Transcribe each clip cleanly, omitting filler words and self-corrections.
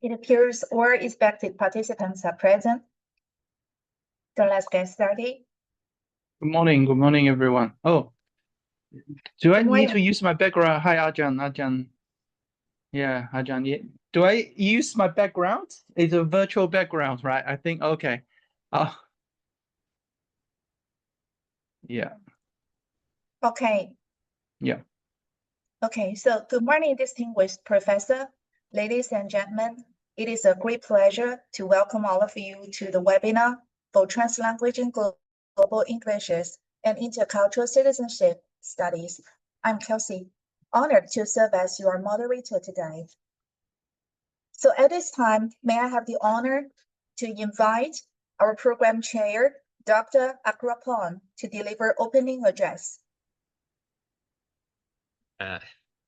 It appears all expected participants are present. So let's get started. Good morning, everyone. Oh, do I Good need to morning. use my background? Hi, Ajahn. Yeah, Ajahn. Yeah. Do I use my background? It's a virtual background, right? I think, okay. Yeah, Okay. yeah. Okay, so good morning, distinguished professor, ladies and gentlemen. It is a great pleasure to welcome all of you to the webinar for Translanguaging Global Englishes and Intercultural Citizenship Studies. I'm Kelsey, honored to serve as your moderator today. So at this time, may I have the honor to invite our program chair, Dr. Akrapon, to deliver opening address.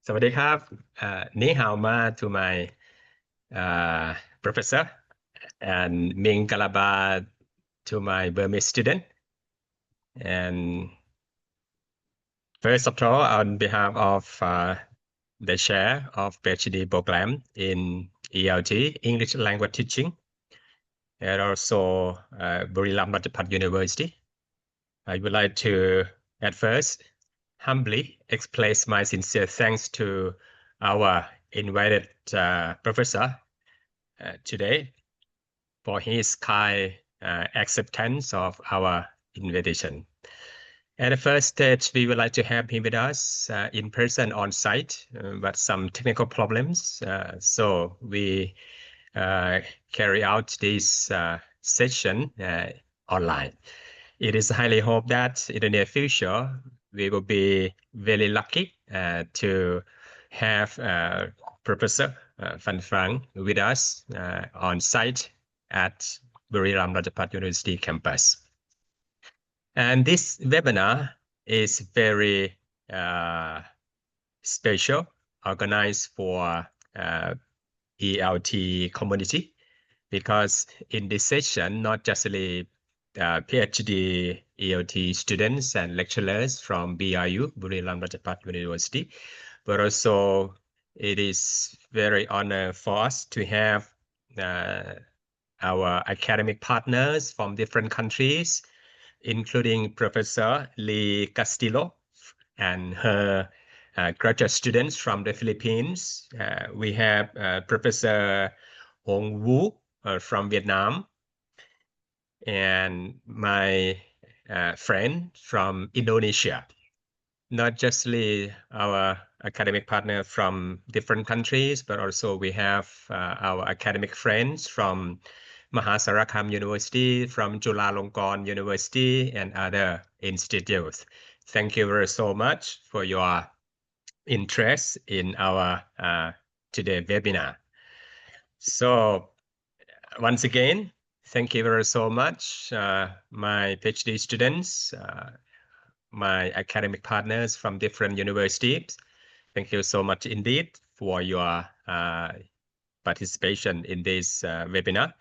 สวัสดีครับ Ni hao ma to my professor and Ming Kalaba to my Burmese student. And first of all, on behalf of the chair of PhD program in ELT, English Language Teaching, and also Buriram Ratchapat University, I would like to at first humbly express my sincere thanks to our invited professor today for his kind acceptance of our invitation. At the first stage, we would like to have him with us in person on site, but some technical problems. So we carry out this session online. It is highly hoped that in the near future, we will be very lucky to have Professor Van Frank with us on site at Buriram Ratchapat University campus. And this webinar is very special, organized for ELT community, because in this session, not just the PhD ELT students and lecturers from BRU, Buriram Ratchapat University, but also it is very honor for us to have our academic partners from different countries, including Professor Lee Castillo and her graduate students from the Philippines. We have Professor Hong Wu from Vietnam, and my friend from Indonesia. Not just our academic partner from different countries, but also we have our academic friends from Mahasarakam University, from Chulalongkorn University, and other institutes. Thank you very so much for your interest in our today's webinar. So once again, thank you very so much, my PhD students, my academic partners from different universities. Thank you so much indeed for your participation in this webinar.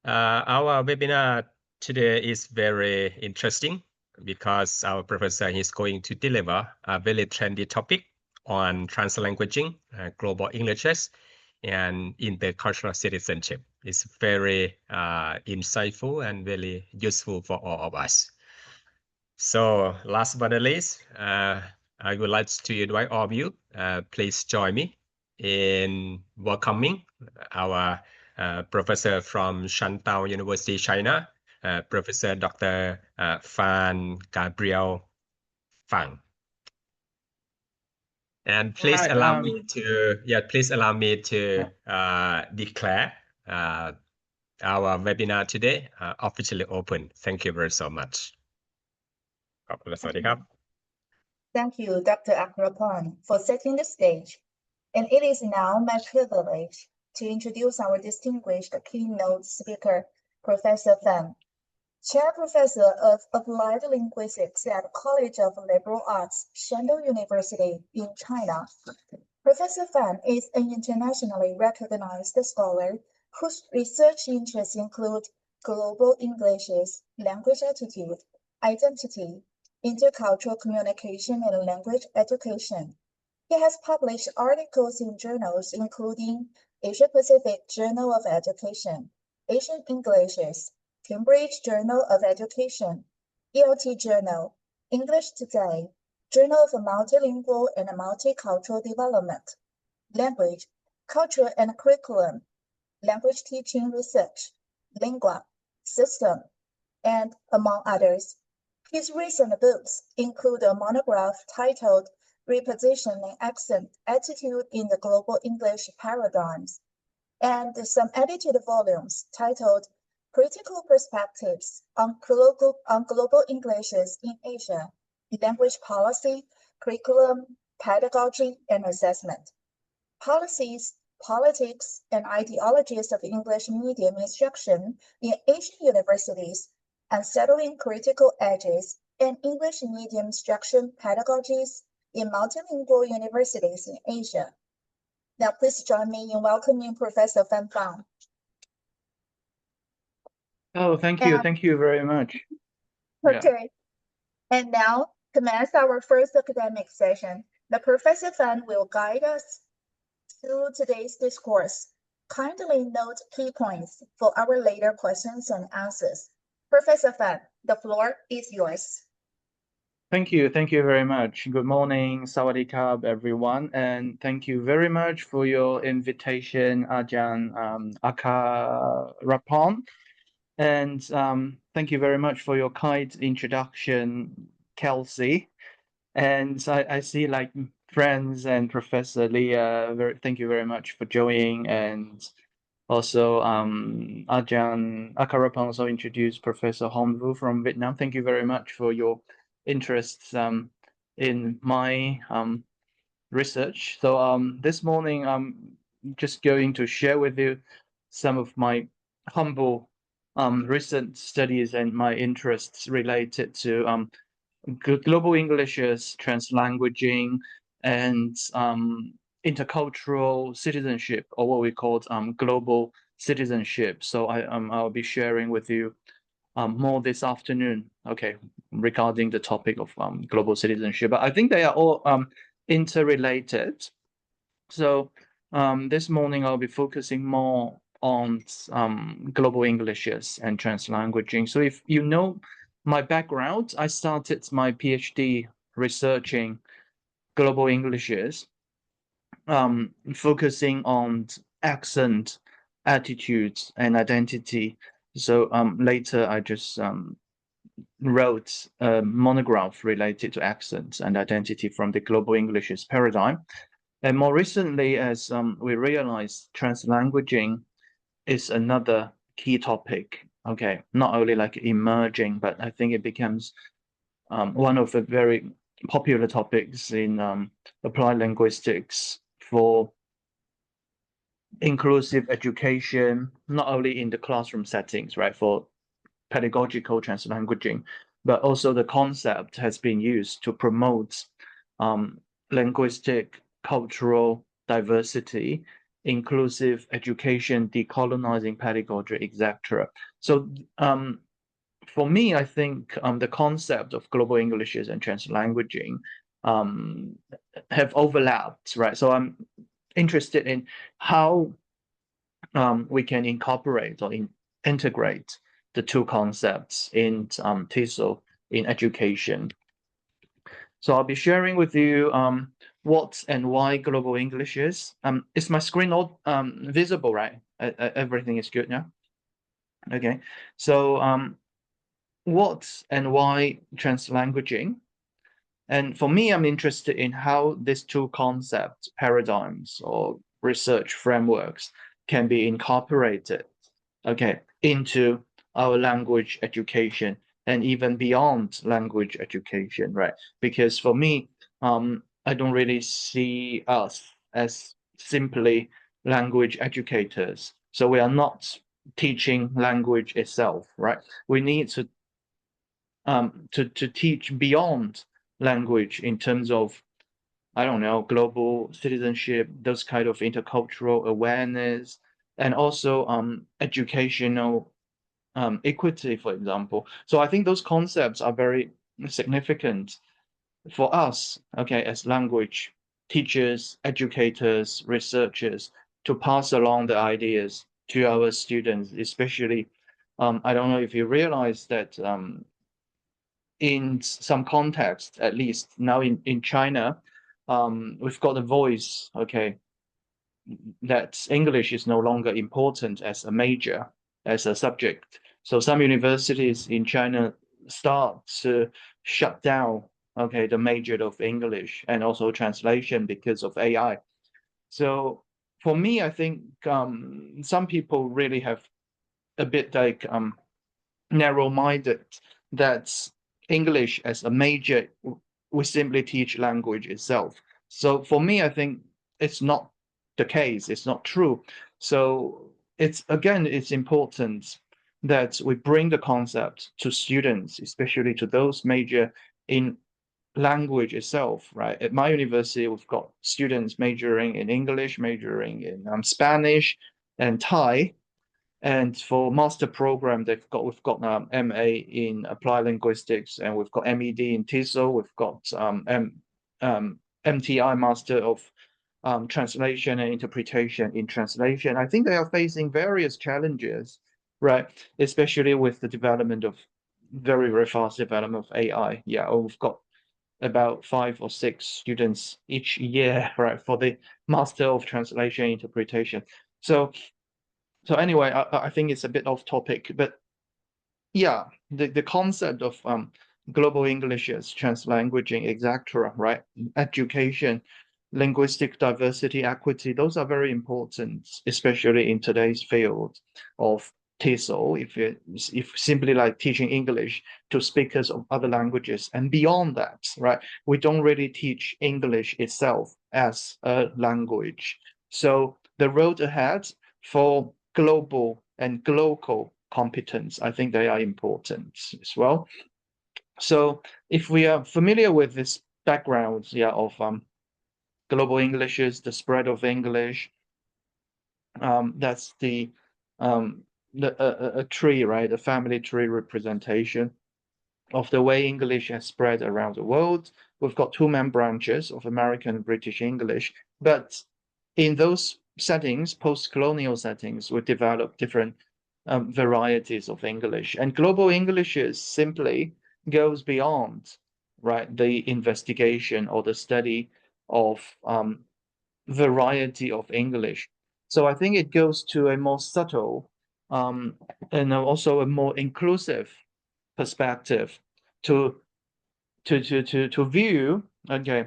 Our webinar today is very interesting because our professor is going to deliver a very trendy topic on translanguaging, global Englishes, and intercultural citizenship. It's very insightful and very useful for all of us. So last but not least, I would like to invite all of you, please join me in welcoming our professor from Shantou University, China, Professor Dr. Fan Gabriel Fang. And please allow me to declare our webinar today officially open. Thank you very so much. Thank you, Dr. Akrapon, for setting the stage. And it is now my privilege to introduce our distinguished keynote speaker, Professor Fan, Chair Professor of Applied Linguistics at College of Liberal Arts, Shandong University in China. Professor Fan is an internationally recognized scholar whose research interests include global Englishes, language attitude, identity, intercultural communication, and language education. He has published articles in journals including Asia Pacific Journal of Education, Asian Englishes, Cambridge Journal of Education, ELT Journal, English Today, Journal of Multilingual and Multicultural Development, Language, Culture and Curriculum, Language Teaching Research, Lingua, System, and among others. His recent books include a monograph titled Repositioning Accent Attitude in the Global English Paradigms, and some edited volumes titled Critical Perspectives on Global Englishes in Asia, Language Policy, Curriculum, Pedagogy, and Assessment, Policies, Politics, and Ideologies of English Medium Instruction in Asian Universities, Unsettling Critical Edges, and English Medium Instruction Pedagogies in Multilingual Universities in Asia. Now, please join me in welcoming Professor Fan Fang. Oh, thank you very much. Yeah. Okay. And now, commence our first academic session. The Professor Fan will guide us through today's discourse. Kindly note key points for our later questions and answers. Professor Fan, the floor is yours. Thank you very much. Good morning, Sawadee Krab, everyone, and thank you very much for your invitation, Ajahn Akarapon, and thank you very much for your kind introduction, Kelsey. And I see like friends and Professor Leah. Thank you very much for joining, and also Ajahn Akarapon also introduced Professor Hong Vu from Vietnam. Thank you very much for your interest in my research. So this morning I'm just going to share with you some of my humble recent studies and my interests related to global Englishes, translanguaging, and intercultural citizenship, or what we call global citizenship. So I'll be sharing with you more this afternoon, okay, regarding the topic of global citizenship. But I think they are all interrelated. So this morning I'll be focusing more on global Englishes and translanguaging. So if you know my background, I started my PhD researching global Englishes, focusing on accent, attitudes, and identity. So later I just wrote a monograph related to accents and identity from the global Englishes paradigm. And more recently, as we realized, translanguaging is another key topic. Okay, not only like emerging, but I think it becomes one of the very popular topics in applied linguistics for inclusive education, not only in the classroom settings, right, for pedagogical translanguaging, but also the concept has been used to promote linguistic, cultural diversity, inclusive education, decolonizing pedagogy, etc. So for me, I think the concept of global Englishes and translanguaging have overlapped, right? So I'm interested in how we can incorporate or integrate the two concepts in TESOL in education. So I'll be sharing with you what and why global English is. Is my screen all visible, right? Everything is good now? Okay, so what and why translanguaging? And for me, I'm interested in how these two concepts, paradigms, or research frameworks can be incorporated, okay, into our language education and even beyond language education, right? Because for me, I don't really see us as simply language educators. So we are not teaching language itself, right? We need to teach beyond language in terms of, I don't know, global citizenship, those kind of intercultural awareness, and also educational equity, for example. So I think those concepts are very significant for us, okay, as language teachers, educators, researchers, to pass along the ideas to our students, especially, I don't know if you realize that in some context, at least now in China, we've got a voice, okay, that English is no longer important as a major, as a subject. So some universities in China start to shut down, okay, the major of English and also translation because of AI. So for me, I think some people really have a bit like narrow-minded that English as a major, we simply teach language itself. So for me, I think it's not the case. It's not true. So it's important that we bring the concept to students, especially to those major in language itself, right? At my university, we've got students majoring in English, majoring in Spanish and Thai. And for master program, we've got MA in applied linguistics, and we've got MED in TESOL. We've got MTI Master of Translation and Interpretation in Translation. I think they are facing various challenges, right? Especially with the development of very fast development of AI. Yeah, we've got about 5 or 6 students each year, right, for the Master of Translation and Interpretation. So anyway, I think it's a bit off topic, but yeah, the concept of global Englishes, translanguaging, etc., right? Education, linguistic diversity, equity, those are very important, especially in today's field of TESOL, if simply like teaching English to speakers of other languages. And beyond that, right, we don't really teach English itself as a language. So the road ahead for global and local competence, I think they are important as well. So if we are familiar with this background, yeah, of global Englishes, the spread of English, that's a tree, right? A family tree representation of the way English has spread around the world. We've got 2 main branches of American and British English, but in those settings, post-colonial settings, we develop different varieties of English. And global English simply goes beyond, right, the investigation or the study of variety of English. So I think it goes to a more subtle and also a more inclusive perspective to view, okay,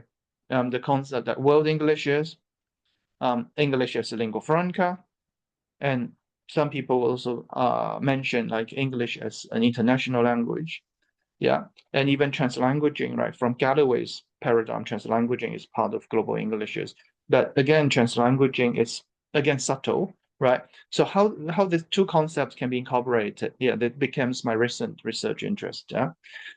the concept that world English is English as a lingua franca, and some people also mention like English as an international language. Yeah, and even translanguaging, right? From Galloway's paradigm, translanguaging is part of global Englishes. But again, translanguaging is again subtle, right? So how these 2 concepts can be incorporated? Yeah, that becomes my recent research interest. Yeah,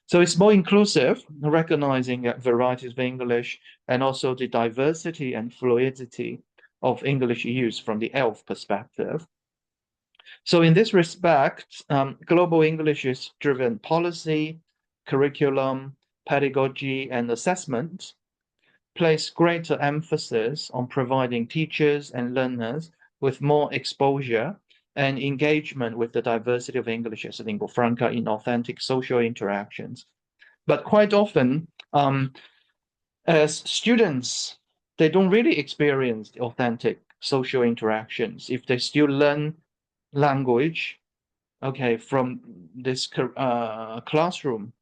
so it's more inclusive, recognizing varieties of English and also the diversity and fluidity of English use from the ELT perspective. So in this respect, global English is driven policy, curriculum, pedagogy, and assessment place greater emphasis on providing teachers and learners with more exposure and engagement with the diversity of English as a lingua franca in authentic social interactions. But quite often, as students, they don't really experience the authentic social interactions if they still learn language, okay, from this classroom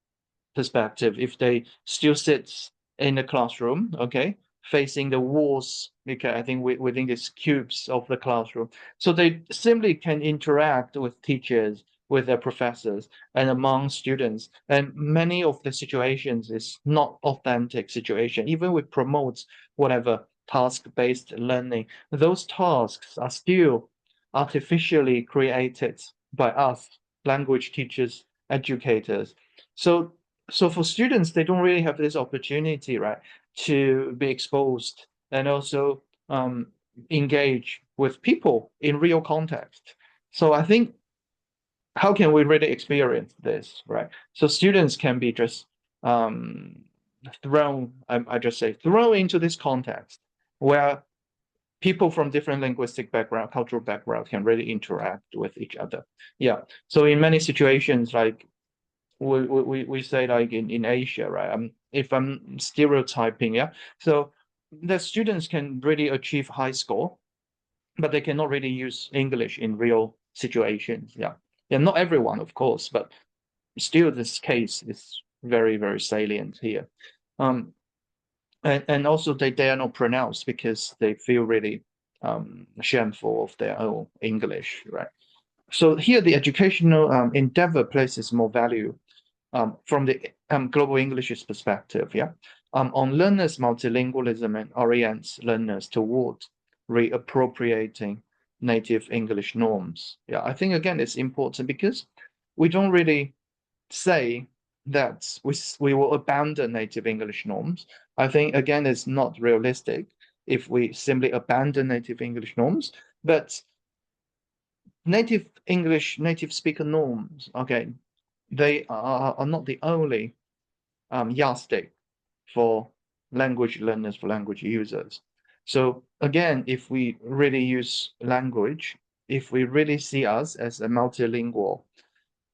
perspective. If they still sit in the classroom, okay, facing the walls, okay, I think within these cubes of the classroom, so they simply can interact with teachers, with their professors, and among students. And many of the situations is not authentic situation. Even we promote whatever task-based learning, those tasks are still artificially created by us, language teachers, educators. So for students, they don't really have this opportunity, right, to be exposed and also engage with people in real context. So I think, how can we really experience this, right? So students can be just thrown, I just say, thrown into this context where people from different linguistic background, cultural background can really interact with each other. Yeah. So in many situations, like we say like in Asia, right? If I'm stereotyping, yeah. So the students can really achieve high score, but they cannot really use English in real situations. Yeah. Yeah, not everyone, of course, but still this case is very, very salient here. And also they are not pronounced because they feel really shameful of their own English, right? So here the educational endeavor places more value from the global English's perspective, yeah, on learners' multilingualism and orients learners towards reappropriating native English norms. Yeah, I think again it's important because we don't really say that we will abandon native English norms. I think again it's not realistic if we simply abandon native English norms, but native English, native speaker norms, okay, they are not the only yardstick for language learners, for language users. So again, if we really use language, if we really see us as a multilingual,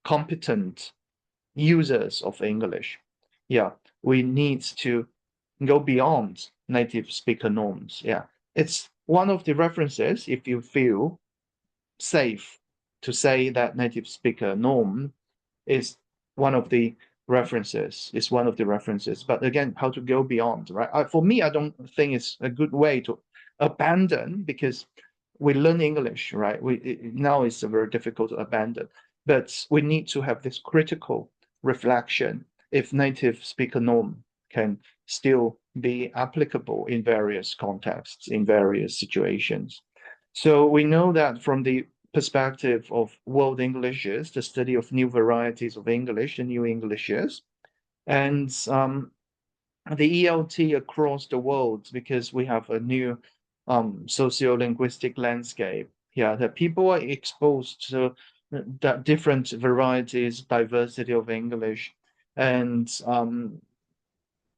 competent users of English, yeah, we need to go beyond native speaker norms. Yeah, it's one of the references if you feel safe to say that native speaker norm is one of the references. But again, how to go beyond, right? For me, I don't think it's a good way to abandon because we learn English, right? Now it's very difficult to abandon, but we need to have this critical reflection if native speaker norm can still be applicable in various contexts, in various situations. So we know that from the perspective of world Englishes, the study of new varieties of English, the new Englishes, and the ELT across the world, because we have a new socio-linguistic landscape. Yeah, that people are exposed to that different varieties, diversity of English, and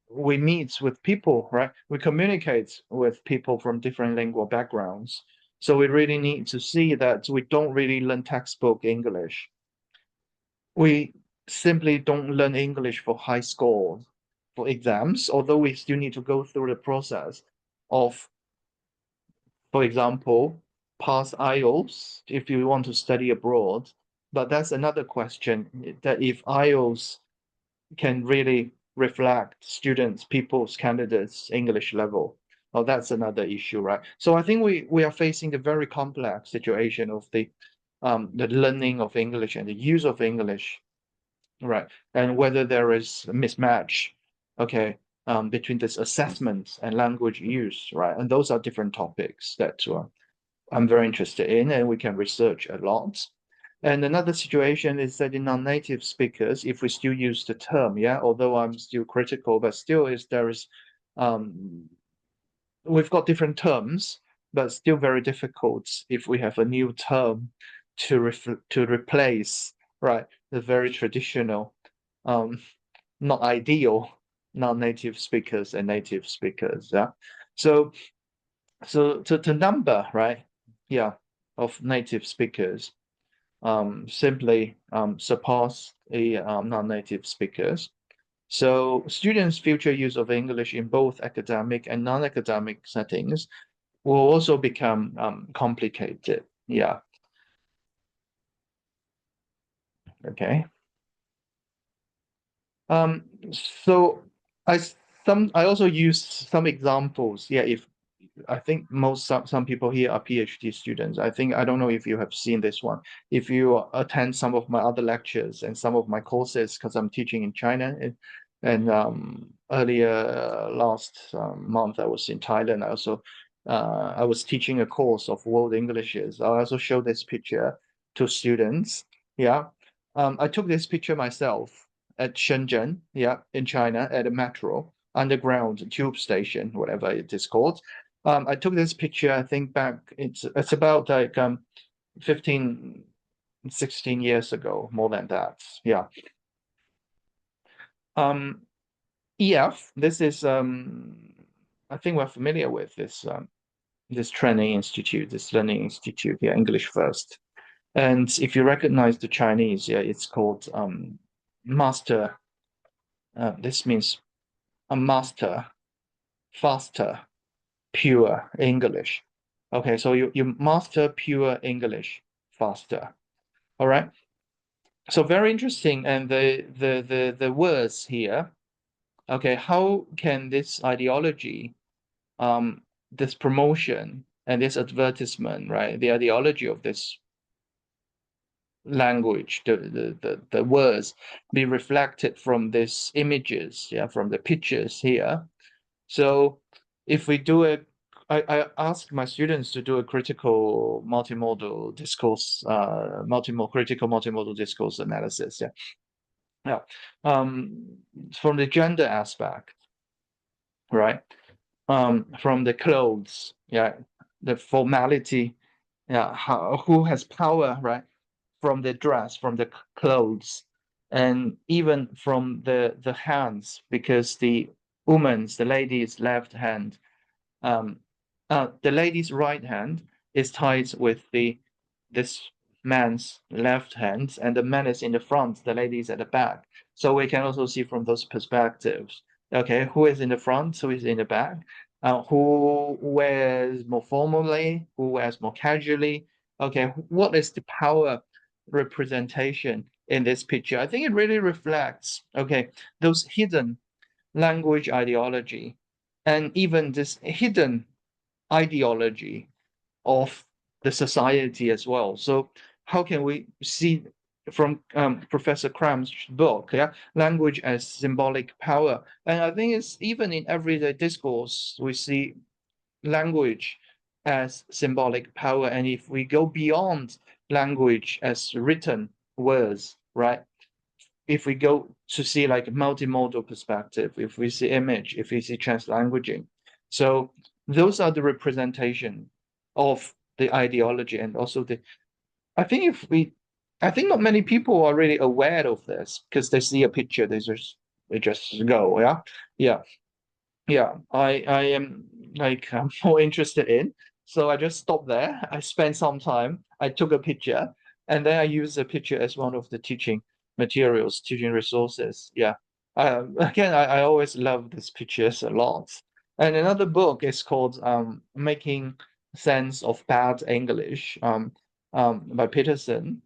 we meet with people, right? We communicate with people from different lingual backgrounds. So we really need to see that we don't really learn textbook English. We simply don't learn English for high scores for exams, although we still need to go through the process of, for example, pass IELTS if you want to study abroad. But that's another question, that if IELTS can really reflect students, people's candidates' English level. Oh, that's another issue, right? So I think we are facing a very complex situation of the learning of English and the use of English, right? And whether there is a mismatch, okay, between this assessment and language use, right? And those are different topics that I'm very interested in, and we can research a lot. And another situation is that in non-native speakers, if we still use the term, yeah, although I'm still critical, but still we've got different terms, but still very difficult if we have a new term to replace, right, the very traditional, not ideal non-native speakers and native speakers. Yeah. So the number, right, yeah, of native speakers simply surpass the non-native speakers. So students' future use of English in both academic and non-academic settings will also become complicated. Yeah. Okay. So I also use some examples. Yeah, if I think some people here are PhD students. I don't know if you have seen this one. If you attend some of my other lectures and some of my courses, because I'm teaching in China, and earlier last month I was in Thailand. I was teaching a course of world Englishes. I also show this picture to students. Yeah, I took this picture myself at Shenzhen. Yeah, in China at a metro underground tube station, whatever it is called. I took this picture, I think back, it's about like 15, 16 years ago, more than that. Yeah. EF, this is I think we're familiar with this this training institute, this learning institute, yeah, English first. And if you recognize the Chinese, yeah, it's called master. This means a master, faster, pure English. Okay, so you master pure English faster. All right. So very interesting, and the words here. Okay, how can this ideology, this promotion and this advertisement, right? The ideology of this language, the words be reflected from these images, yeah, from the pictures here. So if we do it, I ask my students to do a critical multimodal discourse, critical multimodal discourse analysis. Yeah. Yeah. From the gender aspect, right? From the clothes, yeah, the formality, yeah, who has power, right? From the dress, from the clothes, and even from the hands, because the the lady's left hand, the lady's right hand is tied with this man's left hand, and the man is in the front, the lady is at the back. So we can also see from those perspectives, okay, who is in the front, who is in the back, who wears more formally, who wears more casually. Okay, what is the power representation in this picture? I think it really reflects, okay, those hidden language ideology, and even this hidden ideology of the society as well. So how can we see from Professor Cram's book, yeah, language as symbolic power? And I think it's even in everyday discourse, we see language as symbolic power. And if we go beyond language as written words, right? If we go to see like multimodal perspective, if we see image, if we see translanguaging, so those are the representation of the ideology. And also I think I think not many people are really aware of this, because they see a picture, they just go, yeah, yeah, yeah. I am like, I'm more interested in, so I just stopped there. I spent some time, I took a picture, and then I use the picture as one of the teaching materials, teaching resources. Yeah. Again, I always love these pictures a lot. And another book is called Making Sense of Bad English, by Peterson.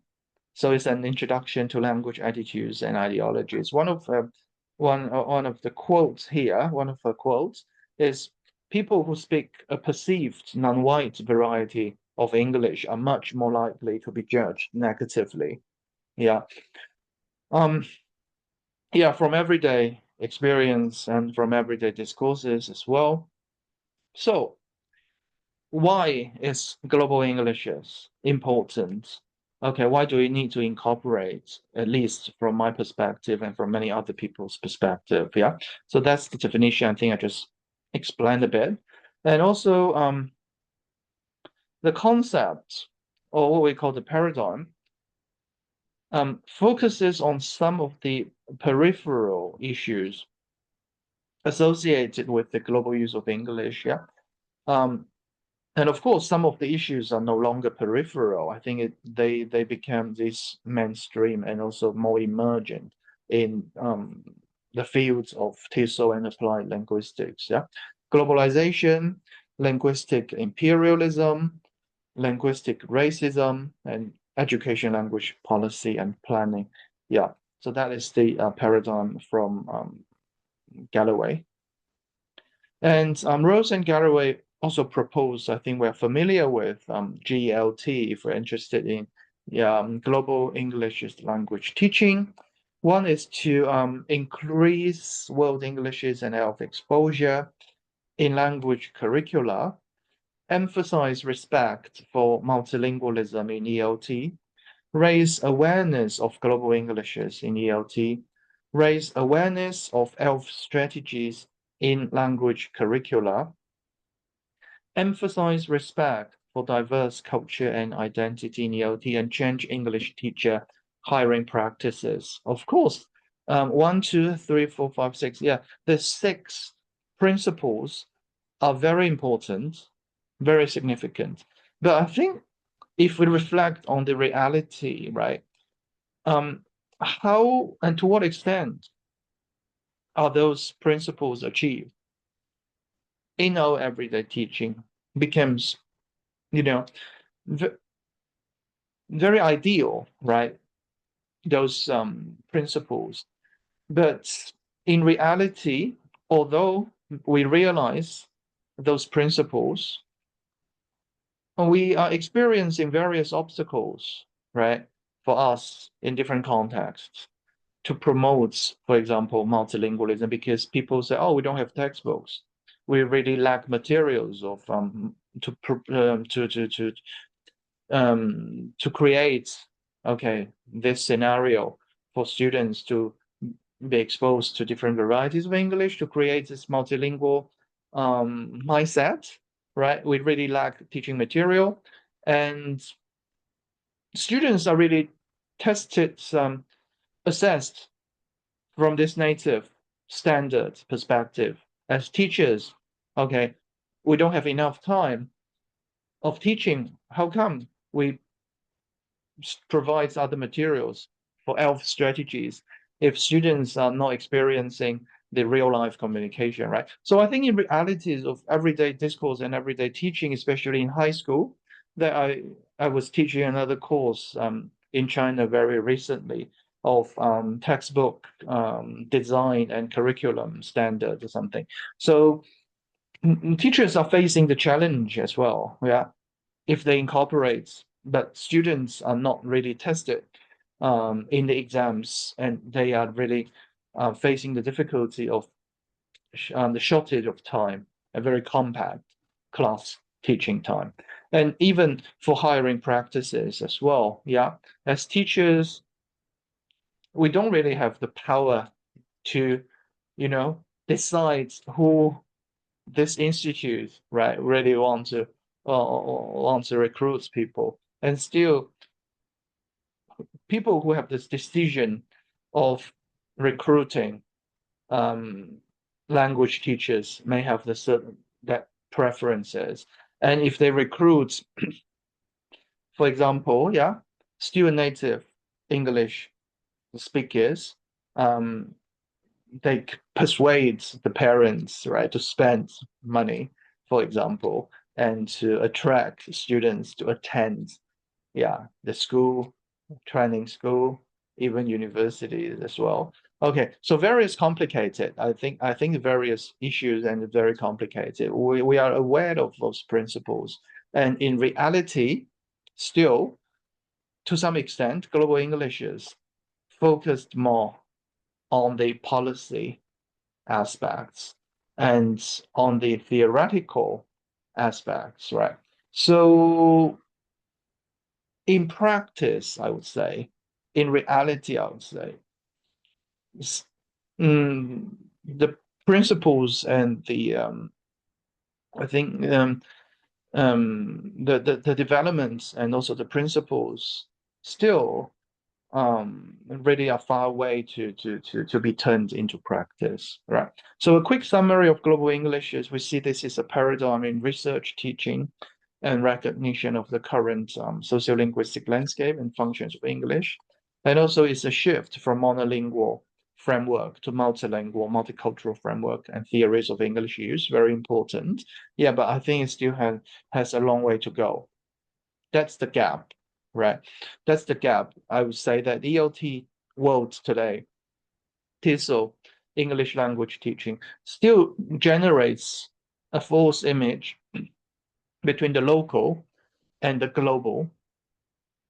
So it's an introduction to language attitudes and ideologies. One of the quotes here, one of the quotes is, people who speak a perceived non-white variety of English are much more likely to be judged negatively. Yeah. Yeah, from everyday experience and from everyday discourses as well. So why is global English important? Okay, why do we need to incorporate, at least from my perspective and from many other people's perspective? Yeah, so that's the definition. I think I just explained a bit. And also the concept, or what we call the paradigm, focuses on some of the peripheral issues associated with the global use of English. Yeah. And of course, some of the issues are no longer peripheral. I think they become this mainstream and also more emergent in the fields of TESOL and applied linguistics. Yeah, globalization, linguistic imperialism, linguistic racism, and education, language policy, and planning. Yeah, so that is the paradigm from Galloway. And Rose and Galloway also proposed, I think we're familiar with GLT if we're interested in global English language teaching. One is to increase world Englishes and ELT exposure in language curricula, emphasize respect for multilingualism in ELT, raise awareness of global Englishes in ELT, raise awareness of ELT strategies in language curricula, emphasize respect for diverse culture and identity in ELT, and change English teacher hiring practices. Of course, 1, 2, 3, 4, 5, 6. Yeah, the 6 principles are very important, very significant. But I think if we reflect on the reality, right, how and to what extent are those principles achieved in our everyday teaching becomes, you know, very ideal, right? Those principles. But in reality, although we realize those principles, we are experiencing various obstacles, right, for us in different contexts to promote, for example, multilingualism, because people say, "Oh, we don't have textbooks. We really lack materials of to create, okay, this scenario for students to be exposed to different varieties of English, to create this multilingual mindset, right? We really lack teaching material, and students are really tested, assessed from this native standard perspective. As teachers, okay, we don't have enough time of teaching. How come we provide other materials for ELT strategies if students are not experiencing the real life communication, right? So I think in realities of everyday discourse and everyday teaching, especially in high school, that I was teaching another course in China very recently of textbook design and curriculum standard or something. So teachers are facing the challenge as well, yeah, if they incorporate, but students are not really tested in the exams, and they are really facing the difficulty of the shortage of time, a very compact class teaching time, and even for hiring practices as well. Yeah, as teachers, we don't really have the power to, decide who this institute, right, really want to recruit people, and still people who have this decision of recruiting language teachers may have the certain that preferences, and if they recruit, for example, yeah, still native English speakers, they persuade the parents, right, to spend money, for example, and to attract students to attend, yeah, the school, training school, even universities as well. Okay, so various complicated. I think various issues and very complicated. We are aware of those principles, and in reality, still, to some extent, global English is focused more on the policy aspects and on the theoretical aspects, right? So in practice, I would say, in reality, I would say, the principles and the I think the developments and also the principles still really are far away to be turned into practice, right? So a quick summary of global English is we see this is a paradigm in research, teaching, and recognition of the current sociolinguistic landscape and functions of English. And also it's a shift from monolingual framework to multilingual, multicultural framework and theories of English use, very important. Yeah, but I think it still has a long way to go. That's the gap, right? That's the gap. I would say that ELT world today, TESOL, English language teaching, still generates a false image between the local and the global.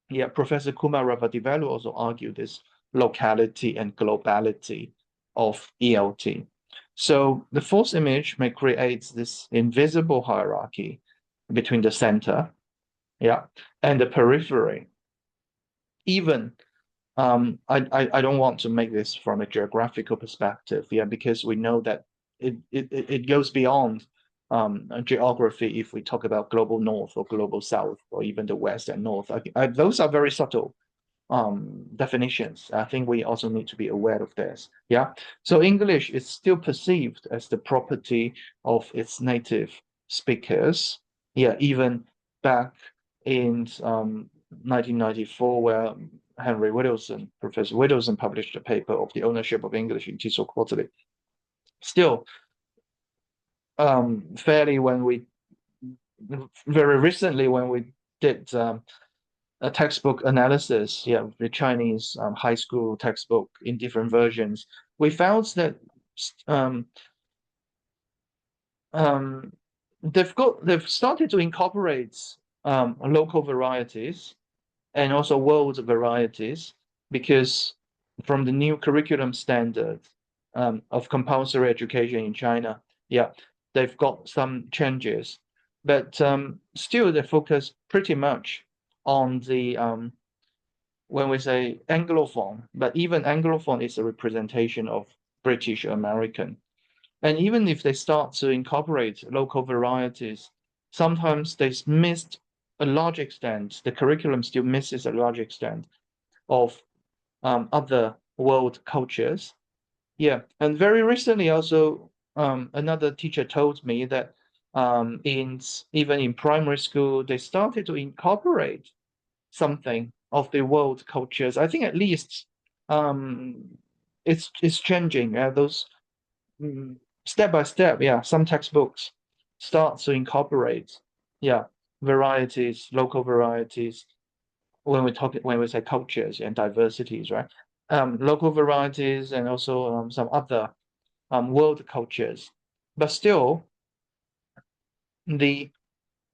Yeah, Professor Kumar Ravadivellu also argued this locality and globality of ELT. So the false image may create this invisible hierarchy between the center, yeah, and the periphery. Even I don't want to make this from a geographical perspective, yeah, because we know that it goes beyond geography if we talk about global north or global south or even the west and north. Those are very subtle definitions. I think we also need to be aware of this. Yeah. So English is still perceived as the property of its native speakers, Yeah, even back in 1994, where Professor Wilson published a paper of the ownership of English in TESOL Quarterly. Still, very recently when we did a textbook analysis, yeah, the Chinese high school textbook in different versions, we found that they've started to incorporate local varieties and also world varieties, because from the new curriculum standard of compulsory education in China, yeah, they've got some changes, but still they focus pretty much on the when we say Anglophone, but even Anglophone is a representation of British American. And even if they start to incorporate local varieties, sometimes they missed a large extent, the curriculum still misses a large extent of other world cultures. Yeah, and very recently also, another teacher told me that even in primary school, they started to incorporate something of the world cultures. I think at least it's changing. Those step by step, yeah, some textbooks start to incorporate, yeah, varieties, local varieties. When we say cultures and diversities, right? Local varieties and also some other world cultures, but still the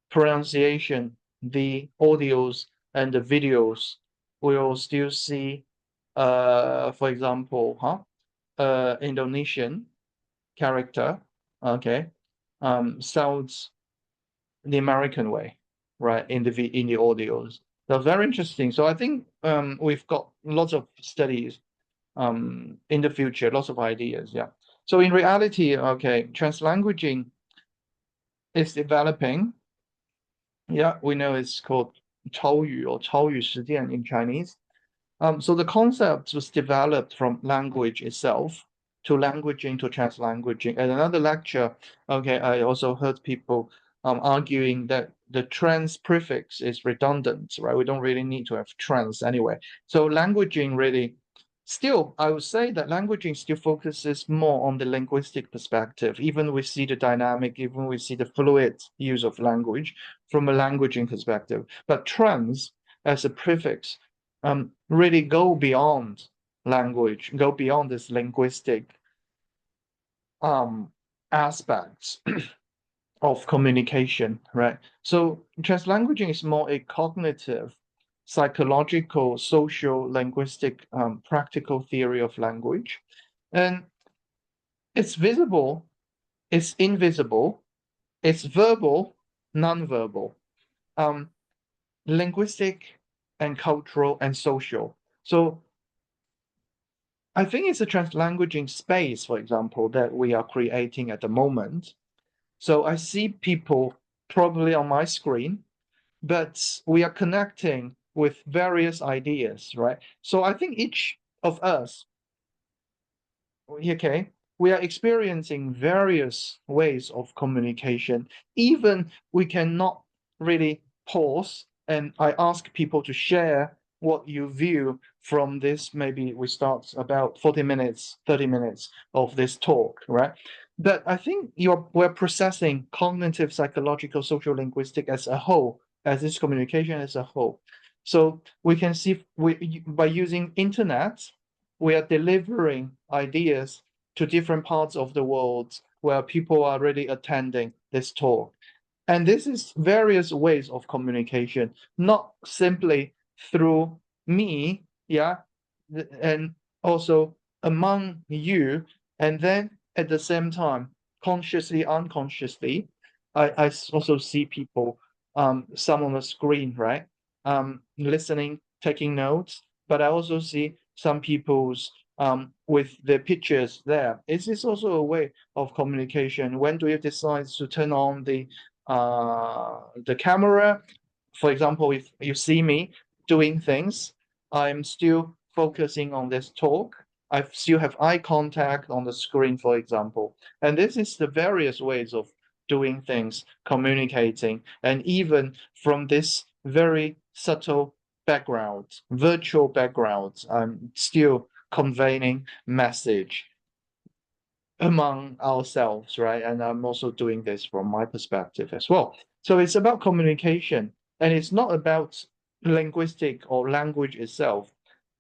pronunciation, the audios and the videos, we'll still see, for example, Indonesian character, okay, sounds the American way, right, in the audios. So very interesting. So I think we've got lots of studies in the future, lots of ideas, yeah. So in reality, okay, translanguaging is developing. Yeah, we know it's called 超语 or 超语实践 in Chinese. So the concept was developed from language itself to languaging to translanguaging. And another lecture, okay, I also heard people arguing that the trans prefix is redundant, right? We don't really need to have trans anyway. So languaging really, still, I would say that languaging still focuses more on the linguistic perspective. Even we see the dynamic, even we see the fluid use of language from a languaging perspective. But trans as a prefix really go beyond language, go beyond this linguistic aspects of communication, right? So translanguaging is more a cognitive, psychological, social, linguistic, practical theory of language. And it's visible, it's invisible, it's verbal, non-verbal, linguistic and cultural and social. So I think it's a translanguaging space, for example, that we are creating at the moment. So I see people probably on my screen, but we are connecting with various ideas, right? So I think each of us, okay, we are experiencing various ways of communication. Even we cannot really pause and I ask people to share what you view from this. Maybe we start about 40 minutes, 30 minutes of this talk, right? But I think we're processing cognitive, psychological, social, linguistic as a whole, as this communication as a whole. So we can see by using internet, we are delivering ideas to different parts of the world where people are really attending this talk. And this is various ways of communication, not simply through me, yeah, and also among you. And then at the same time, consciously, unconsciously, I also see people, some on the screen, right? Listening, taking notes, but I also see some people's with the pictures there. Is this also a way of communication? When do you decide to turn on the camera? For example, if you see me doing things, I'm still focusing on this talk. I still have eye contact on the screen, for example. And this is the various ways of doing things, communicating, and even from this very subtle background, virtual background, I'm still conveying message among ourselves, right? And I'm also doing this from my perspective as well. So it's about communication, and it's not about linguistic or language itself.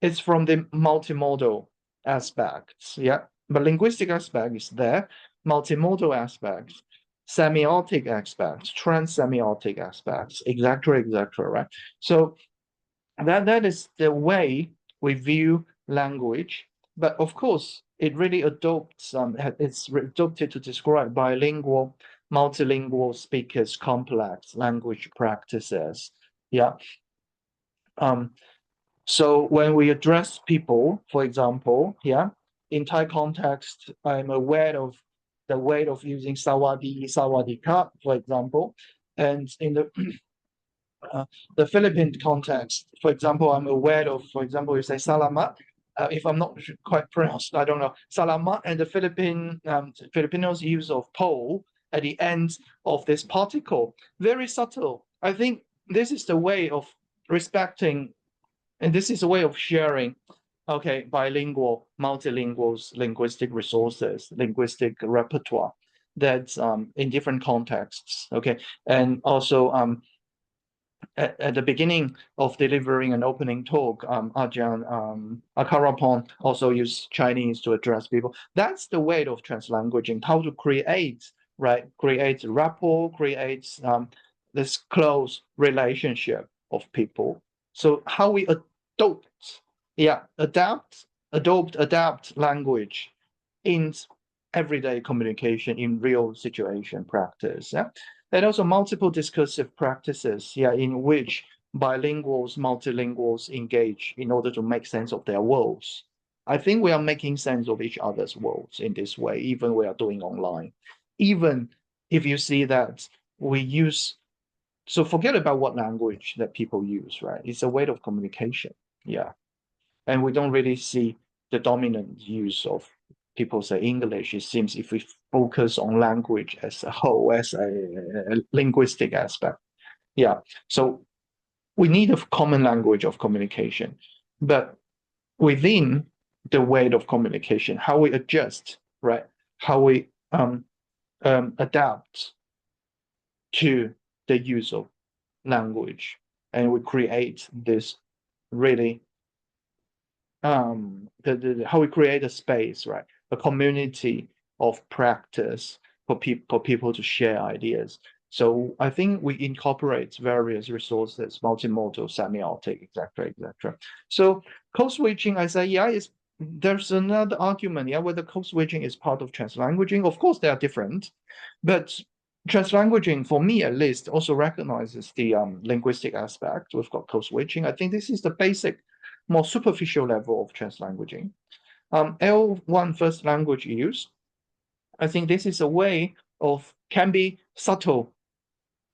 It's from the multimodal aspects, yeah. But linguistic aspect is there, multimodal aspects, semiotic aspects, trans-semiotic aspects, etc., right? So that is the way we view language. But of course, it really adopts, it's adopted to describe bilingual, multilingual speakers, complex language practices. Yeah. So when we address people, for example, yeah, in Thai context, I'm aware of the way of using sawadi, sawadika, for example. And in the Philippine context, for example, I'm aware of, for example, you say salamat. If I'm not quite pronounced, I don't know. Salamat and the Filipinos use of po at the end of this particle, very subtle. I think this is the way of respecting, and this is a way of sharing, okay, bilingual, multilingual linguistic resources, linguistic repertoire that's in different contexts, okay, and also at the beginning of delivering an opening talk, Ajahn Akarapon also used Chinese to address people. That's the way of translanguaging, how to create, right? Create rapport, create this close relationship of people. So how we adapt language in everyday communication, in real situation practice. Yeah? And also multiple discursive practices, yeah, in which bilinguals, multilinguals engage in order to make sense of their worlds. I think we are making sense of each other's worlds in this way, even we are doing online. Even if you see that we use, so forget about what language that people use, right? It's a way of communication, yeah. And we don't really see the dominant use of people say English. It seems if we focus on language as a whole, as a linguistic aspect, yeah. So we need a common language of communication, but within the way of communication, how we adjust, right? How we adapt to the use of language, and we create this really how we create a space, right? A community of practice for people to share ideas. So I think we incorporate various resources, multimodal, semiotic, etc., etc. So code switching, I say, yeah, there's another argument, yeah, whether code switching is part of translanguaging. Of course, they are different, but translanguaging, for me at least, also recognizes the linguistic aspect. We've got code switching. I think this is the basic, more superficial level of translanguaging. L1 first language use, I think this is a way of, can be subtle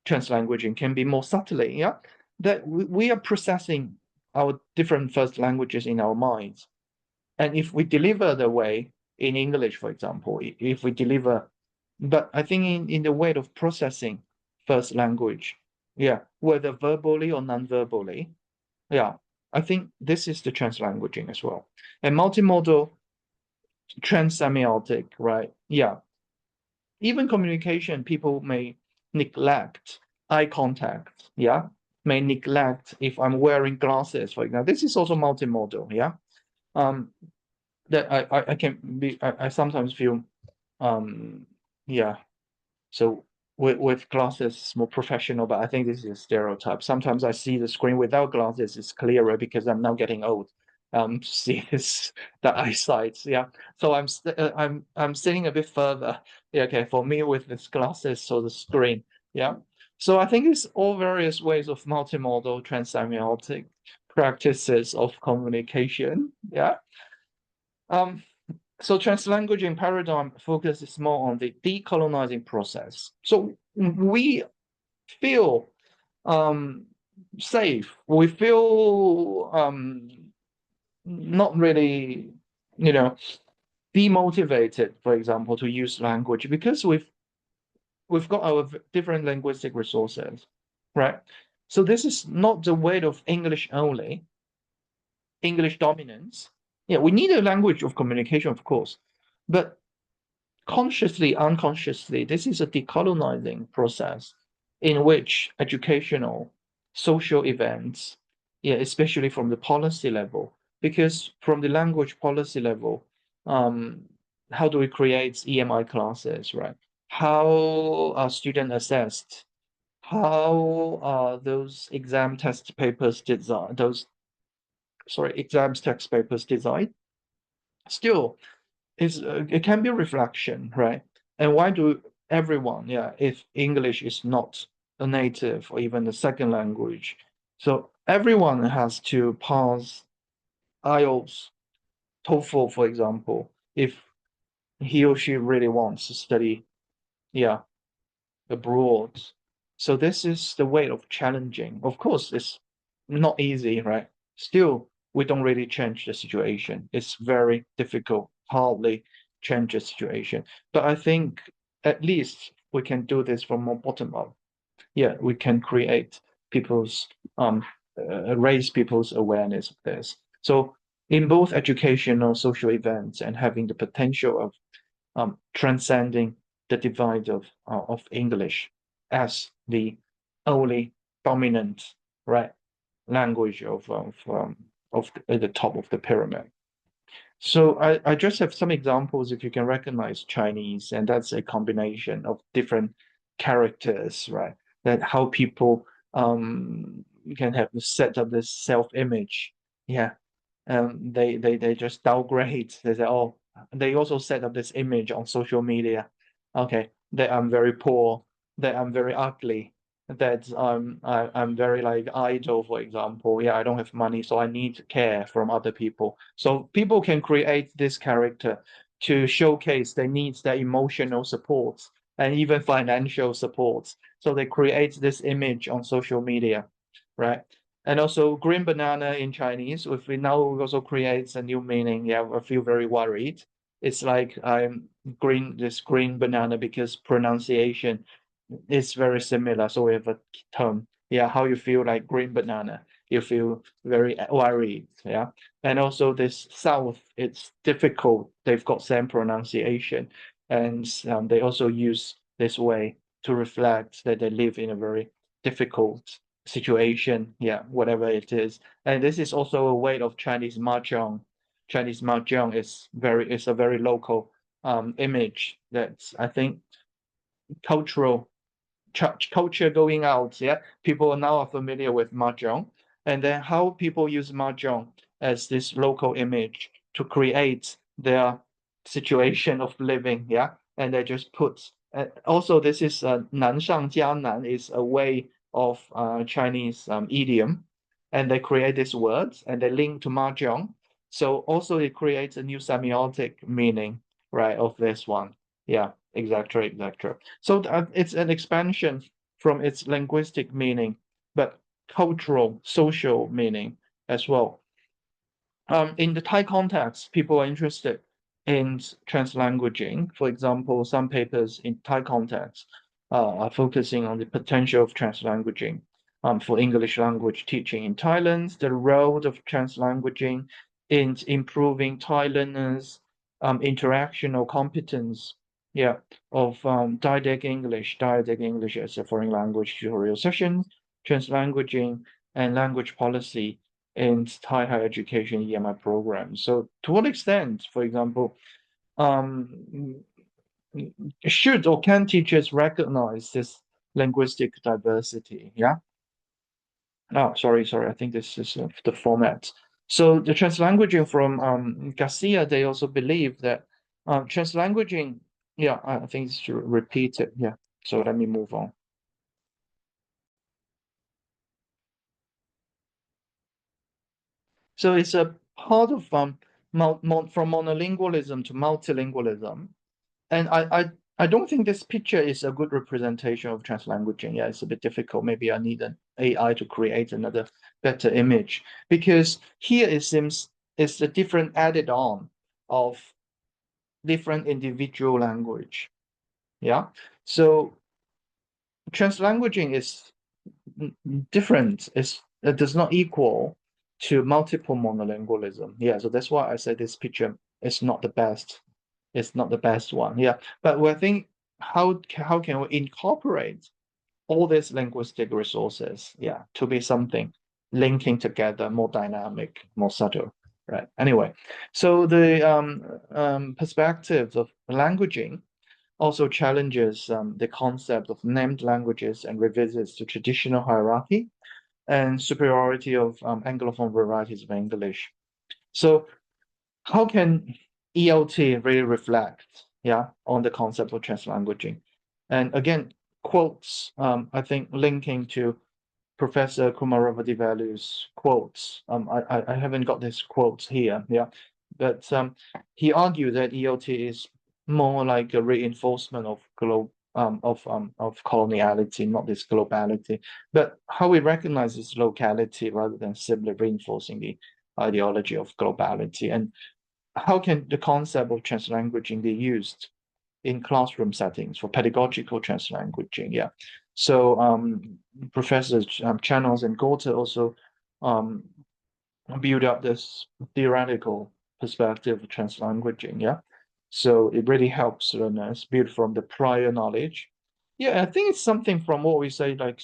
translanguaging, can be more subtly, yeah, that we are processing our different first languages in our minds. And if we deliver the way in English, for example, if we deliver, but I think in the way of processing first language, yeah, whether verbally or non-verbally, yeah, I think this is the translanguaging as well. And multimodal trans-semiotic, right? Yeah. Even communication, people may neglect eye contact, yeah? May neglect if I'm wearing glasses, for example. This is also multimodal, yeah? That I can be, I sometimes feel, yeah. So with glasses, it's more professional, but I think this is a stereotype. Sometimes I see the screen without glasses is clearer because I'm now getting old. See this, the eyesight, yeah. So I'm sitting a bit further, yeah, okay, for me with this glasses, so the screen, yeah. So I think it's all various ways of multimodal trans-semiotic practices of communication, yeah. So translanguaging paradigm focuses more on the decolonizing process. So we feel safe. We feel not really, demotivated, for example, to use language because we've got our different linguistic resources, right? So this is not the way of English only, English dominance. Yeah, we need a language of communication, of course, but consciously, unconsciously, this is a decolonizing process in which educational, social events, yeah, especially from the policy level, because from the language policy level, how do we create EMI classes, right? How are students assessed? How are those exam test papers designed? Exams text papers designed? Still, it can be a reflection, right? And why do everyone, yeah, if English is not a native or even a second language, so everyone has to pass IELTS, TOEFL, for example, if he or she really wants to study, yeah, abroad. So this is the way of challenging. Of course, it's not easy, right? Still, we don't really change the situation. It's very difficult, hardly change the situation. But I think at least we can do this from more bottom up. Yeah, we can create people's raise people's awareness of this. So in both educational, social events, and having the potential of transcending the divide of English as the only dominant, right, language of the top of the pyramid. So I just have some examples if you can recognize Chinese, and that's a combination of different characters, right? That how people can have set up this self-image. Yeah. They just downgrade. They say, oh, they also set up this image on social media. Okay, that I'm very poor, that I'm very ugly, that I'm very like idle, for example. Yeah, I don't have money, so I need care from other people. So people can create this character to showcase their needs, their emotional support, and even financial support. So they create this image on social media, right? And also green banana in Chinese, if we now also creates a new meaning, yeah, I feel very worried. It's like I'm this green banana because pronunciation is very similar. So we have a term, yeah, how you feel like green banana. You feel very worried, yeah. And also this South, it's difficult. They've got same pronunciation, and they also use this way to reflect that they live in a very difficult situation, yeah, whatever it is. And this is also a way of Chinese mahjong. Chinese mahjong is a very local image that I think cultural culture going out, yeah, people now are familiar with mahjong, and then how people use mahjong as this local image to create their situation of living, yeah, and they just put. Also, this is nan shang jia nan is a way of Chinese idiom, and they create these words and they link to mahjong. So also it creates a new semiotic meaning, right, of this one. Yeah, exactly, exactly. So it's an expansion from its linguistic meaning, but cultural, social meaning as well. In the Thai context, people are interested in translanguaging. For example, some papers in Thai context are focusing on the potential of translanguaging for English language teaching in Thailand, the role of translanguaging in improving Thai learners' interactional competence, yeah, of dialectic English as a foreign language tutorial sessions, translanguaging, and language policy in Thai higher education EMI programs. So to what extent, for example, should or can teachers recognize this linguistic diversity? Yeah. Oh, sorry. I think this is the format. So the translanguaging from Garcia, they also believe that translanguaging, yeah, I think it's repeated. Yeah. So let me move on. So it's a part of from monolingualism to multilingualism. And I don't think this picture is a good representation of translanguaging. Yeah, it's a bit difficult. Maybe I need an AI to create another better image, because here it seems it's a different added on of different individual language. Yeah. So translanguaging is different. It does not equal to multiple monolingualism. Yeah, so that's why I say this picture is not the best. It's not the best one. Yeah, but I think how can we incorporate all these linguistic resources, yeah, to be something linking together, more dynamic, more subtle, right? Anyway, so the perspectives of languaging also challenges the concept of named languages and revisits the traditional hierarchy and superiority of Anglophone varieties of English. So how can ELT really reflect, yeah, on the concept of translanguaging? And again, quotes, I think linking to Professor Kumaravati Value's quotes. I haven't got these quotes here, yeah, but he argued that ELT is more like a reinforcement of coloniality, not this globality. But how we recognize this locality rather than simply reinforcing the ideology of globality, and how can the concept of translanguaging be used in classroom settings for pedagogical translanguaging? Yeah. So Professors Channels and Gorter also build up this theoretical perspective of translanguaging. Yeah. So it really helps learners build from the prior knowledge. Yeah, I think it's something from what we say like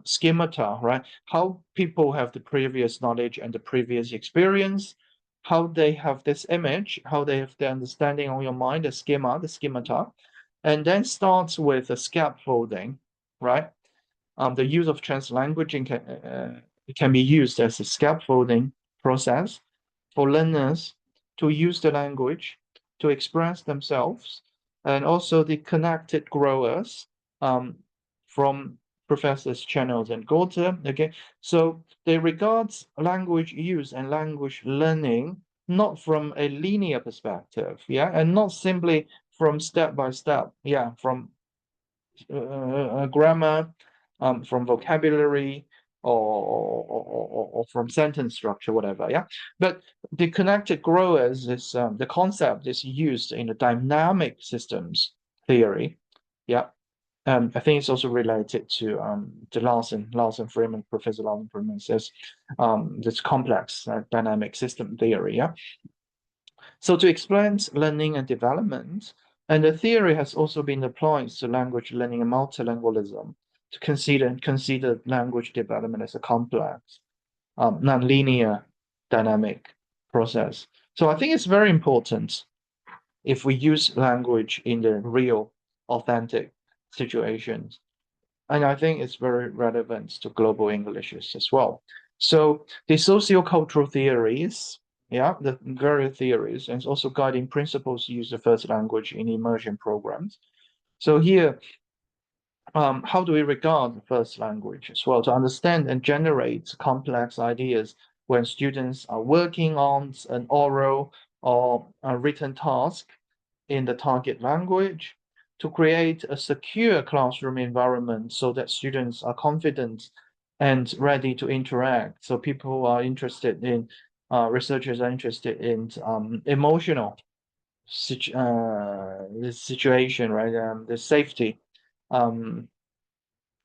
schemata, right? How people have the previous knowledge and the previous experience, how they have this image, how they have the understanding on your mind, the schema, the schemata, and then starts with the scaffolding, right? The use of translanguaging can be used as a scaffolding process for learners to use the language to express themselves, and also the connected growers from Professors Channels and Gorter. Okay, so they regard language use and language learning not from a linear perspective, yeah, and not simply from step by step, yeah, from grammar, from vocabulary, or from sentence structure, whatever. Yeah, but the connected growers is the concept is used in the dynamic systems theory. Yeah. I think it's also related to the Lawson Freeman, Professor Lawson Freeman says this complex dynamic system theory. Yeah. So to explain learning and development, and the theory has also been applied to language learning and multilingualism to consider language development as a complex, nonlinear dynamic process. So I think it's very important if we use language in the real, authentic situations. And I think it's very relevant to global Englishes as well. So the sociocultural theories, yeah, the various theories, and also guiding principles use the first language in immersion programs. So here, how do we regard the first language as well to understand and generate complex ideas when students are working on an oral or a written task in the target language, to create a secure classroom environment so that students are confident and ready to interact. So people are interested in, researchers are interested in emotional the situation, right? The safety,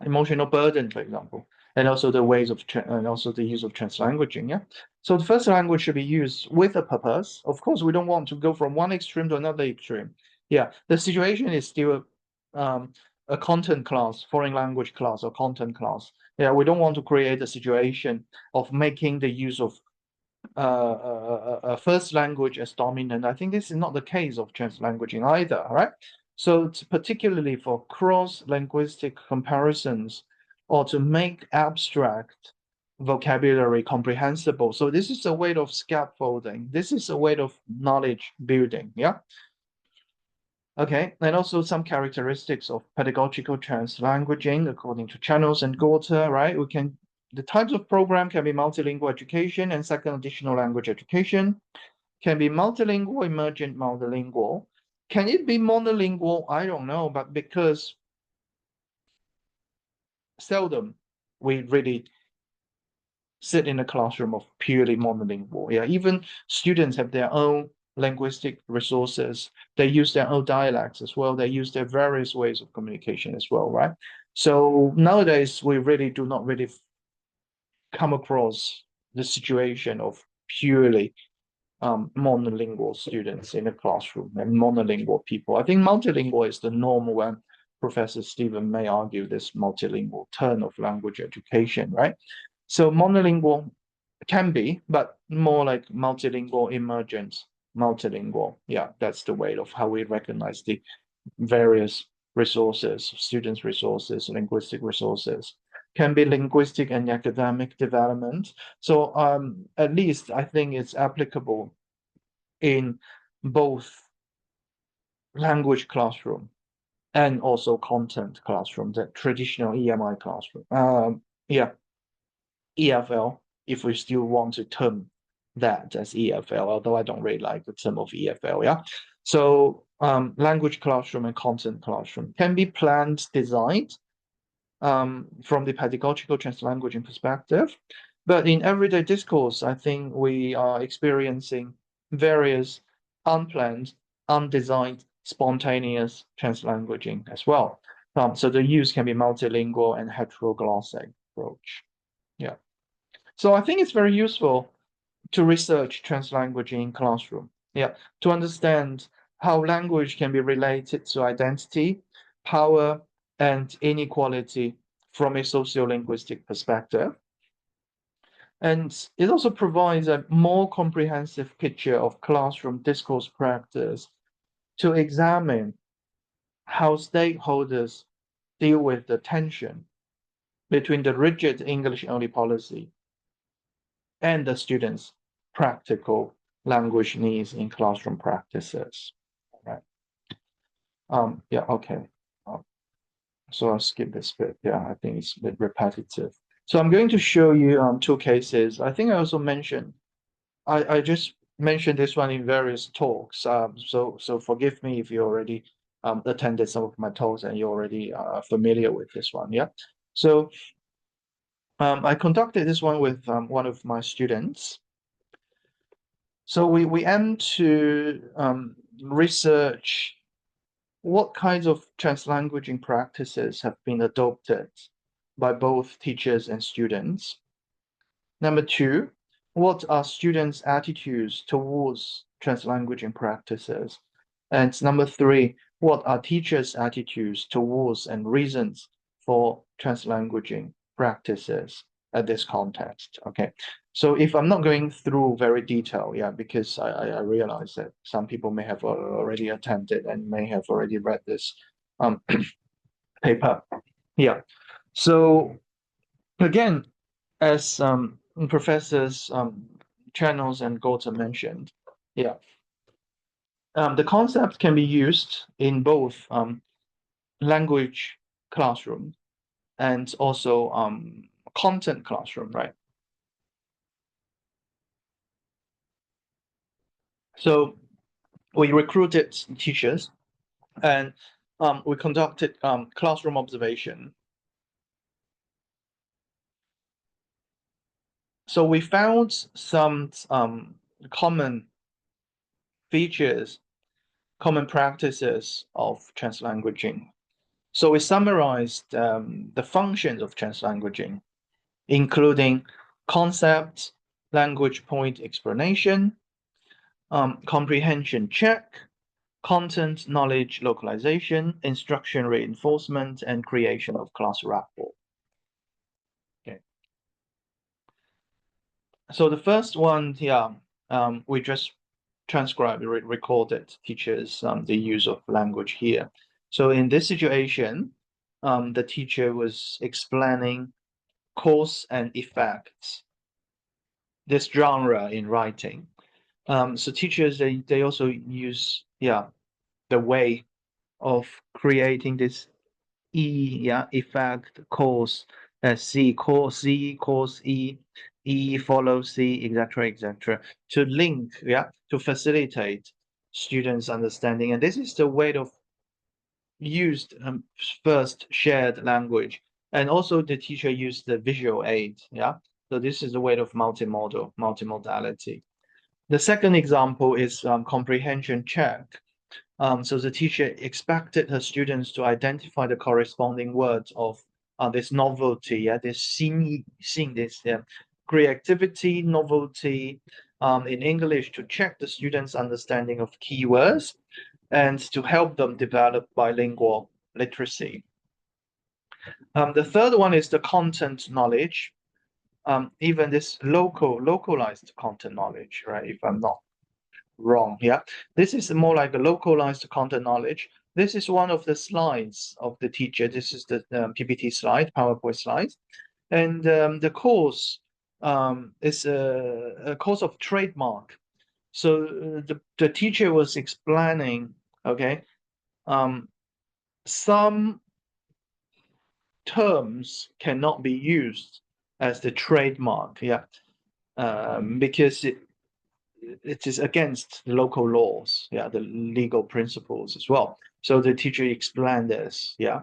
emotional burden, for example, and also the ways of and also the use of translanguaging. Yeah. So the first language should be used with a purpose. Of course, we don't want to go from one extreme to another extreme. Yeah, the situation is still a content class, foreign language class, or content class. Yeah, we don't want to create a situation of making the use of a first language as dominant. I think this is not the case of translanguaging either, right? So it's particularly for cross-linguistic comparisons or to make abstract vocabulary comprehensible. So this is a way of scaffolding. This is a way of knowledge building, yeah? Okay, and also some characteristics of pedagogical translanguaging according to Channels and Gorter, right? The types of program can be multilingual education and second additional language education, can be multilingual, emergent multilingual. Can it be monolingual? I don't know, but because seldom we really sit in a classroom of purely monolingual. Yeah, even students have their own linguistic resources. They use their own dialects as well. They use their various ways of communication as well, right? So nowadays, we really do not really come across the situation of purely monolingual students in a classroom and monolingual people. I think multilingual is the norm when Professor Stephen may argue this multilingual turn of language education, right? So monolingual can be, but more like multilingual emergent, multilingual. Yeah, that's the way of how we recognize the various resources, students' resources, linguistic resources. Can be linguistic and academic development. So at least I think it's applicable in both language classroom and also content classroom, the traditional EMI classroom. Yeah, EFL, if we still want to term that as EFL, although I don't really like the term of EFL, yeah. So language classroom and content classroom can be planned, designed from the pedagogical translanguaging perspective. But in everyday discourse, I think we are experiencing various unplanned, undesigned, spontaneous translanguaging as well. So the use can be multilingual and heteroglossic approach. Yeah. So I think it's very useful to research translanguaging in classroom. Yeah, to understand how language can be related to identity, power, and inequality from a sociolinguistic perspective. And it also provides a more comprehensive picture of classroom discourse practice to examine how stakeholders deal with the tension between the rigid English-only policy and the students' practical language needs in classroom practices. Right. Yeah, okay. So I'll skip this bit. Yeah, I think it's a bit repetitive. So I'm going to show you two cases. I think I also mentioned, I just mentioned this one in various talks. So forgive me if you already attended some of my talks and you're already familiar with this one. Yeah. So I conducted this one with one of my students. So we aim to research what kinds of translanguaging practices have been adopted by both teachers and students. Number two, what are students' attitudes towards translanguaging practices? And number three, what are teachers' attitudes towards and reasons for translanguaging practices at this context? Okay, so if I'm not going through very detailed, yeah, because I realize that some people may have already attended and may have already read this paper. Yeah, so again, as Professors Channels and Gota mentioned, yeah, the concept can be used in both language classroom and also content classroom, right? So we recruited teachers and we conducted classroom observation. So we found some common features, common practices of translanguaging. So we summarized the functions of translanguaging, including concept, language point explanation, comprehension check, content knowledge localization, instruction reinforcement, and creation of class rapport. Okay. So the first one here, we just transcribed, recorded teachers the use of language here. So in this situation, the teacher was explaining cause and effects, this genre in writing. So teachers, they also use, yeah, the way of creating this effect, cause, C, cause C, cause E follows C, etc., to link, to facilitate students' understanding. And this is the way of used first shared language, and also the teacher used the visual aid. So this is the way of multimodality. The second example is comprehension check. So the teacher expected her students to identify the corresponding words of this novelty, yeah, this seeing this creativity, novelty in English to check the students' understanding of keywords and to help them develop bilingual literacy. The third one is the content knowledge. Even this localized content knowledge, right? If I'm not wrong, yeah. This is more like a localized content knowledge. This is one of the slides of the teacher. This is the PPT slide, PowerPoint slides. And the course is a course of trademark. So the teacher was explaining, okay, some terms cannot be used as the trademark, yeah, because it is against local laws, yeah, the legal principles as well. So the teacher explained this, yeah,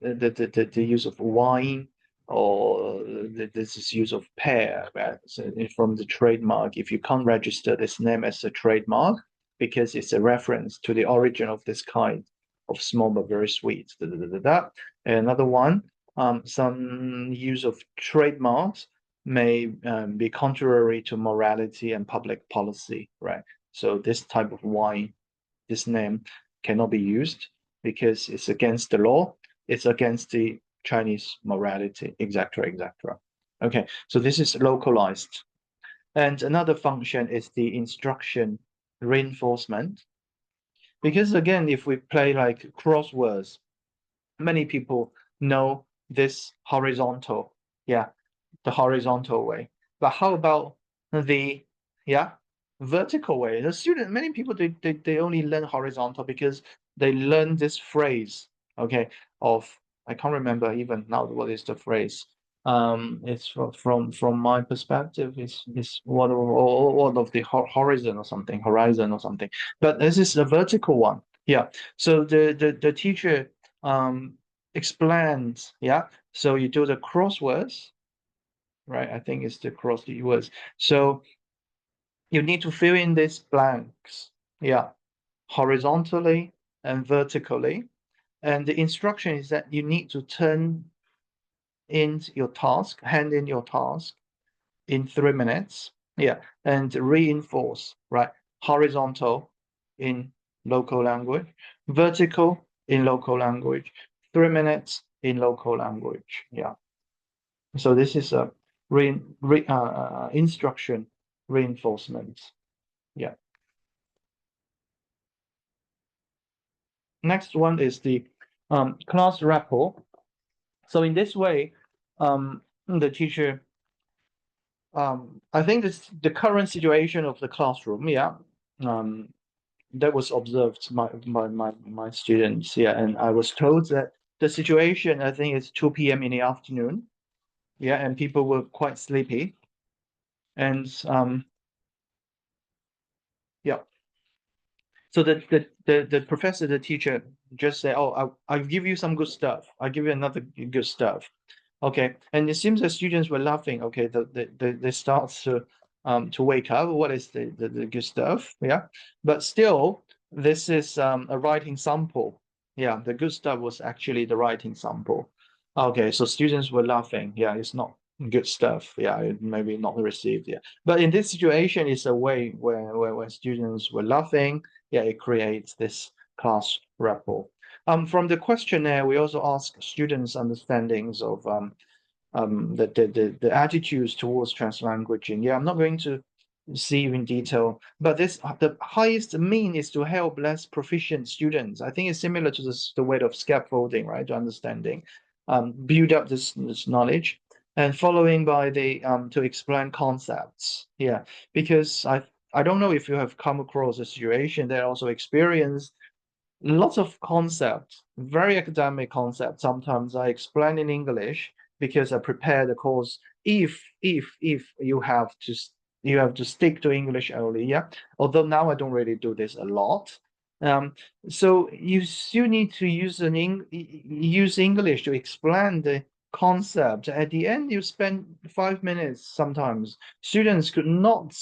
the use of wine or this is use of pear, right? So from the trademark, if you can't register this name as a trademark because it's a reference to the origin of this kind of small but very sweet. Another one, some use of trademarks may be contrary to morality and public policy, right? So this type of wine, this name cannot be used because it's against the law, it's against the Chinese morality, etc., etc. Okay, so this is localized. And another function is the instruction reinforcement. Because again, if we play like crosswords, many people know this horizontal, yeah, the horizontal way. But how about the vertical way? The student, many people they only learn horizontal because they learn this phrase, okay, of I can't remember even now what is the phrase. It's from my perspective, it's what of the horizon or something. But this is the vertical one. Yeah. So the teacher explains, yeah. So you do the crosswords, right? I think it's the cross words. So you need to fill in these blanks, yeah, horizontally and vertically. And the instruction is that you need to turn in your task, hand in your task in 3 minutes, yeah, and reinforce, right? Horizontal in local language, vertical in local language, 3 minutes in local language, yeah. So this is a instruction reinforcement. Yeah. Next one is the class rapport. So in this way, the teacher, I think this the current situation of the classroom, yeah, that was observed by my students, yeah, and I was told that the situation, I think it's 2 p.m. in the afternoon, yeah, and people were quite sleepy, and yeah. So the professor, the teacher just say, oh, I'll give you some good stuff. I'll give you another good stuff. Okay. And it seems the students were laughing. Okay. They start to wake up. What is the good stuff? Yeah. But still, this is a writing sample. Yeah. The good stuff was actually the writing sample. Okay. So students were laughing. Yeah. It's not good stuff. Yeah. It maybe not received. Yeah. But in this situation, it's a way where students were laughing. Yeah, it creates this class rapport. From the questionnaire, we also ask students' understandings of the attitudes towards translanguaging. Yeah, I'm not going to see in detail, but the highest mean is to help less proficient students. I think it's similar to the way of scaffolding, right? To understanding, build up this knowledge, and following by the to explain concepts. Yeah, because I don't know if you have come across a situation that also experienced lots of concepts, very academic concepts. Sometimes I explain in English because I prepare the course. If you have to stick to English only, yeah. Although now I don't really do this a lot. So you still need to use use English to explain the concept. At the end, you spend 5 minutes. Sometimes students could not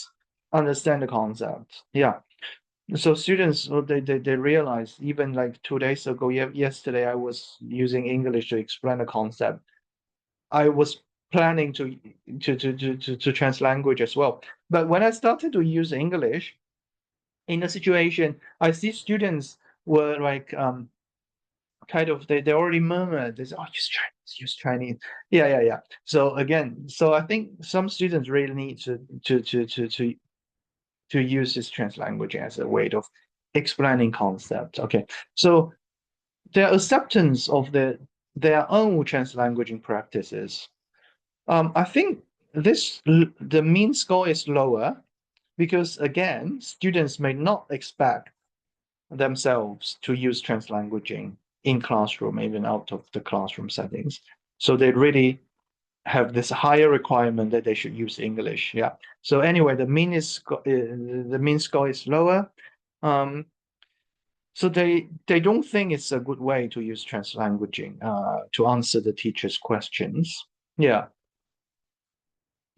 understand the concept. Yeah. So students, well, they realize, even like 2 days ago, yesterday, I was using English to explain a concept. I was planning to translanguage as well. But when I started to use English in a situation, I see students were like kind of they already murmured, they say, oh, use Chinese. Yeah. So again, so I think some students really need to use this translanguaging as a way of explaining concepts. Okay, so their acceptance of their own translanguaging practices. I think the mean score is lower because again, students may not expect themselves to use translanguaging in classroom, even out of the classroom settings. So they really have this higher requirement that they should use English. Yeah. So anyway, the mean score is lower. So they don't think it's a good way to use translanguaging to answer the teacher's questions. Yeah.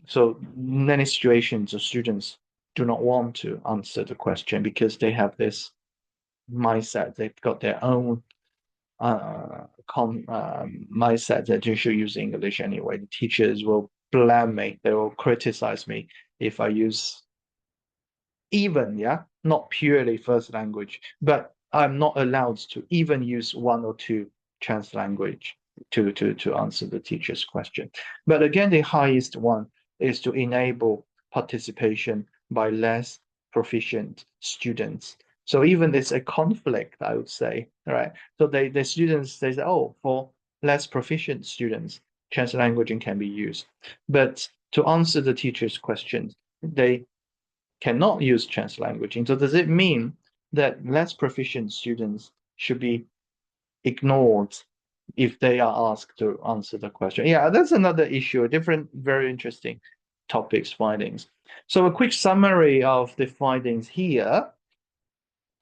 So many situations the students do not want to answer the question because they have this mindset. They've got their own mindset that you should use English anyway. The teachers will blame me. They will criticize me if I use even, not purely first language, but I'm not allowed to even use one or two trans language to answer the teacher's question. But again, the highest one is to enable participation by less proficient students. So even there's a conflict, I would say, right? So the students, they say, oh, for less proficient students, translanguaging can be used. But to answer the teacher's questions, they cannot use translanguaging. So does it mean that less proficient students should be ignored if they are asked to answer the question? Yeah, that's another issue, a different, very interesting topics, findings. So a quick summary of the findings here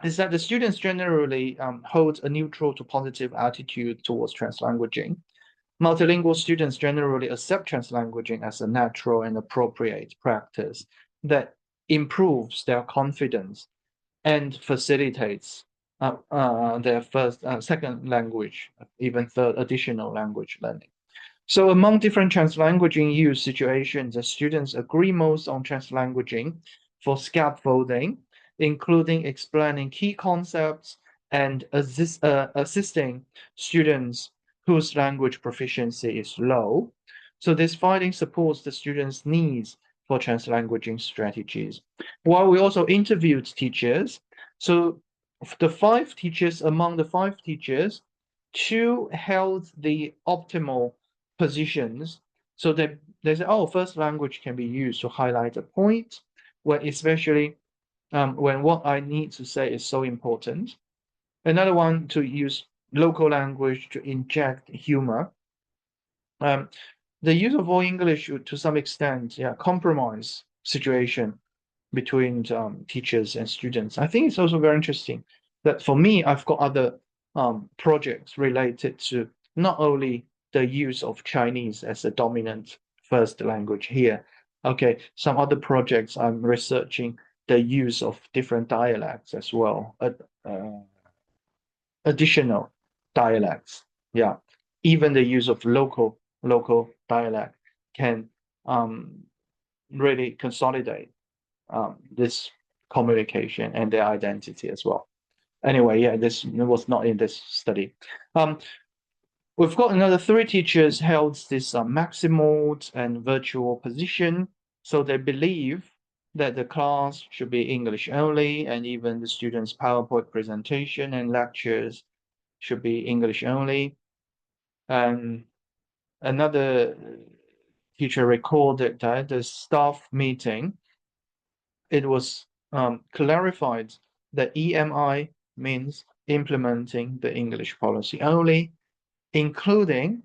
is that the students generally hold a neutral to positive attitude towards translanguaging. Multilingual students generally accept translanguaging as a natural and appropriate practice that improves their confidence and facilitates their second language, even third additional language learning. So among different translanguaging use situations, the students agree most on translanguaging for scaffolding, including explaining key concepts and assisting students whose language proficiency is low. So this finding supports the students' needs for translanguaging strategies. While we also interviewed teachers, so among the 5 teachers, 2 held the optimal positions. So they say, oh, first language can be used to highlight a point, when especially when what I need to say is so important. Another one to use local language to inject humor. The use of all English to some extent, compromise situation between teachers and students. I think it's also very interesting that for me, I've got other projects related to not only the use of Chinese as a dominant first language here. Okay, some other projects I'm researching the use of different dialects as well, additional dialects. Yeah, even the use of local dialect can really consolidate this communication and their identity as well. Anyway, this was not in this study. We've got another 3 teachers held this maximal and virtual position. So they believe that the class should be English only, and even the students' PowerPoint presentation and lectures should be English only. And another teacher recorded that the staff meeting, it was clarified that EMI means implementing the English policy only, including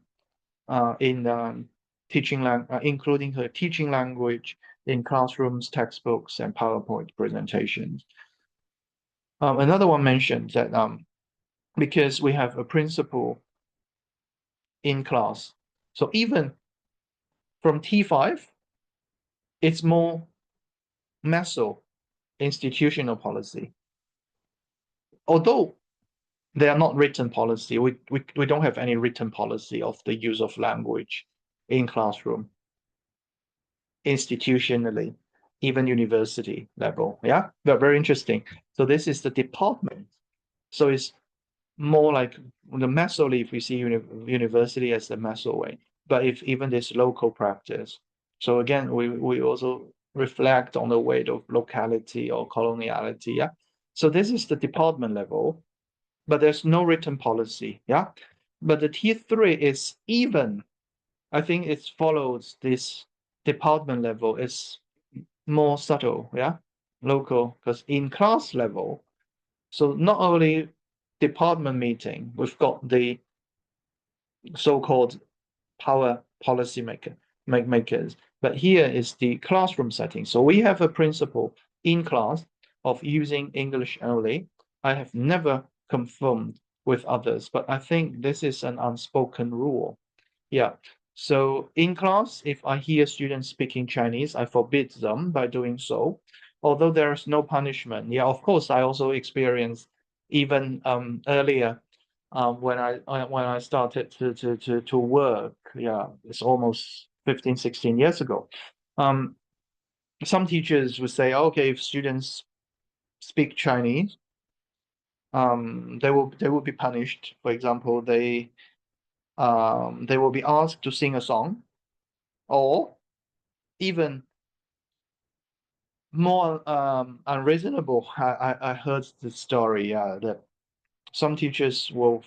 including her teaching language in classrooms, textbooks, and PowerPoint presentations. Another one mentioned that because we have a principal in class, so even from T5, it's more meso institutional policy. although they are not written policy, we don't have any written policy of the use of language in classroom, institutionally, even university level. Yeah, they're very interesting. So this is the department. So it's more like the meso if we see university as the meso way, but if even this local practice. So again, we also reflect on the weight of locality or coloniality. Yeah. So this is the department level, but there's no written policy. Yeah. But the T3 is even, I think it follows this department level is more subtle. Yeah. Local, because in class level, so not only department meeting, we've got the so-called power policy makers, but here is the classroom setting. So we have a principle in class of using English only. I have never confirmed with others, but I think this is an unspoken rule. Yeah. So in class, if I hear students speaking Chinese, I forbid them by doing so, although there is no punishment. Yeah, of course, I also experienced even earlier when I started to work. Yeah, it's almost 15, 16 years ago. Some teachers would say, okay, if students speak Chinese, they will be punished. For example, they will be asked to sing a song, or even more unreasonable. I heard the story that some teachers will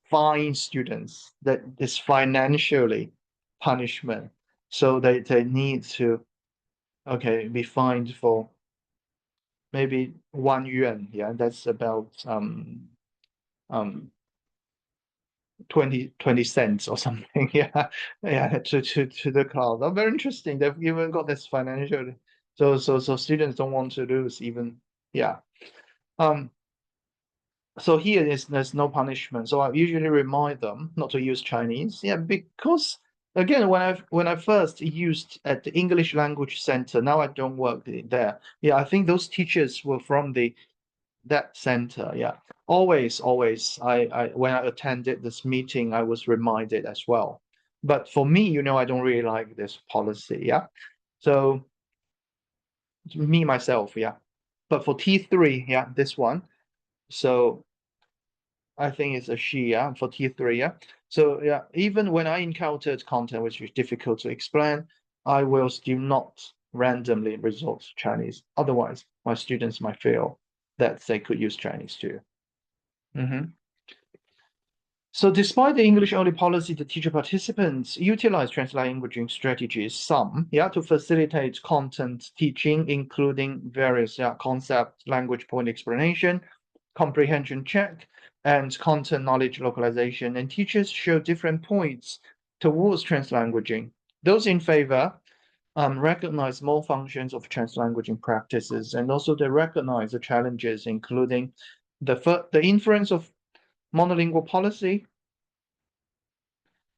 fine students, that is financially punishment. So they need to be fined for maybe 1 yuan. Yeah, that's about 20 cents or something. Yeah, to the class. Oh, very interesting. They've even got this financial. So students don't want to lose even. Yeah. So here there's no punishment. So I usually remind them not to use Chinese. Yeah, because again, when I first used at the English Language Center, now I don't work there. Yeah, I think those teachers were from that center. Yeah, always I when I attended this meeting, I was reminded as well. But for me, I don't really like this policy. Yeah, so me myself. Yeah, but for T3, yeah, this one. So I think it's a she, yeah, for T3, yeah. So yeah, even when I encountered content which is difficult to explain, I will still not randomly resort to Chinese. Otherwise, my students might feel that they could use Chinese too. So despite the English-only policy, the teacher participants utilize translanguaging strategies, some, to facilitate content teaching, including various concept, language point explanation, comprehension check, and content knowledge localization. And teachers show different points towards translanguaging. Those in favor recognize more functions of translanguaging practices, and also they recognize the challenges, including the influence of monolingual policy,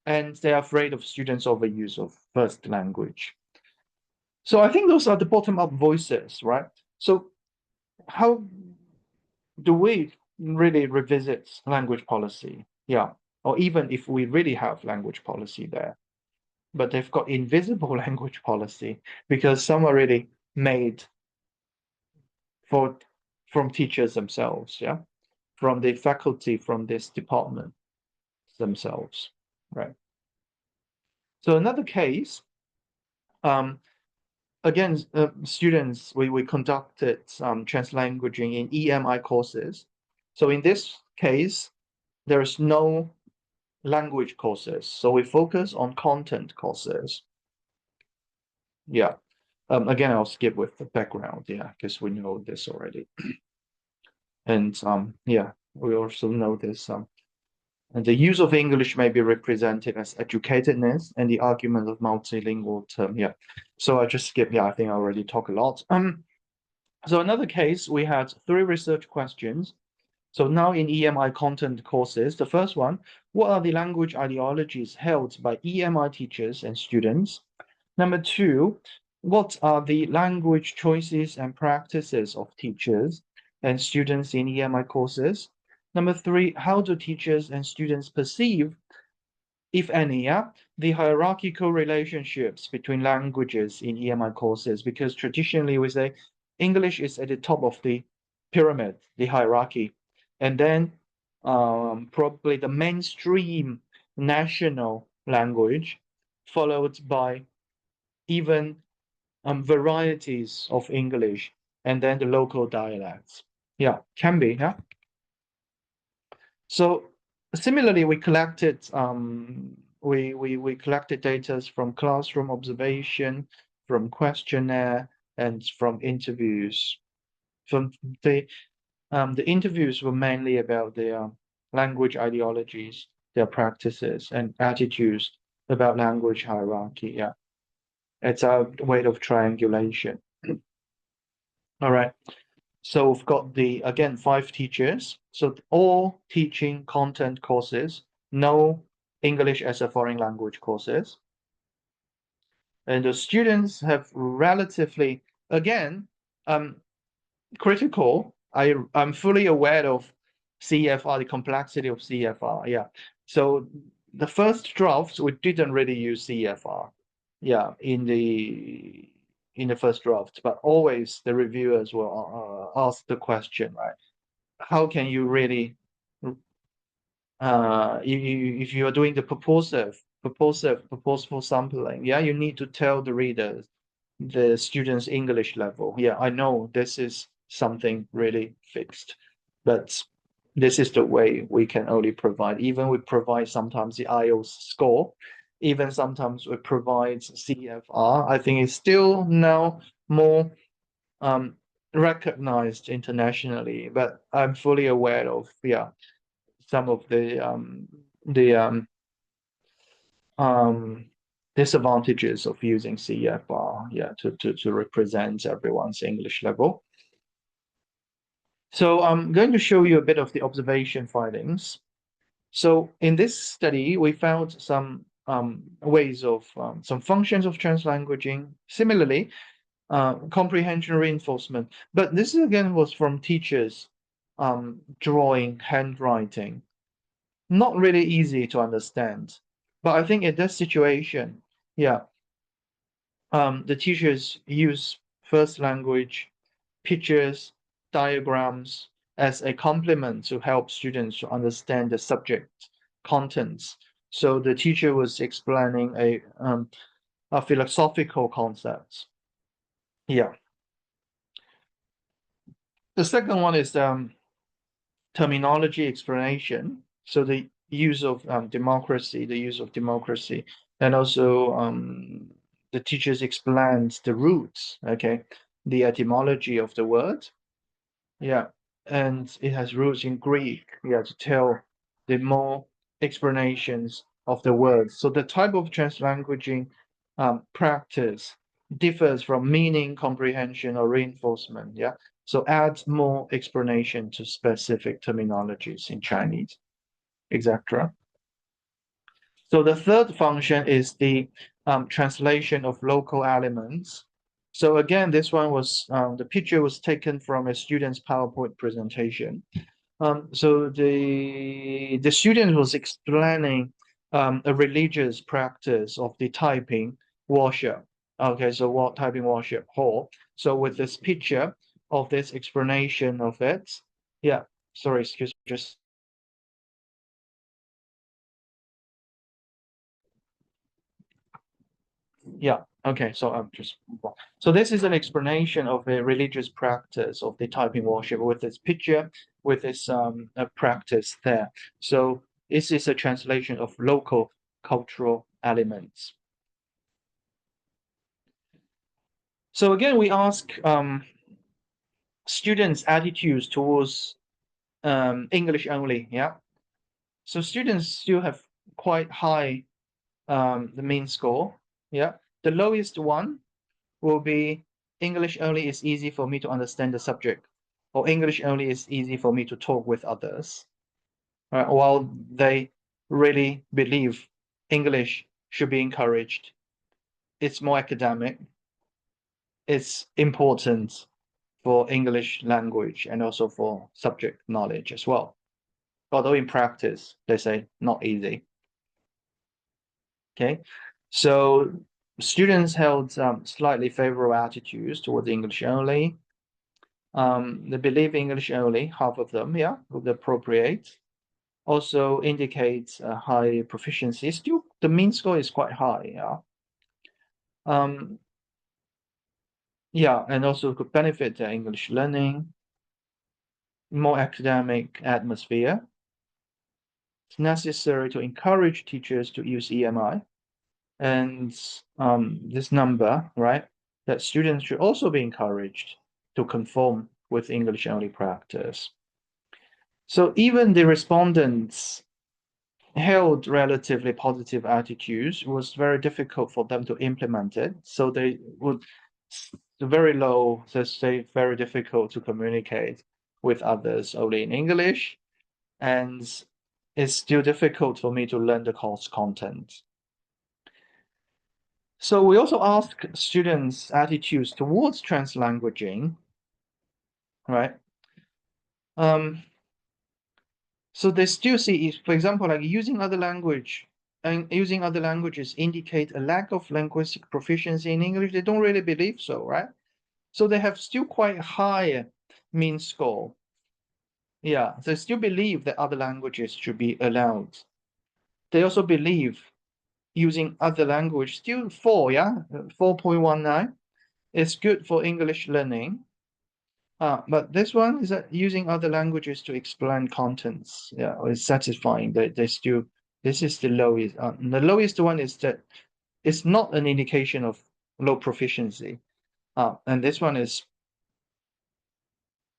and they're afraid of students' overuse of first language. So I think those are the bottom-up voices, right? So how do we really revisit language policy? Yeah, or even if we really have language policy there, but they've got invisible language policy because some are really made from teachers themselves, from the faculty, from this department themselves, right? So another case, again, students, we conducted translanguaging in EMI courses. So in this case, there is no language courses. So we focus on content courses. Yeah. Again, I'll skip with the background, because we know this already. And we also know this. And the use of English may be represented as educatedness and the argument of multilingual term. Yeah. So I just skip. Yeah, I think I already talked a lot. So another case, we had 3 research questions. So now in EMI content courses, the first one, what are the language ideologies held by EMI teachers and students? Number 2, what are the language choices and practices of teachers and students in EMI courses? Number 3, how do teachers and students perceive, if any, the hierarchical relationships between languages in EMI courses? Because traditionally we say English is at the top of the pyramid, the hierarchy, and then probably the mainstream national language, followed by even varieties of English, and then the local dialects. Yeah, can be, yeah. So similarly, we collected we collected data from classroom observation, from questionnaire, and from interviews. From the interviews were mainly about their language ideologies, their practices, and attitudes about language hierarchy. Yeah, it's a way of triangulation. All right. So we've got the, again, 5 teachers. So all teaching content courses, no English as a foreign language courses. And the students have relatively, again, critical. I'm fully aware of CFR, the complexity of CFR. Yeah. So the first drafts, we didn't really use CFR. Yeah, in the first draft, but always the reviewers will ask the question, right? How can you really, if you are doing the purposeful sampling, yeah, you need to tell the readers the student's English level. Yeah, I know this is something really fixed, but this is the way we can only provide. Even we provide sometimes the IELTS score, even sometimes we provide CFR. I think it's still now more recognized internationally, but I'm fully aware of, yeah, some of the disadvantages of using CFR, yeah, to represent everyone's English level. So I'm going to show you a bit of the observation findings. So in this study, we found some ways of some functions of translanguaging. Similarly, comprehension reinforcement. But this again was from teachers drawing, handwriting. Not really easy to understand. But I think in this situation, yeah, the teachers use first language, pictures, diagrams as a complement to help students to understand the subject contents. So the teacher was explaining a philosophical concepts. Yeah. The second one is terminology explanation. So the use of democracy, and also the teachers explained the roots, okay, the etymology of the word. Yeah, and it has roots in Greek. Yeah, to tell the more explanations of the words. So the type of translanguaging practice differs from meaning comprehension or reinforcement. Yeah, so adds more explanation to specific terminologies in Chinese, etc. So the third function is the translation of local elements. So again, this one was, the picture was taken from a student's PowerPoint presentation. So the student was explaining a religious practice of the typing worship. Okay, so what typing worship hall. So with this picture of this explanation of it, yeah, sorry, excuse me, just. Yeah, okay, so I'm just. So this is an explanation of a religious practice of the typing worship with this picture, with this practice there. So this is a translation of local cultural elements. So again, we ask students' attitudes towards English only, yeah. So students still have quite high the mean score, yeah. The lowest one will be English only is easy for me to understand the subject, or English only is easy for me to talk with others. While they really believe English should be encouraged. It's more academic. It's important for English language and also for subject knowledge as well. although in practice, they say not easy. Okay, so students held slightly favorable attitudes towards English only. They believe English only, half of them, yeah, would appropriate. Also indicates a high proficiency. Still, the mean score is quite high, yeah. Yeah, and also could benefit their English learning, more academic atmosphere. It's necessary to encourage teachers to use EMI. And this number, right, that students should also be encouraged to conform with English only practice. So even the respondents held relatively positive attitudes, it was very difficult for them to implement it. So they would very low, so say very difficult to communicate with others only in English. And it's still difficult for me to learn the course content. So we also ask students' attitudes towards translanguaging, right? So they still see, for example, like using other languages indicate a lack of linguistic proficiency in English. They don't really believe so, right? So they have still quite high mean score. Yeah, they still believe that other languages should be allowed. They also believe using other language still 4, yeah, 4.19 is good for English learning. But this one is that using other languages to explain contents, yeah, is satisfying. They still, this is the lowest. The lowest one is that it's not an indication of low proficiency. And this one is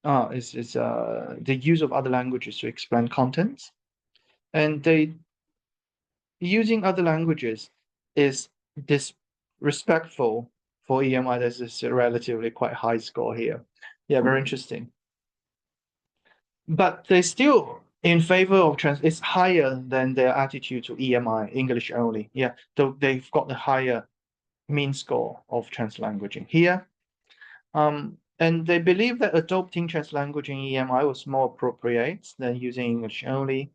the use of other languages to explain contents, and they using other languages is disrespectful for EMI. There's this relatively quite high score here. Yeah, very interesting. But they still in favor of it's higher than their attitude to EMI, English only. Yeah, though they've got a higher mean score of translanguaging here. And they believe that adopting translanguaging EMI was more appropriate than using English only.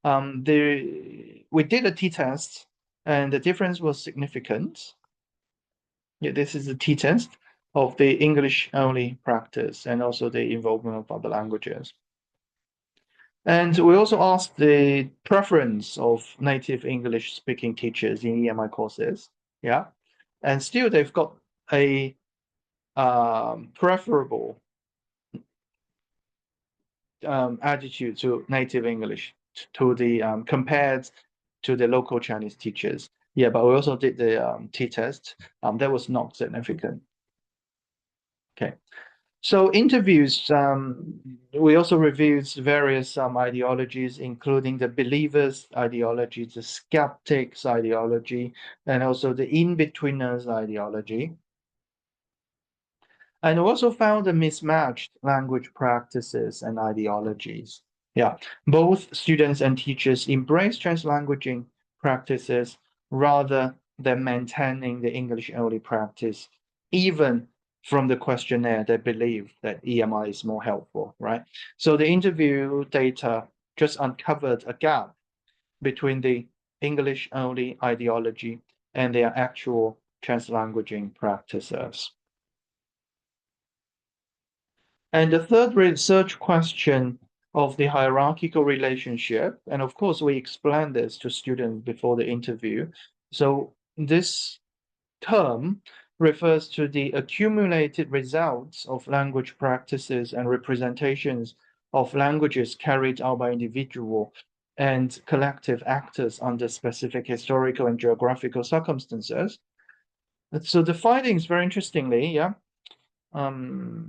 We did a t-test, and the difference was significant. Yeah, this is a t-test of the English only practice and also the involvement of other languages. And we also asked the preference of native English speaking teachers in EMI courses. Yeah. And still they've got a preferable attitude to native English to the compared to the local Chinese teachers. Yeah, but we also did the t-test. That was not significant. Okay. So interviews, we also reviewed various ideologies, including the believers' ideology, the skeptics' ideology, and also the in-betweeners' ideology. And we also found the mismatched language practices and ideologies. Yeah, both students and teachers embrace translanguaging practices rather than maintaining the English-only practice, even from the questionnaire, they believe that EMI is more helpful, right? So the interview data just uncovered a gap between the English-only ideology and their actual translanguaging practices. And the third research question of the hierarchical relationship, and of course we explained this to students before the interview. So this term refers to the accumulated results of language practices and representations of languages carried out by individual and collective actors under specific historical and geographical circumstances. So the findings, very interestingly, yeah, no,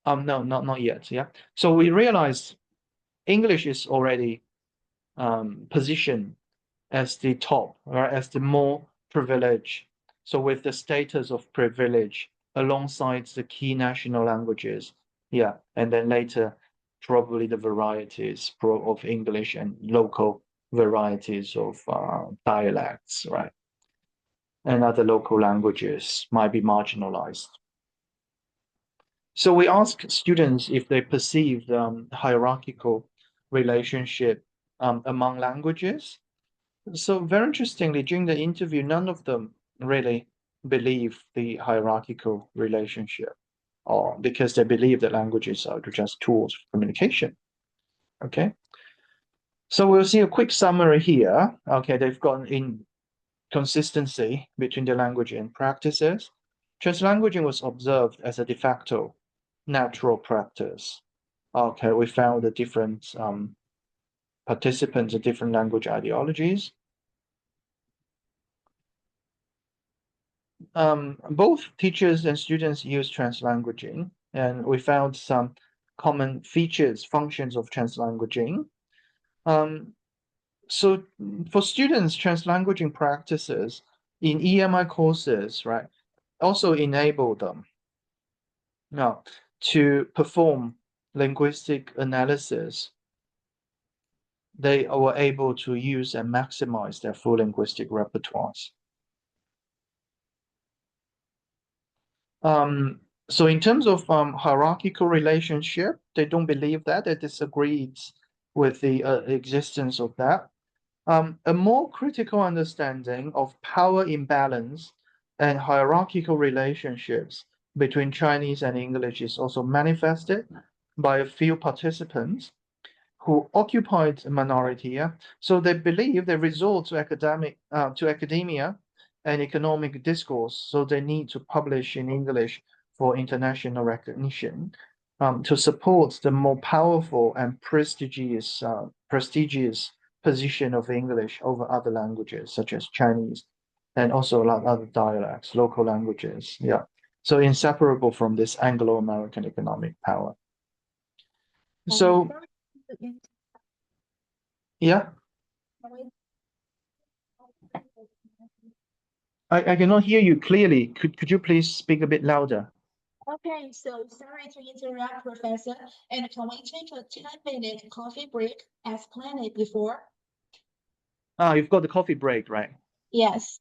not yet. Yeah. So we realized English is already positioned as the top, or as the more privileged. So with the status of privilege alongside the key national languages. Yeah. And then later, probably the varieties of English and local varieties of dialects, right? And other local languages might be marginalized. So we ask students if they perceive hierarchical relationship among languages. So very interestingly, during the interview, none of them really believe the hierarchical relationship, or because they believe that languages are just tools for communication. Okay. So we'll see a quick summary here. Okay, they've got inconsistency between the language and practices. Translanguaging was observed as a de facto natural practice. Okay, we found the different participants of different language ideologies. Both teachers and students use translanguaging, and we found some common features, functions of translanguaging. So for students, translanguaging practices in EMI courses, right, also enable them now to perform linguistic analysis. They were able to use and maximize their full linguistic repertoires. So in terms of hierarchical relationship, they don't believe that. They disagreed with the existence of that. A more critical understanding of power imbalance and hierarchical relationships between Chinese and English is also manifested by a few participants who occupied a minority. Yeah? So they believe they resort to academia and economic discourse, so they need to publish in English for international recognition to support the more powerful and prestigious position of English over other languages such as Chinese and also a lot of other dialects, local languages. Yeah. So inseparable from this Anglo-American economic power. So yeah, I cannot hear you clearly. Could you please speak a bit louder? Okay, so sorry to interrupt, Professor. And can we take a 10-minute coffee break as planned before? You've got the coffee break, right? Yes,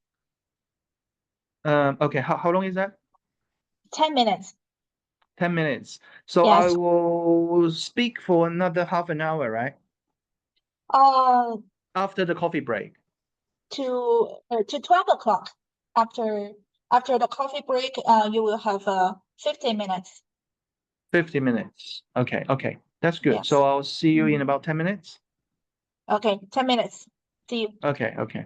Okay, how long is that? 10 minutes. 10 minutes. So I Yes. will speak for another half an hour, right? After the coffee break. To 12 o'clock. After the coffee break, you will have 15 minutes. 50 minutes. Okay. That's good. Yes. So I'll see you in about 10 minutes. Okay, 10 minutes. See you. Okay.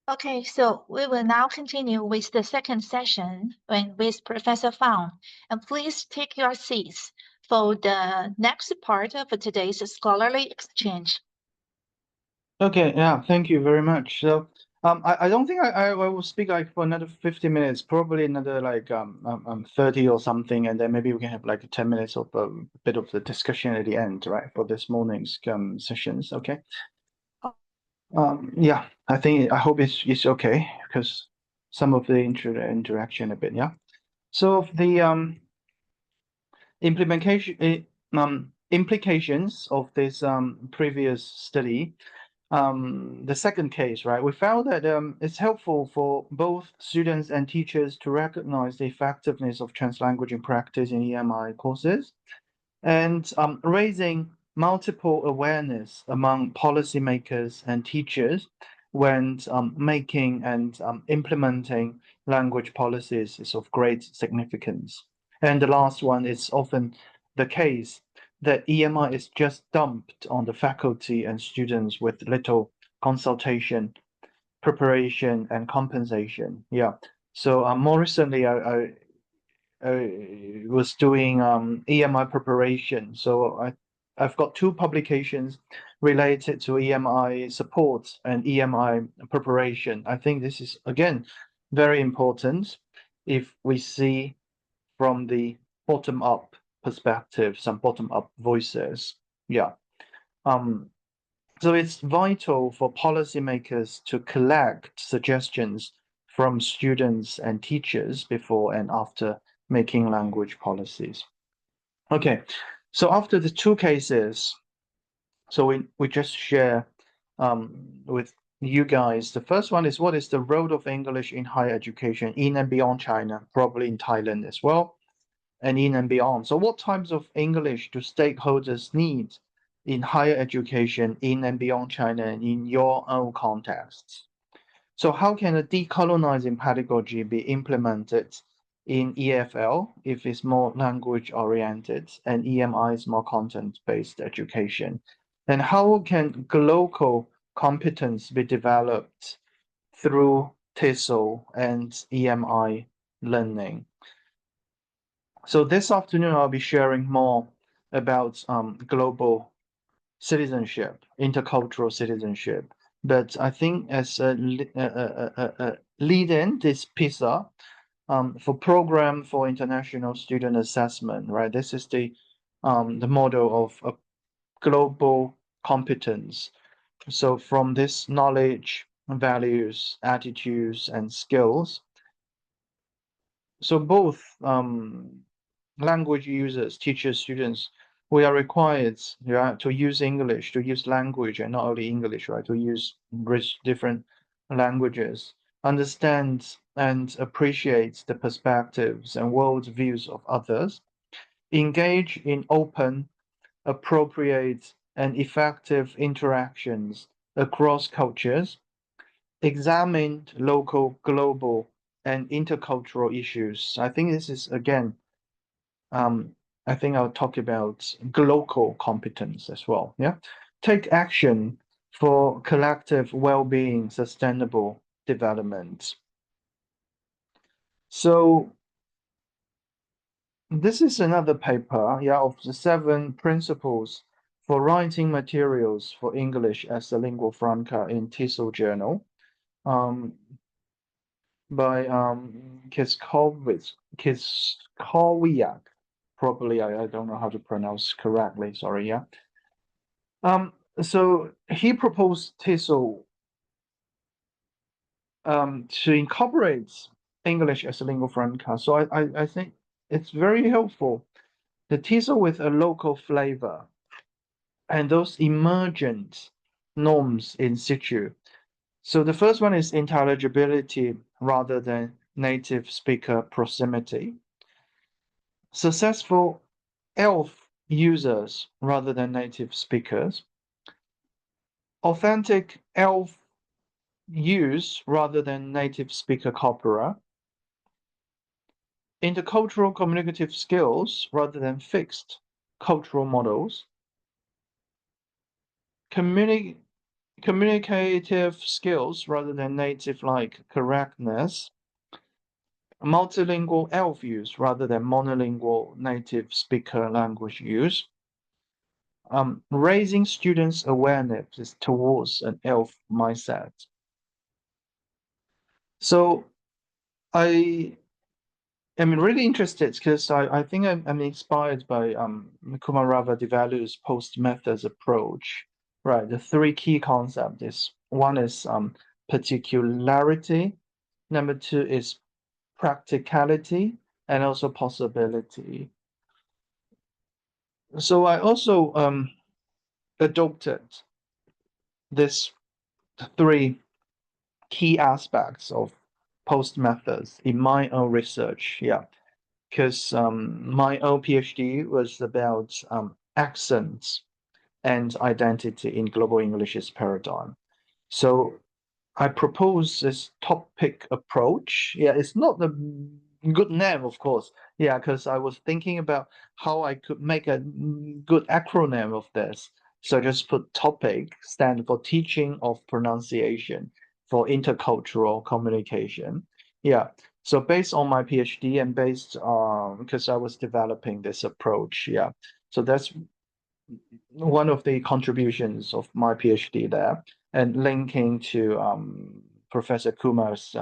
Okay, so we will now continue with the second session with Professor Fang. And please take your seats for the next part of today's scholarly exchange. Okay, yeah, thank you very much. So, I don't think I will speak like for another 50 minutes, probably another like 30 or something, and then maybe we can have like 10 minutes of a bit of the discussion at the end, right, for this morning's sessions. Okay. Yeah, I hope it's okay because some of the interaction a bit, yeah. So the implications of this previous study, the second case, right? We found that it's helpful for both students and teachers to recognize the effectiveness of translanguaging practice in EMI courses, and raising multiple awareness among policymakers and teachers when making and implementing language policies is of great significance. And the last one is often the case that EMI is just dumped on the faculty and students with little consultation, preparation, and compensation. Yeah. So more recently, I was doing EMI preparation. So I've got two publications related to EMI support and EMI preparation. I think this is, again, very important if we see from the bottom-up perspective, some bottom-up voices. Yeah. So it's vital for policymakers to collect suggestions from students and teachers before and after making language policies. Okay, so after the two cases, so we just share with you guys. The first one is, what is the role of English in higher education in and beyond China, probably in Thailand as well, and in and beyond. So what types of English do stakeholders need in higher education in and beyond China and in your own contexts? So how can a decolonizing pedagogy be implemented in EFL if it's more language oriented and EMI is more content-based education? And how can global competence be developed through TESOL and EMI learning? So this afternoon, I'll be sharing more about global citizenship, intercultural citizenship. But I think as a lead-in, this PISA for Program for International Student Assessment, right? This is the model of a global competence. So from this knowledge, values, attitudes, and skills. So both language users, teachers, students, we are required to use English, to use language, and not only English, right? To use different languages, understand and appreciate the perspectives and worldviews of others, engage in open, appropriate, and effective interactions across cultures, examine local, global, and intercultural issues. I think this is, again, I think I'll talk about local competence as well. Yeah. Take action for collective well-being, sustainable development. So this is another paper, yeah, of the 7 principles for writing materials for English as a lingua franca in TESOL Journal, by Kiskowiak. Probably I don't know how to pronounce correctly, sorry, yeah. So he proposed TESOL to incorporate English as a lingua franca. So I think it's very helpful. The TESOL with a local flavor and those emergent norms in situ. So the first one is intelligibility rather than native speaker proximity. Successful ELF users rather than native speakers. Authentic ELF use rather than native speaker corpora. Intercultural communicative skills rather than fixed cultural models. communicative skills rather than native-like correctness, multilingual ELF use rather than monolingual native speaker language use, raising students' awareness towards an ELF mindset. So I am really interested because I think I'm inspired by Kumarava Devalu's post methods approach. Right, the three key concepts is one is particularity, number two is practicality, and also possibility. So I also adopted these three key aspects of post methods in my own research. Yeah, because my own PhD was about accents and identity in global English's paradigm. So I propose this topic approach. Yeah, it's not the good name, of course. Yeah, because I was thinking about how I could make a good acronym of this. So just put topic, stand for teaching of pronunciation for intercultural communication. Yeah. So based on my PhD and based on because I was developing this approach. Yeah. So that's one of the contributions of my PhD there, and linking to Professor Kumar's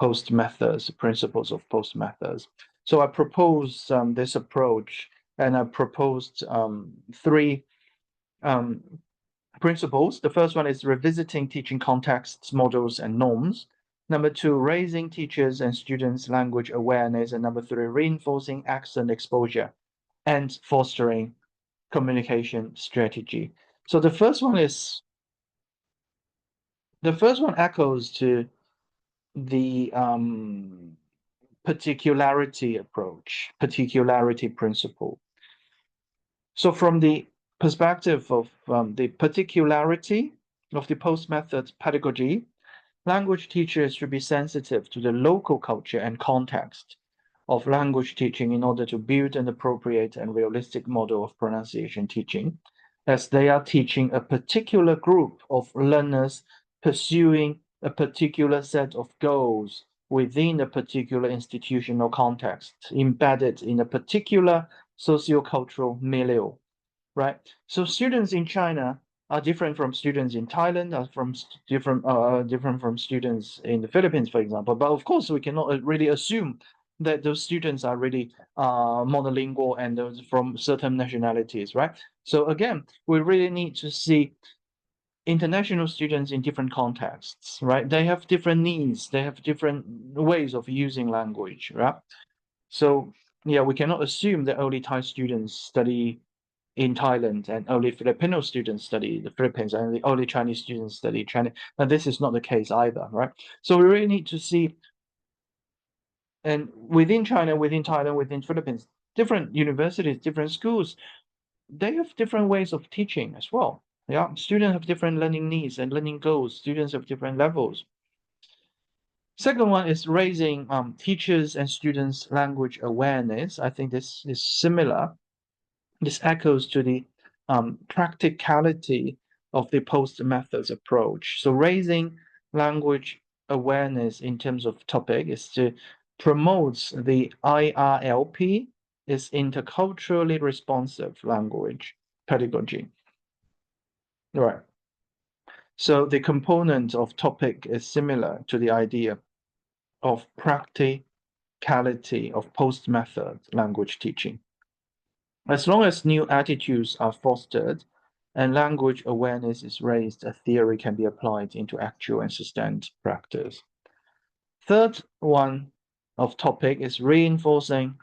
post methods, principles of post methods. So I proposed this approach, and I proposed three principles. The first one is revisiting teaching contexts, models, and norms. Number two, raising teachers' and students' language awareness. And number three, reinforcing accent exposure and fostering communication strategy. So the first one echoes to the particularity approach, particularity principle. So from the perspective of the particularity of the post method pedagogy, language teachers should be sensitive to the local culture and context of language teaching in order to build an appropriate and realistic model of pronunciation teaching, as they are teaching a particular group of learners pursuing a particular set of goals within a particular institutional context, embedded in a particular sociocultural milieu, right? So students in China are different from students in Thailand, are from different from students in the Philippines, for example. But of course, we cannot really assume that those students are really monolingual and those from certain nationalities, right? So again, we really need to see international students in different contexts, right? They have different needs, they have different ways of using language, right? So yeah, we cannot assume that only Thai students study in Thailand and only Filipino students study the Philippines and the only Chinese students study China. And this is not the case either, right? So we really need to see, and within China, within Thailand, within Philippines, different universities, different schools, they have different ways of teaching as well. Yeah, students have different learning needs and learning goals. Students have different levels. Second one is raising teachers and students' language awareness. I think this is similar. This echoes to the practicality of the post methods approach. So raising language awareness in terms of topic is to promote the IRLP, is interculturally responsive language pedagogy. Right. So the component of topic is similar to the idea of practicality of post method language teaching. As long as new attitudes are fostered and language awareness is raised, a theory can be applied into actual and sustained practice. Third one of topic is reinforcing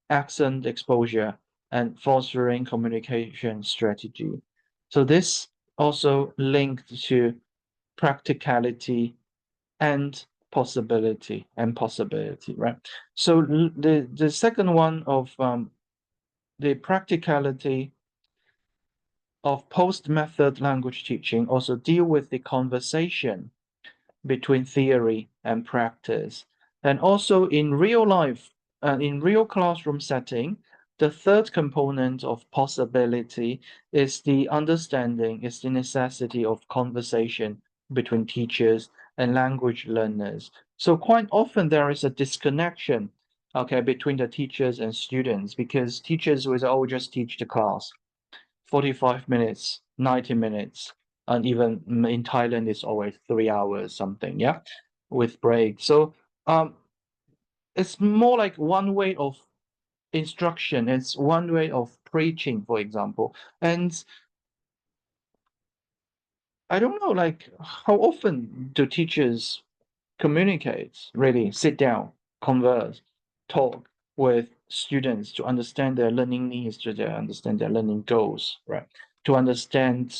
accent exposure and fostering communication strategy. So this also linked to practicality and possibility, right? So the second one of the practicality of post-method language teaching also deal with the conversation between theory and practice. And also in real life, in real classroom setting, The third component of possibility is the understanding, is the necessity of conversation between teachers and language learners. So quite often there is a disconnection, okay, between the teachers and students, because teachers will all just teach the class 45 minutes, 90 minutes, and even in Thailand it's always 3 hours something, yeah, with break. So it's more like one way of instruction, it's one way of preaching, for example. And I don't know, like, how often do teachers communicate, really sit down, converse, talk with students to understand their learning needs, to understand their learning goals, right? To understand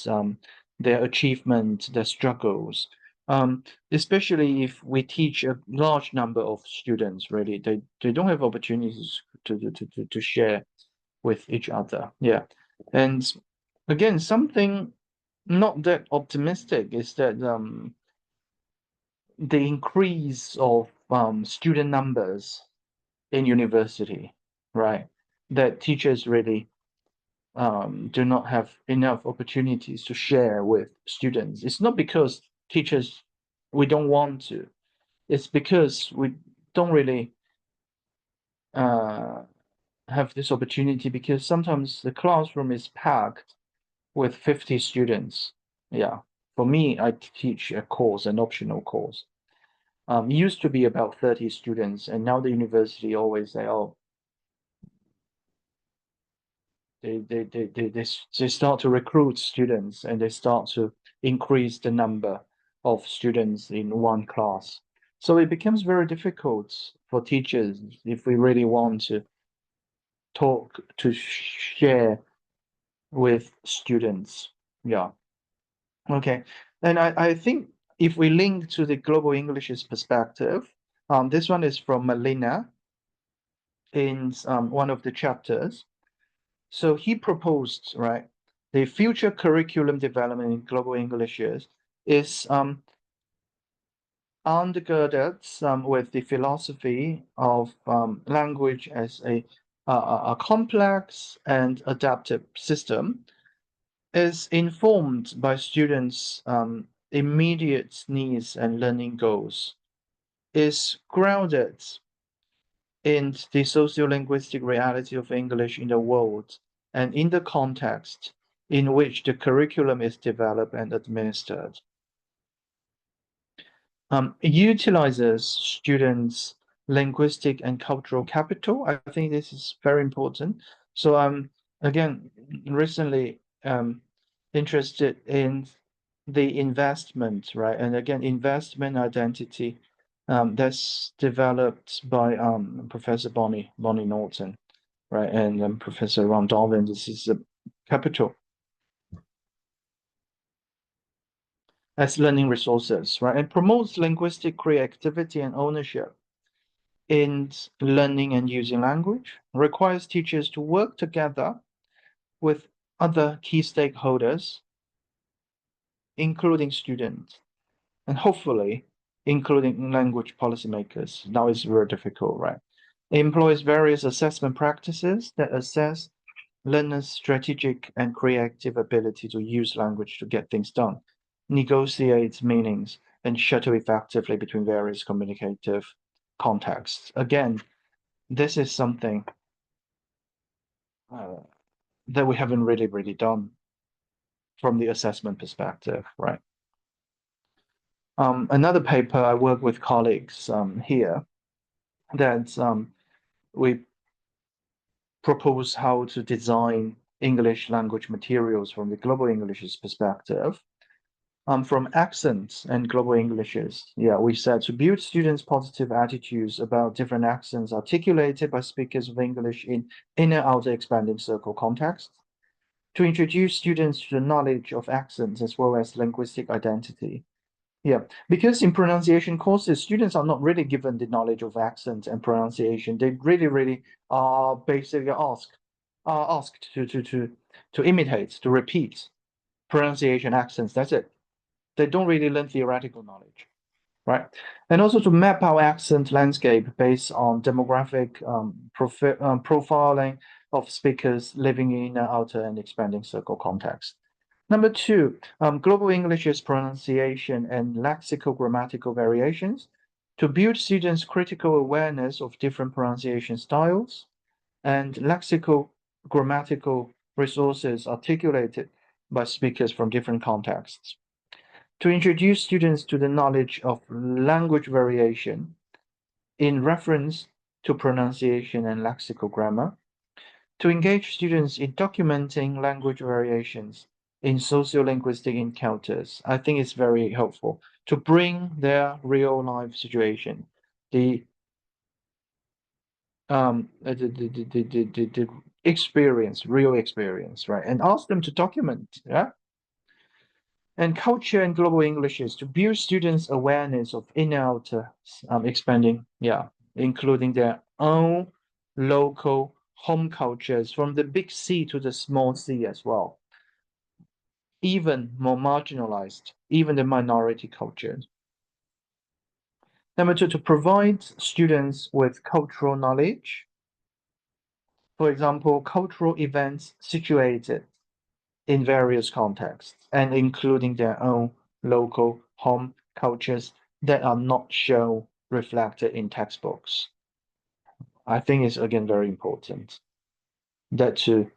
their achievement, their struggles. Especially if we teach a large number of students, really, they don't have opportunities to share with each other. Yeah. And again, something not that optimistic is that the increase of student numbers in university, right? That teachers really do not have enough opportunities to share with students. It's not because teachers, we don't want to. It's because we don't really have this opportunity, because sometimes the classroom is packed with 50 students. Yeah. For me, I teach a course, an optional course. It used to be about 30 students, and now the university always say, oh, they start to recruit students, and they start to increase the number of students in one class. So it becomes very difficult for teachers if we really want to talk, to share with students. Yeah. Okay. And I think if we link to the global English's perspective, this one is from Melina in one of the chapters. So he proposed, right, the future curriculum development in global Englishes is undergirded with the philosophy of language as a complex and adaptive system, is informed by students' immediate needs and learning goals, is grounded in the socio-linguistic reality of English in the world and in the context in which the curriculum is developed and administered. It utilizes students' linguistic and cultural capital. I think this is very important. So again, recently interested in the investment, right? And again, investment identity that's developed by Professor Bonnie Norton, right? And Professor Ron Darwin. This is the capital as learning resources, right? And promotes linguistic creativity and ownership in learning and using language, requires teachers to work together with other key stakeholders, including students, and hopefully including language policymakers. Now it's very difficult, right? It employs various assessment practices that assess learners' strategic and creative ability to use language to get things done, negotiate meanings, and shuttle effectively between various communicative contexts. Again, this is something that we haven't really done from the assessment perspective, right? Another paper I work with colleagues here that we propose how to design English language materials from the global English's perspective. From accents and global Englishes, yeah, we said to build students' positive attitudes about different accents articulated by speakers of English in inner outer expanding circle contexts, to introduce students to the knowledge of accents as well as linguistic identity. Yeah, because in pronunciation courses, students are not really given the knowledge of accent and pronunciation. They really are basically asked to imitate, to repeat pronunciation accents. That's it. They don't really learn theoretical knowledge, right? And also to map our accent landscape based on demographic profiling of speakers living in an outer and expanding circle context. Number two, global English's pronunciation and lexical-grammatical variations to build students' critical awareness of different pronunciation styles and lexical-grammatical resources articulated by speakers from different contexts. To introduce students to the knowledge of language variation in reference to pronunciation and lexical grammar, to engage students in documenting language variations in sociolinguistic encounters. I think it's very helpful to bring their real life situation, the experience, real experience, right? And ask them to document, yeah? And culture and global Englishes to build students' awareness of inner outer expanding, yeah, including their own local home cultures from the big C to the small c as well. Even more marginalized, even the minority cultures. Number two, to provide students with cultural knowledge. For example, cultural events situated in various contexts and including their own local home cultures that are not shown reflected in textbooks. I think it's again very important that to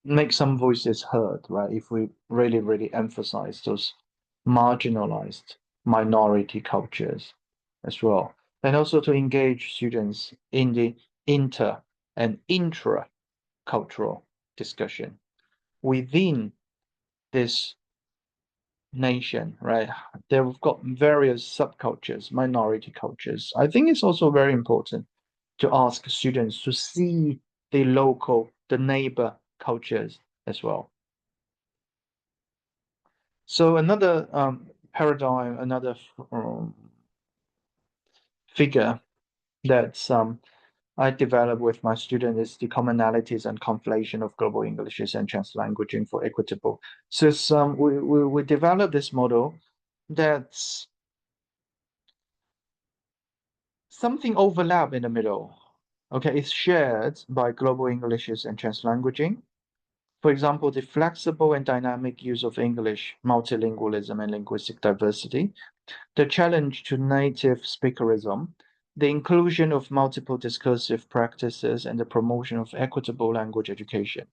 make some voices heard, right? If we really emphasize those marginalized minority cultures as well, and also to engage students in the inter and intra-cultural discussion within this nation, right? They've got various subcultures, minority cultures. I think it's also very important to ask students to see the local, the neighbor cultures as well. So another paradigm, another figure that I develop with my students is the commonalities and conflation of global Englishes and translanguaging for equitable. So we developed this model that's something overlap in the middle. Okay, it's shared by global Englishes and translanguaging. For example, the flexible and dynamic use of English, multilingualism, and linguistic diversity, the challenge to native speakerism, the inclusion of multiple discursive practices, and the promotion of equitable language education.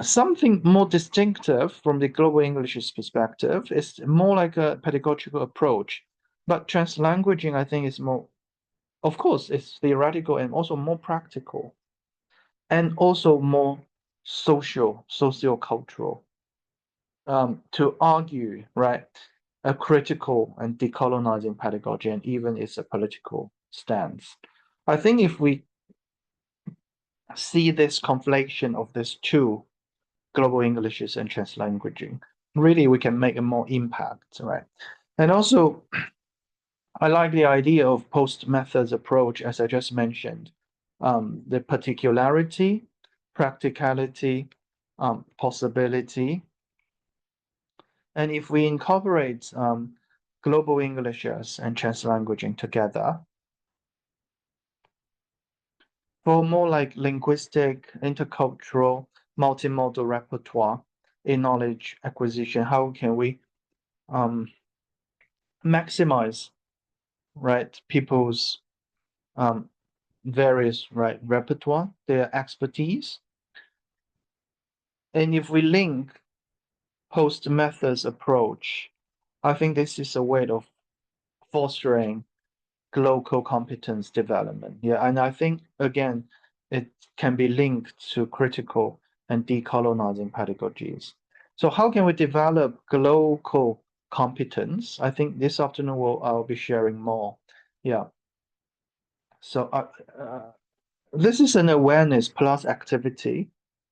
Something more distinctive from the global English's perspective is more like a pedagogical approach, but translanguaging, I think, is more, of course, it's theoretical and also more practical, and also more socio-cultural, to argue, right, a critical and decolonizing pedagogy, and even it's a political stance. I think if we see this conflation of these two, global Englishes and translanguaging, really we can make a more impact, right? And also, I like the idea of post-methods approach, as I just mentioned, the particularity, practicality, possibility. And if we incorporate global Englishes and translanguaging together for more like linguistic, intercultural, multimodal repertoire in knowledge acquisition, how can we maximize, right, people's various, right, repertoire, their expertise? And if we link post methods approach, I think this is a way of fostering local competence development. Yeah, and I think again, it can be linked to critical and decolonizing pedagogies. So how can we develop local competence? I think this afternoon I'll be sharing more. Yeah. So this is an awareness plus activity.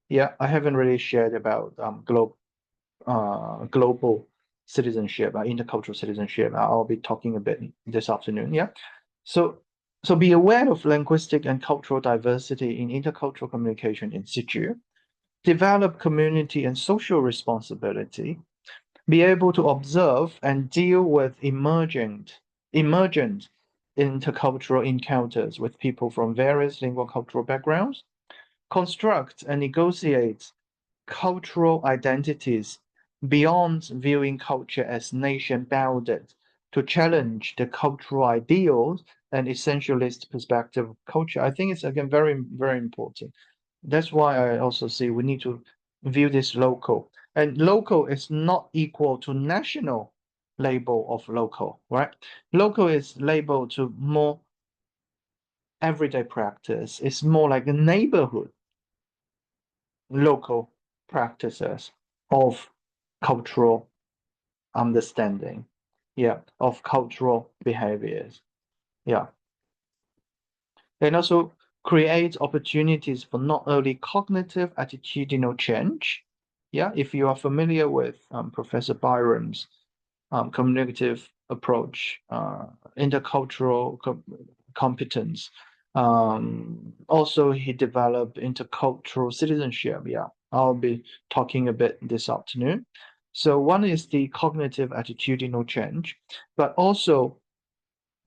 Yeah, I haven't really shared about global citizenship, intercultural citizenship. I'll be talking a bit this afternoon. Yeah. So be aware of linguistic and cultural diversity in intercultural communication in situ. Develop community and social responsibility. be able to observe and deal with emergent intercultural encounters with people from various lingual cultural backgrounds, construct and negotiate cultural identities beyond viewing culture as nation-bounded, to challenge the cultural ideals and essentialist perspective of culture. I think it's, again, very, very important. That's why I also say we need to view this local. And local is not equal to national label of local, right? Local is labeled to more everyday practice. It's more like a neighborhood local practices of cultural understanding, yeah, of cultural behaviors, yeah. And also create opportunities for not only cognitive attitudinal change, yeah, if you are familiar with Professor Byram's communicative approach, intercultural competence. Also, he developed intercultural citizenship. Yeah, I'll be talking a bit this afternoon. So one is the cognitive attitudinal change, but also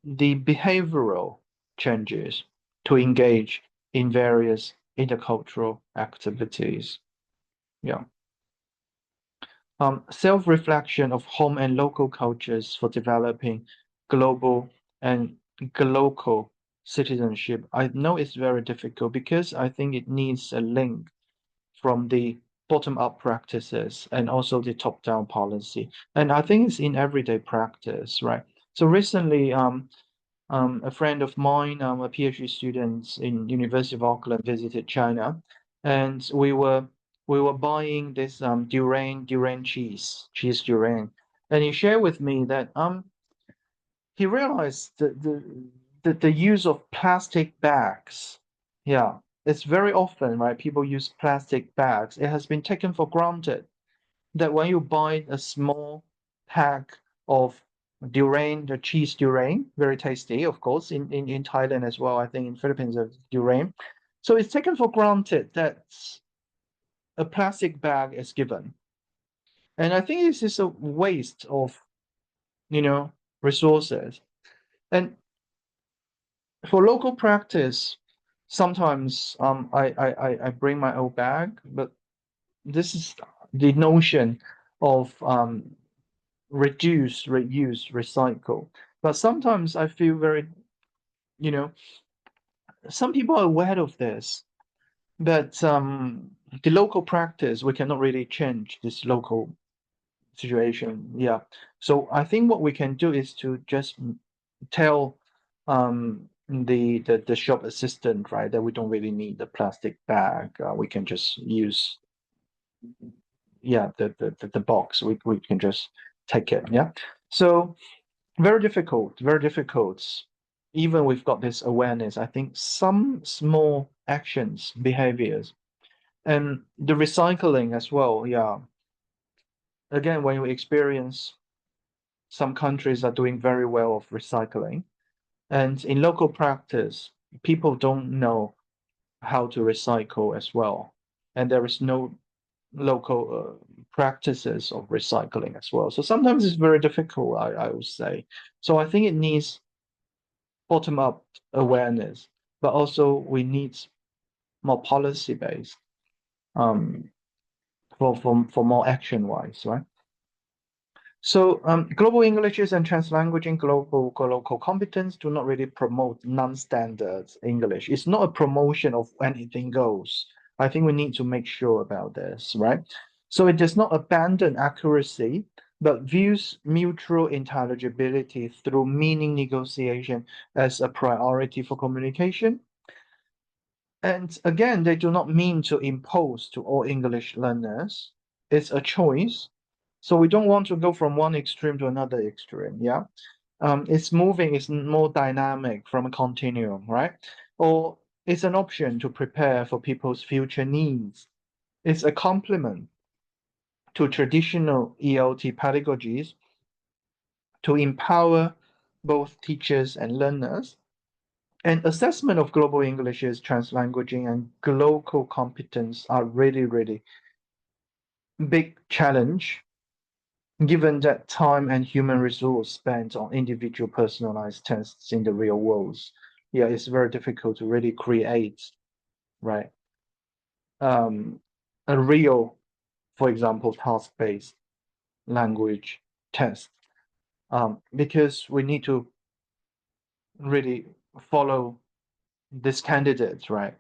the behavioral changes to engage in various intercultural activities. Yeah. Self-reflection of home and local cultures for developing global and local citizenship. I know it's very difficult because I think it needs a link from the bottom-up practices and also the top-down policy. And I think it's in everyday practice, right? So recently, a friend of mine, a PhD student in University of Auckland, visited China, and we were buying this durian cheese durian, and he shared with me that he realized that the use of plastic bags, yeah, it's very often, right, people use plastic bags. It has been taken for granted that when you buy a small pack of durian, the cheese durian, very tasty, of course, in Thailand as well. I think in Philippines, durian. So it's taken for granted that a plastic bag is given. And I think this is a waste of, resources. And for local practice, sometimes I bring my own bag, but this is the notion of reduce, reuse, recycle. But sometimes I feel very, some people are aware of this, but the local practice, we cannot really change this local situation. Yeah. So I think what we can do is to just tell the shop assistant, right, that we don't really need the plastic bag. We can just use, yeah, the box. We can just take it. Yeah. So very difficult, very difficult. Even we've got this awareness, I think some small actions, behaviors, and the recycling as well. Yeah. Again, when we experience some countries are doing very well of recycling, and in local practice, people don't know how to recycle as well, and there is no local practices of recycling as well. So sometimes it's very difficult, I would say. So I think it needs bottom-up awareness, but also we need more policy-based for more action-wise, right? So global Englishes and translanguaging global local competence do not really promote non-standard English. It's not a promotion of anything goes. I think we need to make sure about this, right? So it does not abandon accuracy, but views mutual intelligibility through meaning negotiation as a priority for communication. And again, they do not mean to impose to all English learners. It's a choice. So we don't want to go from one extreme to another extreme. Yeah. It's moving, it's more dynamic from a continuum, right? Or it's an option to prepare for people's future needs. It's a complement to traditional ELT pedagogies to empower both teachers and learners. And assessment of global Englishes, translanguaging, and local competence are really, really big challenge given that time and human resource spent on individual personalized tests in the real world, yeah, it's very difficult to really create, right, a real, for example, task-based language test, because we need to really follow this candidate, right,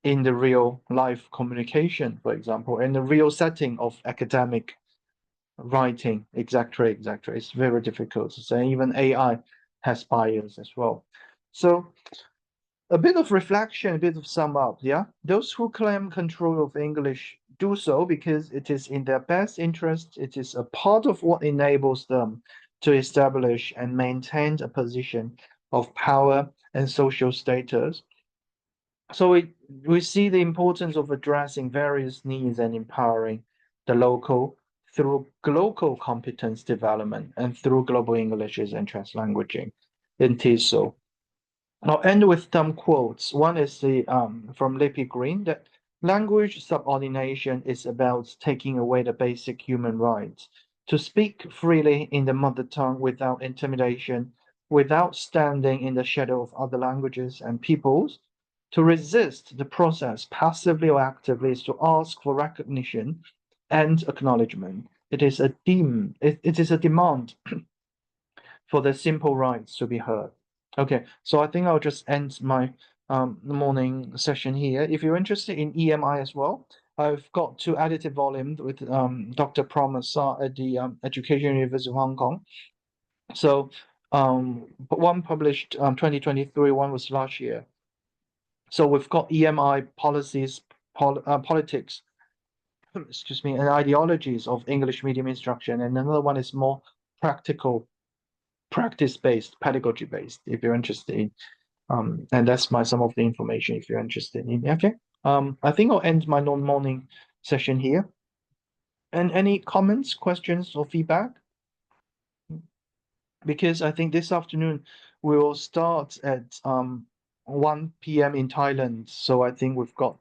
in the real life communication, for example, in the real setting of academic writing, etc. It's very difficult to say. Even AI has bias as well. So a bit of reflection, a bit of sum up, yeah? Those who claim control of English do so because it is in their best interest. It is a part of what enables them to establish and maintain a position of power and social status. So we see the importance of addressing various needs and empowering the local through local competence development and through global Englishes and translanguaging in TESOL. I'll end with some quotes. One is the from Lippy Green, that language subordination is about taking away the basic human rights to speak freely in the mother tongue without intimidation, without standing in the shadow of other languages and peoples. To resist the process passively or actively is to ask for recognition and acknowledgement. It is a demand for the simple rights to be heard. Okay, so I think I'll just end my morning session here. If you're interested in EMI as well, I've got 2 edited volumes with Dr. Promasar at the Education University of Hong Kong. So one published 2023, one was last year. So we've got EMI policies, politics, excuse me, and ideologies of English medium instruction, and another one is more practical, practice-based, pedagogy-based, if you're interested in. And that's some of the information if you're interested in. Okay. I think I'll end my morning session here. And any comments, questions, or feedback? Because I think this afternoon we will start at 1 p.m. in Thailand. So I think we've got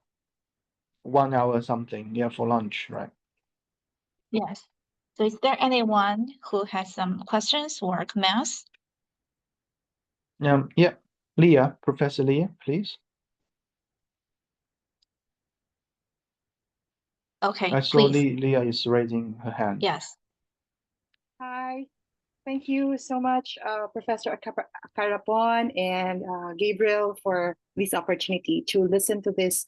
1 hour something, yeah, for lunch, right? Yes. So is there anyone who has some questions or comments? Yeah, Leah, Professor Leah, please. Okay, I saw please. Leah is raising her hand. Yes. Hi, thank you so much, Professor Akarapon and Gabriel, for this opportunity to listen to this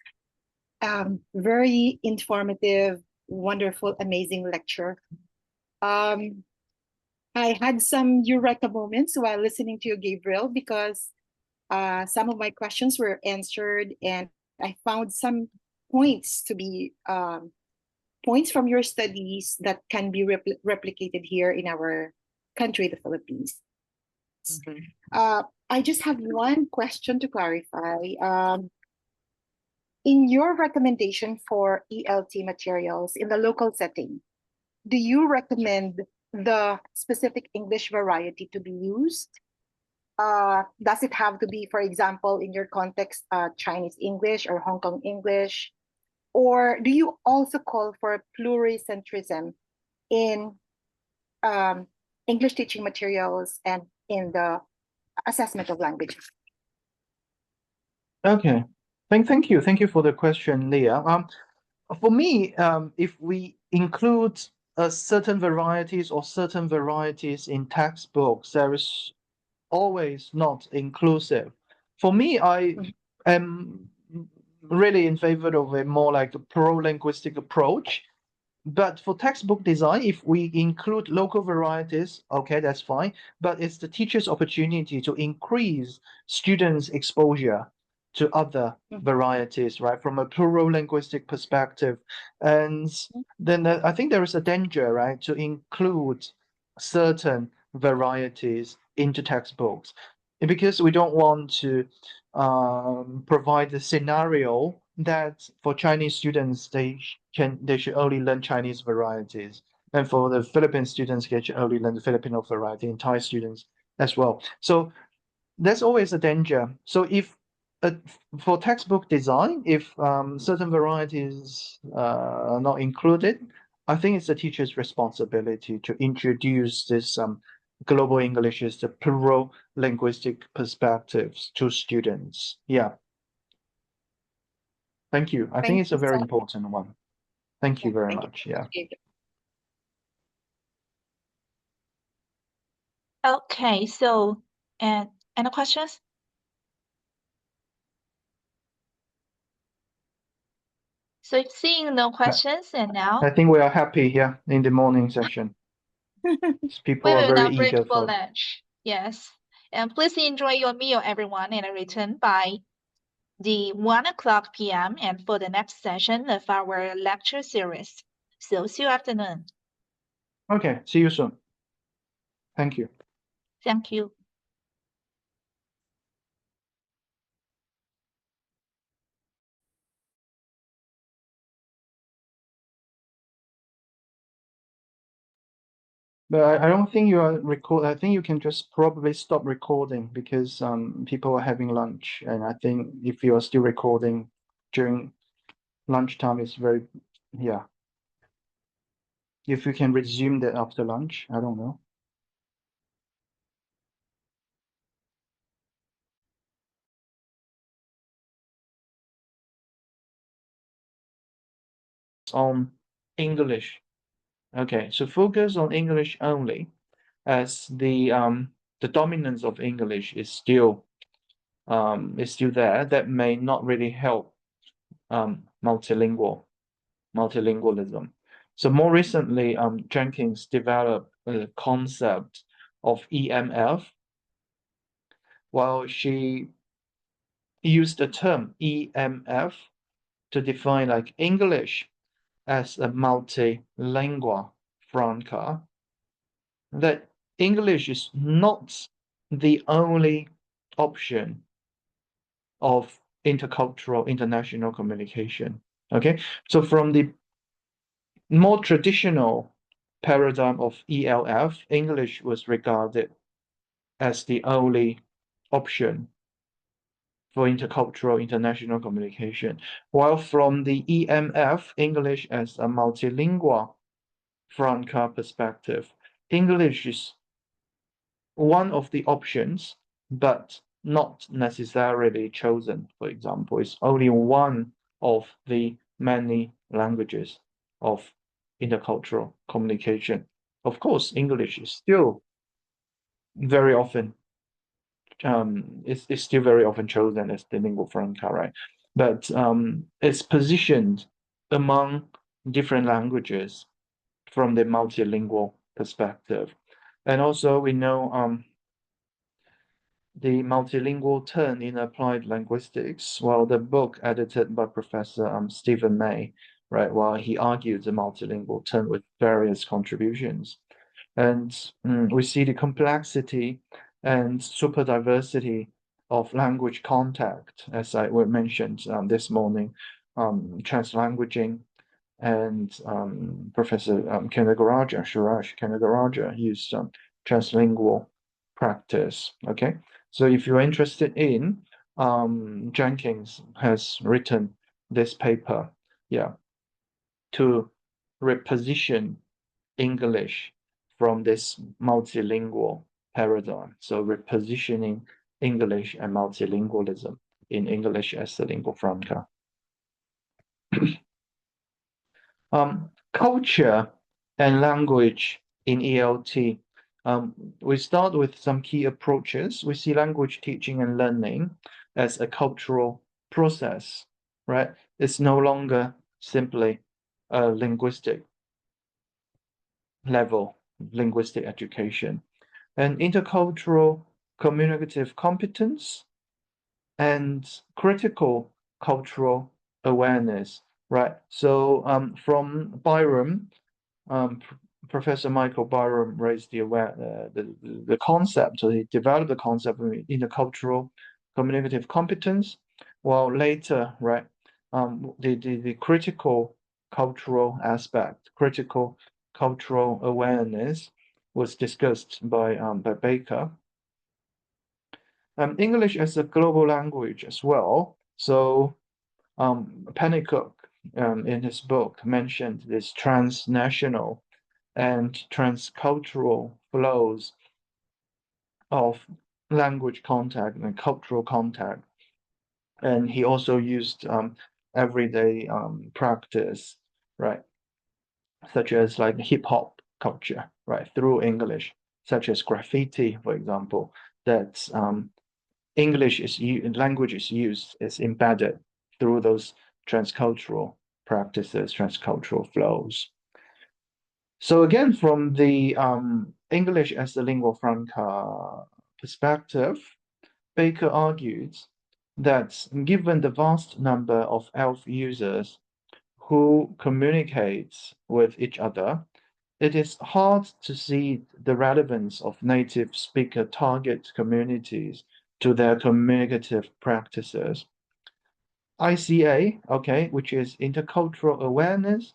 very informative, wonderful, amazing lecture. I had some eureka moments while listening to you, Gabriel, because some of my questions were answered, and I found some points to be points from your studies that can be replicated here in our country, the Philippines. I just have one question to clarify. In your recommendation for ELT materials in the local setting, do you recommend the specific English variety to be used? Does it have to be, for example, in your context, Chinese English or Hong Kong English? Or do you also call for pluricentrism in English teaching materials and in the assessment of language? Okay, thank you for the question, Leah. For me, if we include certain varieties in textbooks, there is always not inclusive. For me, I am really in favor of a more like a pro-linguistic approach. But for textbook design, if we include local varieties, okay, that's fine. But it's the teacher's opportunity to increase students' exposure to other varieties, right, from a plural linguistic perspective. And then I think there is a danger, right, to include certain varieties into textbooks, because we don't want to provide the scenario that for Chinese students they should only learn Chinese varieties, and for the Philippine students they should only learn the Filipino variety, and Thai students as well. So there's always a danger. So if for textbook design, if certain varieties are not included, I think it's the teacher's responsibility to introduce this global English as the plural linguistic perspectives to students. Yeah. Thank you. I think Thank it's a you very so important one. Thank you Yeah, very thank you. much. Yeah. Okay, so, and any questions? So seeing no questions, and now I think we are happy here in the morning session. People we are will very now break eager for for. lunch. Yes, and please enjoy your meal, everyone, and return by the 1 o'clock p.m. and for the next session of our lecture series. So see you afternoon. Okay, see you soon. Thank you. Thank you. But I don't think you are record. I think you can just probably stop recording because people are having lunch, and I think if you are still recording during lunchtime, it's very, yeah. If you can resume that after lunch, I don't know. On English. Okay, so focus on English only, as the dominance of English is still there. That may not really help multilingualism. So more recently, Jenkins developed a concept of EMF, while she used the term EMF to define like English as a multilingua franca, that English is not the only option of intercultural international communication. Okay, so from the more traditional paradigm of ELF, English was regarded as the only option for intercultural international communication, while from the EMF, English as a multilingual franca perspective, English is one of the options, but not necessarily chosen. For example, it's only one of the many languages of intercultural communication. Of course, English is still very often it's still very often chosen as the lingua franca, right? But it's positioned among different languages from the multilingual perspective. And also we know the multilingual turn in applied linguistics, well, the book edited by Professor Stephen May, right, while he argued the multilingual turn with various contributions. And we see the complexity and super diversity of language contact, as I mentioned this morning, translanguaging, and Professor Shuraj Kanagaraja used translingual practice. Okay, so if you're interested in, Jenkins has written this paper, yeah, to reposition English from this multilingual paradigm. So repositioning English and multilingualism in English as the lingua franca. Culture and language in ELT. We start with some key approaches. We see language teaching and learning as a cultural process, right? It's no longer simply a linguistic level, linguistic education. And intercultural communicative competence and critical cultural awareness, right? So from Byram, Professor Michael Byram raised the concept, so he developed the concept of intercultural communicative competence, while later, right, the critical cultural aspect, critical cultural awareness was discussed by Baker. English as a global language as well. So Pennycook in his book mentioned this transnational and transcultural flows of language contact and cultural contact. And he also used everyday practice, right? Such as like hip hop culture, right? Through English, such as graffiti, for example, that language is used, is embedded through those transcultural practices, transcultural flows. So again, from the English as the lingua franca perspective, Baker argued that given the vast number of ELF users who communicate with each other, it is hard to see the relevance of native speaker target communities to their communicative practices. ICA, okay, which is intercultural awareness,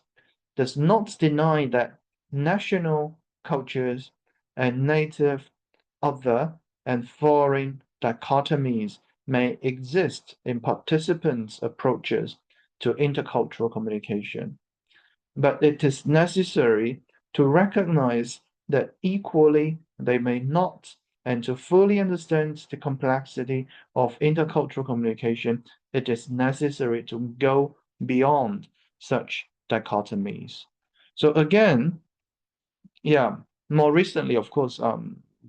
does not deny that national cultures and native, other, and foreign dichotomies may exist in participants' approaches to intercultural communication. But it is necessary to recognize that equally they may not, and to fully understand the complexity of intercultural communication, it is necessary to go beyond such dichotomies. So again, yeah, more recently, of course,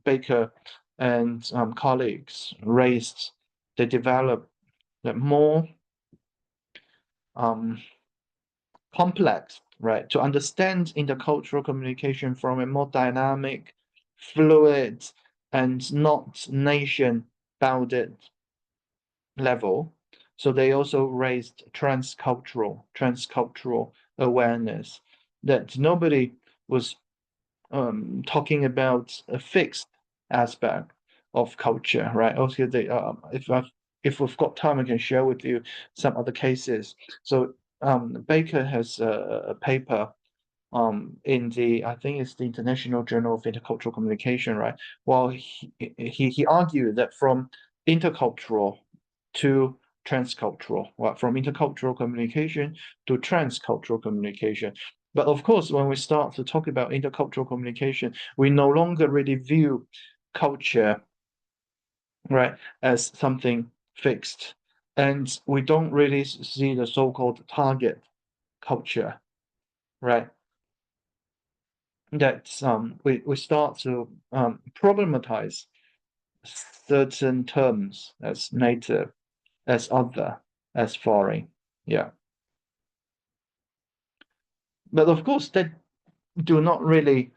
Baker and colleagues they developed the more complex, right, to understand intercultural communication from a more dynamic, fluid, and not nation-bounded level. So they also raised transcultural awareness, that nobody was talking about a fixed aspect of culture, right? Also, if we've got time, I can share with you some other cases. So Baker has a paper in the, I think it's the International Journal of Intercultural Communication, right? Well, he argued that from intercultural to transcultural, right? From intercultural communication to transcultural communication. But of course, when we start to talk about intercultural communication, we no longer really view culture, right, as something fixed. And we don't really see the so-called target culture, right? That we start to problematize certain terms as native, as other, as foreign. Yeah. But of course, that do not really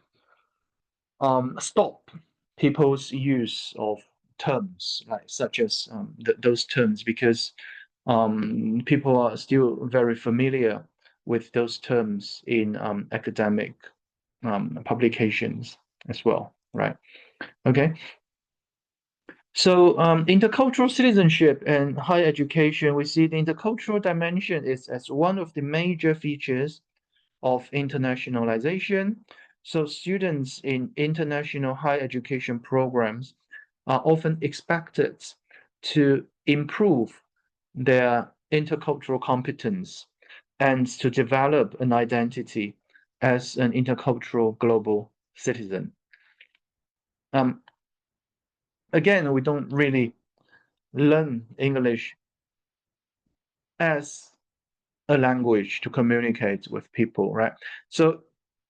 stop people's use of terms like such as those terms, because people are still very familiar with those terms in academic publications as well, right? Okay. So intercultural citizenship and higher education, we see the intercultural dimension is as one of the major features of internationalization. So students in international higher education programs are often expected to improve their intercultural competence and to develop an identity as an intercultural global citizen. Again, we don't really learn English as a language to communicate with people, right? So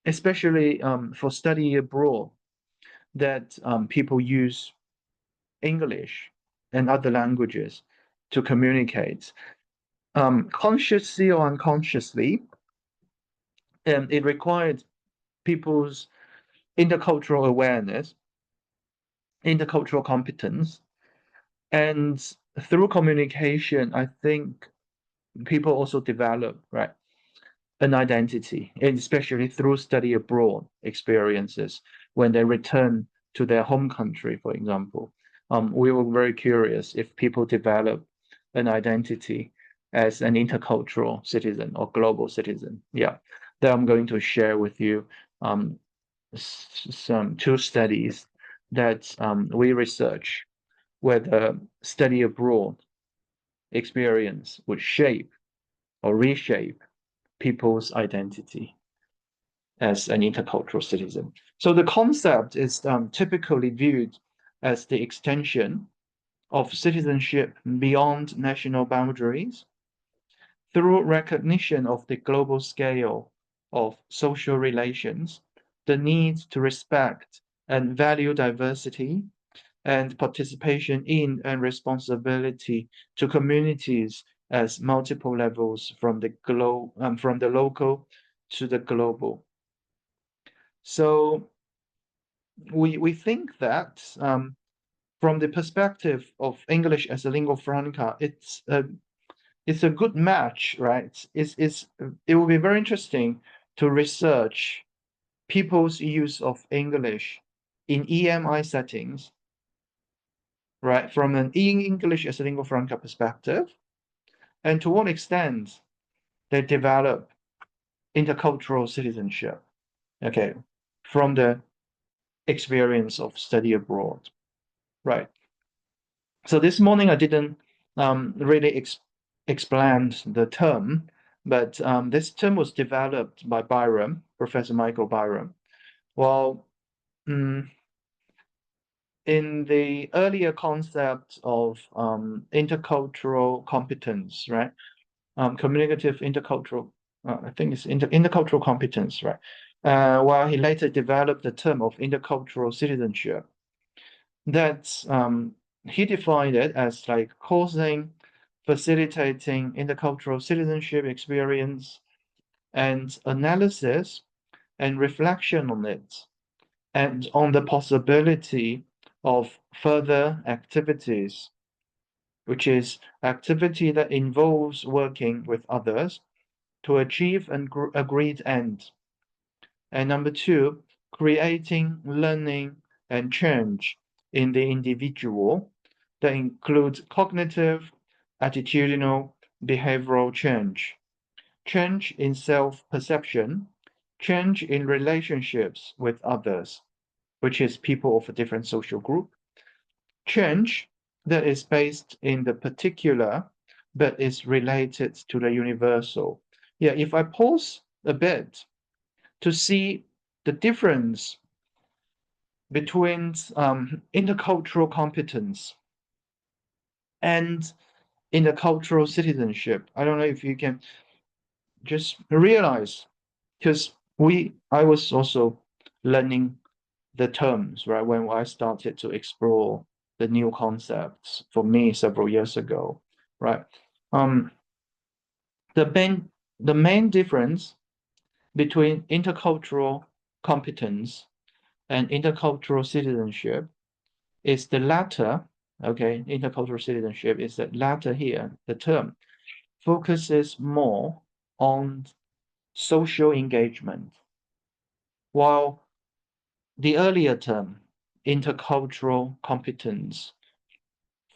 especially for study abroad, that people use English and other languages to communicate. Consciously or unconsciously, it required people's intercultural awareness, intercultural competence, and through communication, I think people also develop, right, an identity, and especially through study abroad experiences when they return to their home country, for example. We were very curious if people develop an identity as an intercultural citizen or global citizen. Yeah, then I'm going to share with you some two studies that we research whether study abroad experience would shape or reshape people's identity as an intercultural citizen. So the concept is typically viewed as the extension of citizenship beyond national boundaries through recognition of the global scale of social relations, the need to respect and value diversity, and participation in and responsibility to communities as multiple levels from the local to the global. So we think that from the perspective of English as a lingua franca, it's a good match, right? It will be very interesting to research people's use of English in EMI settings, right? From an English as a lingua franca perspective, and to what extent they develop intercultural citizenship, okay, from the experience of study abroad, right? So this morning I didn't really explain the term, but this term was developed by Byram, Professor Michael Byram. Well, in the earlier concept of intercultural competence, right? Communicative intercultural, I think it's intercultural competence, right? While he later developed the term of intercultural citizenship, that he defined it as like causing, facilitating intercultural citizenship experience and analysis and reflection on it, and on the possibility of further activities, which is activity that involves working with others to achieve an agreed end. And number two, creating learning and change in the individual that includes cognitive, attitudinal, behavioral change, change in self-perception, change in relationships with others, which is people of a different social group, change that is based in the particular but is related to the universal. Yeah, if I pause a bit to see the difference between intercultural competence and intercultural citizenship, I don't know if you can just realize, because I was also learning the terms, right, when I started to explore the new concepts for me several years ago, right? The main difference between intercultural competence and intercultural citizenship is the latter, okay, intercultural citizenship is the latter here, the term focuses more on social engagement, while the earlier term, intercultural competence,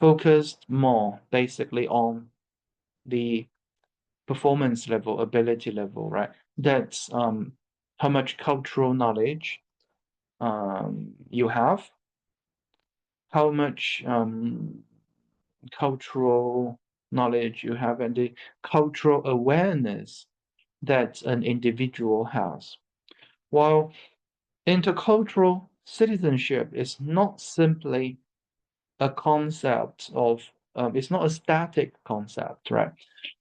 focused more basically on the performance level, ability level, right? That's how much cultural knowledge you have, how much cultural knowledge you have, and the cultural awareness that an individual has. While intercultural citizenship is not simply a concept of, it's not a static concept, right?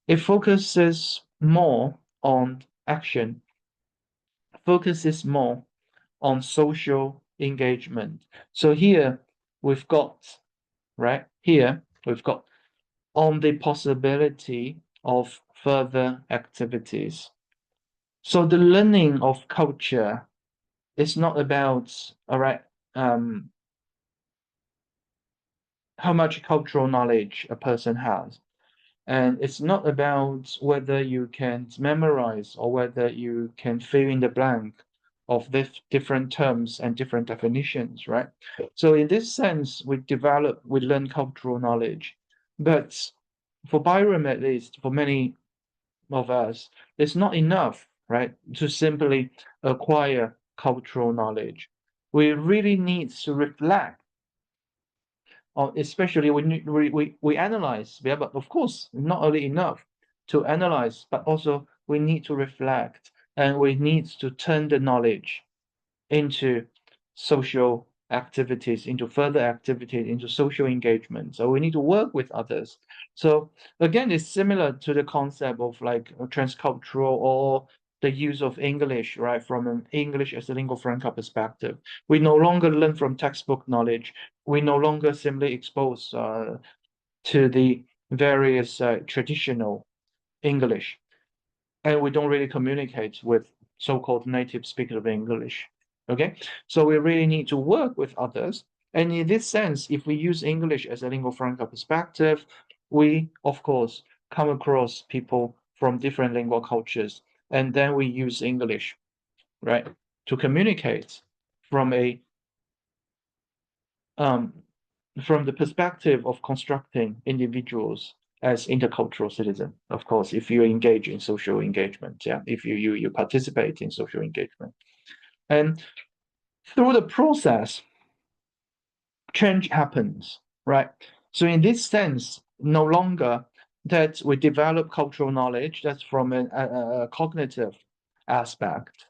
It focuses more on action, focuses more on social engagement. So here we've got, right? Here we've got on the possibility of further activities. So the learning of culture is not about, all right, how much cultural knowledge a person has. And it's not about whether you can memorize or whether you can fill in the blank of this different terms and different definitions, right? So in this sense, we learn cultural knowledge. But for Byram, at least, for many of us, it's not enough, right, to simply acquire cultural knowledge. We really need to reflect, especially when we analyze, yeah, but of course, not only enough to analyze, but also we need to reflect, and we need to turn the knowledge into social activities, into further activities, into social engagement. So we need to work with others. So again, it's similar to the concept of like transcultural or the use of English, right? From an English as a lingua franca perspective. We no longer learn from textbook knowledge. We no longer simply expose to the various traditional English, and we don't really communicate with so-called native speakers of English. Okay, so we really need to work with others. And in this sense, if we use English as a lingua franca perspective, we of course come across people from different lingua cultures, and then we use English, right, to communicate from a from the perspective of constructing individuals as intercultural citizens. Of course, if you engage in social engagement, yeah, if you participate in social engagement. And through the process, change happens, right? So in this sense, no longer that we develop cultural knowledge, that's from a cognitive aspect.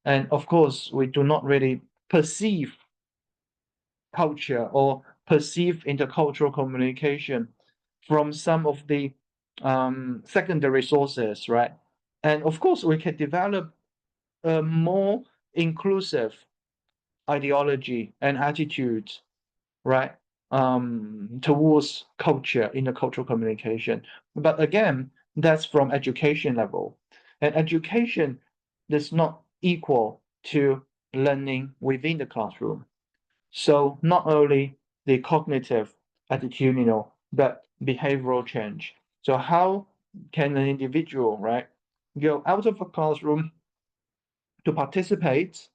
And of course, we do not really perceive culture or perceive intercultural communication from some of the secondary sources, right? And of course, we can develop a more inclusive ideology and attitude, right, towards culture, intercultural communication. But again, that's from education level. And education does not equal to learning within the classroom. So not only the cognitive, attitudinal, but behavioral change. So how can an individual, right, go out of a classroom to participate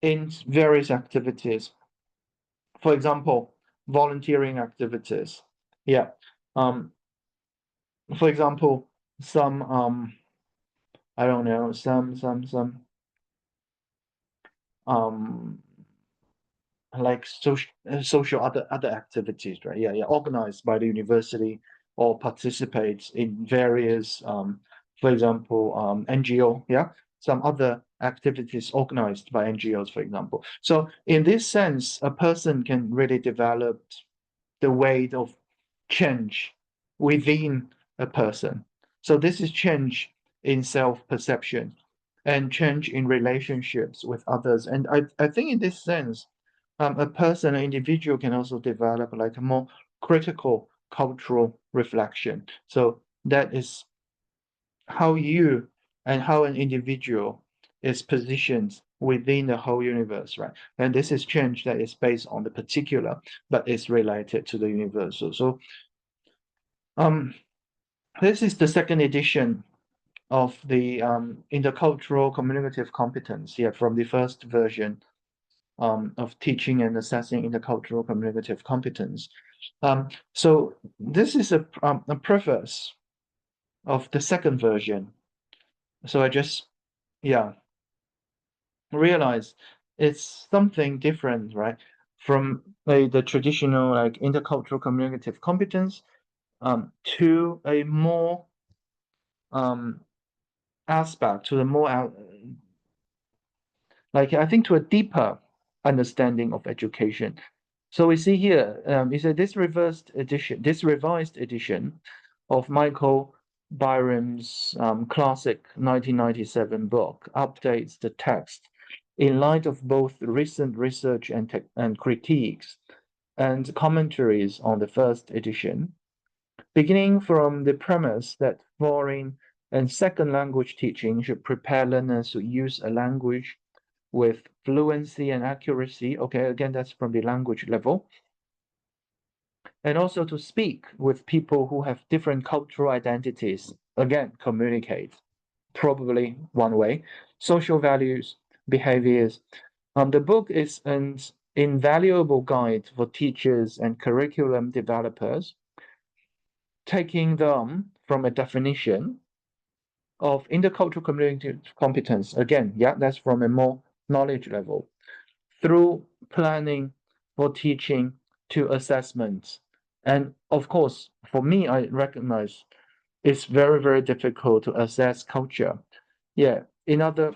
in various activities? For example, volunteering activities. Yeah. For example, some I don't know, some like social other activities, right? Yeah, organized by the university or participates in various for example NGO, yeah, some other activities organized by NGOs, for example. So in this sense, a person can really develop the way of change within a person. So this is change in self-perception and change in relationships with others. And I think in this sense, a person, an individual can also develop like a more critical cultural reflection. So that is how you and how an individual is positioned within the whole universe, right? And this is change that is based on the particular, but is related to the universal. So this is the second edition of the intercultural communicative competence, yeah, from the first version of teaching and assessing intercultural communicative competence. So this is a preface of the second version. So I just, yeah, realize it's something different, right? From the traditional like intercultural communicative competence to a more aspect, to a more like I think to a deeper understanding of education. So we see here, is that this revised edition of Michael Byram's classic 1997 book updates the text in light of both recent research and critiques and commentaries on the first edition, beginning from the premise that foreign and second language teaching should prepare learners to use a language with fluency and accuracy. Okay, again, that's from the language level. And also to speak with people who have different cultural identities. Again, communicate, probably one way. Social values, behaviors. The book is an invaluable guide for teachers and curriculum developers, taking them from a definition of intercultural community competence. Again, yeah, that's from a more knowledge level, through planning for teaching to assessments. And of course, for me, I recognize it's very, very difficult to assess culture. Yeah, in other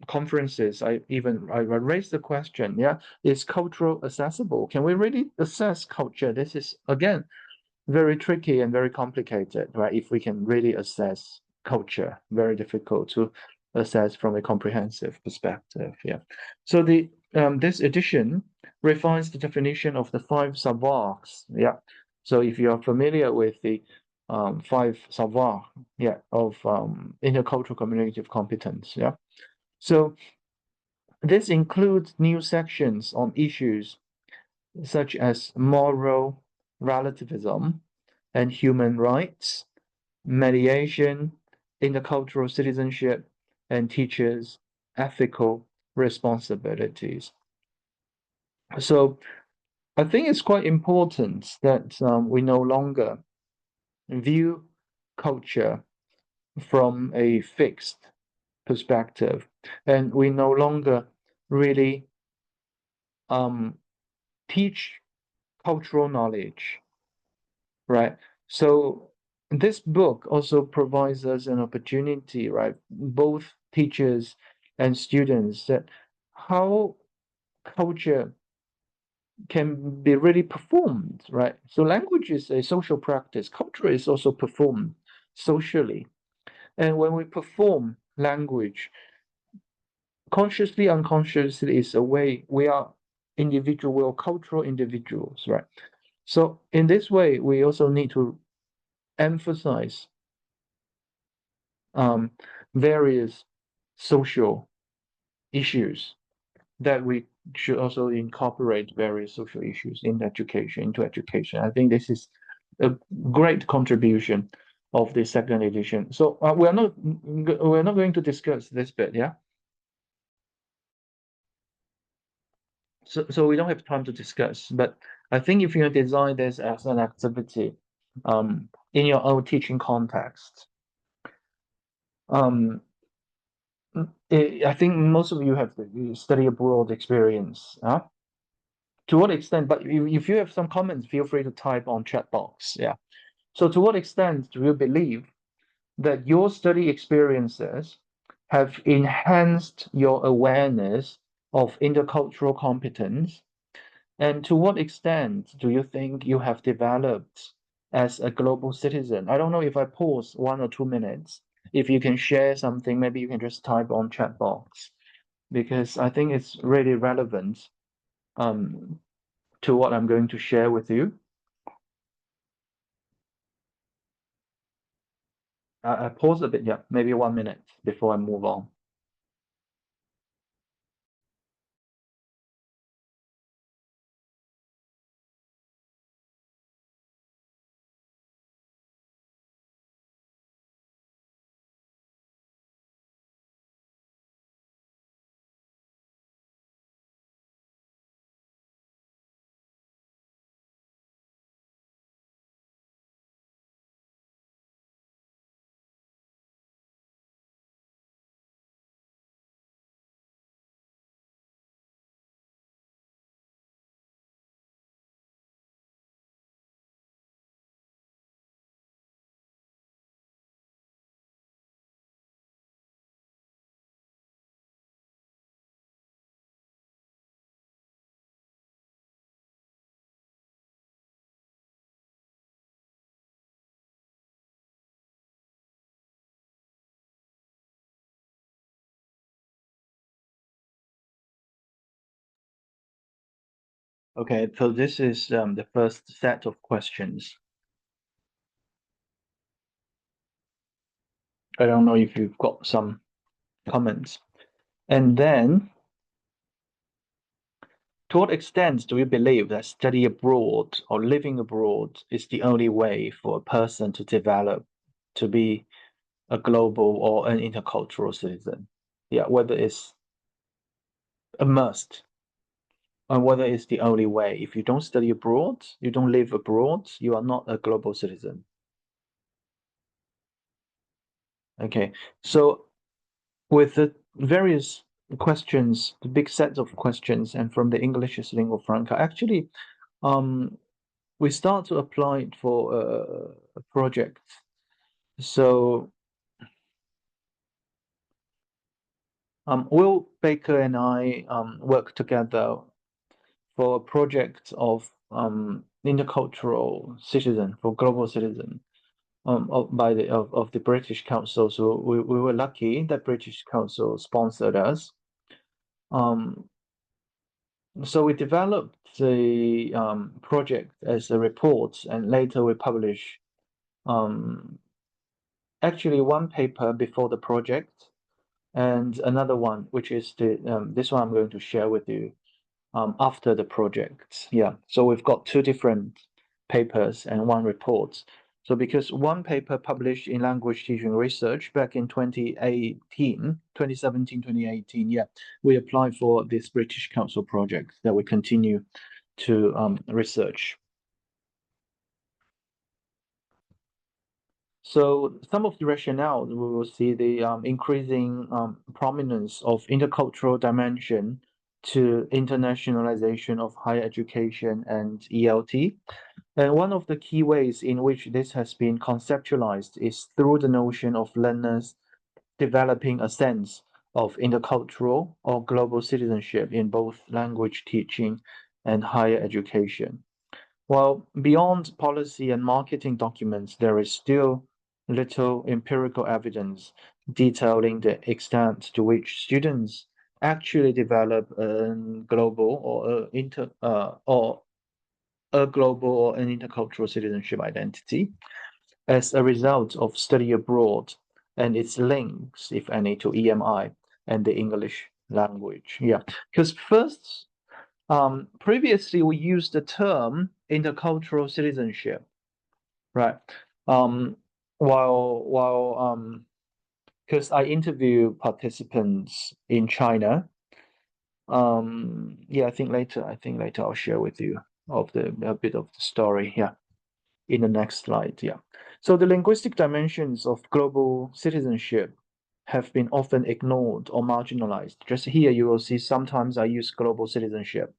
conferences, I raised the question, yeah, is cultural accessible? Can we really assess culture? This is, again, very tricky and very complicated, right? If we can really assess culture, very difficult to assess from a comprehensive perspective. Yeah. So the this edition refines the definition of the 5 savoirs. Yeah. So if you are familiar with the 5 savoirs, yeah, of intercultural communicative competence, yeah. So this includes new sections on issues such as moral relativism and human rights, mediation, intercultural citizenship, and teachers' ethical responsibilities. So I think it's quite important that we no longer view culture from a fixed perspective, and we no longer really teach cultural knowledge, right? So this book also provides us an opportunity, right? Both teachers and students, that how culture can be really performed, right? So language is a social practice. Culture is also performed socially. And when we perform language, consciously, unconsciously, is a way we are individual, we are cultural individuals, right? So in this way, we also need to emphasize various social issues, that we should also incorporate various social issues in education, into education. I think this is a great contribution of the second edition. So we're not going to discuss this bit, yeah. So we don't have time to discuss, but I think if you design this as an activity in your own teaching context, I think most of you have the study abroad experience. To what extent? But if you have some comments, feel free to type on chat box. Yeah. So to what extent do you believe that your study experiences have enhanced your awareness of intercultural competence? And to what extent do you think you have developed as a global citizen? I don't know if I pause 1 or 2 minutes. If you can share something, maybe you can just type on chat box, because I think it's really relevant to what I'm going to share with you. I pause a bit, yeah, maybe 1 minute before I move on. Okay, so this is the first set of questions. I don't know if you've got some comments. And then, to what extent do you believe that study abroad or living abroad is the only way for a person to develop to be a global or an intercultural citizen? Yeah, whether it's a must and whether it's the only way. If you don't study abroad, you don't live abroad, you are not a global citizen. Okay, so with the various questions, the big sets of questions, and from the English as lingua franca, actually, we start to apply it for a project. So Will Baker and I work together for a project of intercultural citizen, for global citizen, of the British Council. So we were lucky that British Council sponsored us. So we developed the project as a report, and later we publish actually one paper before the project, and another one, which is this one I'm going to share with you after the project. Yeah, so we've got two different papers and one report. So because one paper published in Language Teaching Research back in 2017, 2018, yeah, we applied for this British Council project that we continue to research. So some of the rationale, we will see the increasing prominence of intercultural dimension to internationalization of higher education and ELT. And one of the key ways in which this has been conceptualized is through the notion of learners developing a sense of intercultural or global citizenship in both language teaching and higher education. While beyond policy and marketing documents, there is still little empirical evidence detailing the extent to which students actually develop a global or a global or an intercultural citizenship identity as a result of study abroad and its links, if any, to EMI and the English language. Yeah, because first, previously we used the term intercultural citizenship, right? Because I interview participants in China. Yeah, I think later I'll share with you a bit of the story. Yeah, in the next slide. Yeah. So the linguistic dimensions of global citizenship have been often ignored or marginalized. Just here, you will see sometimes I use global citizenship,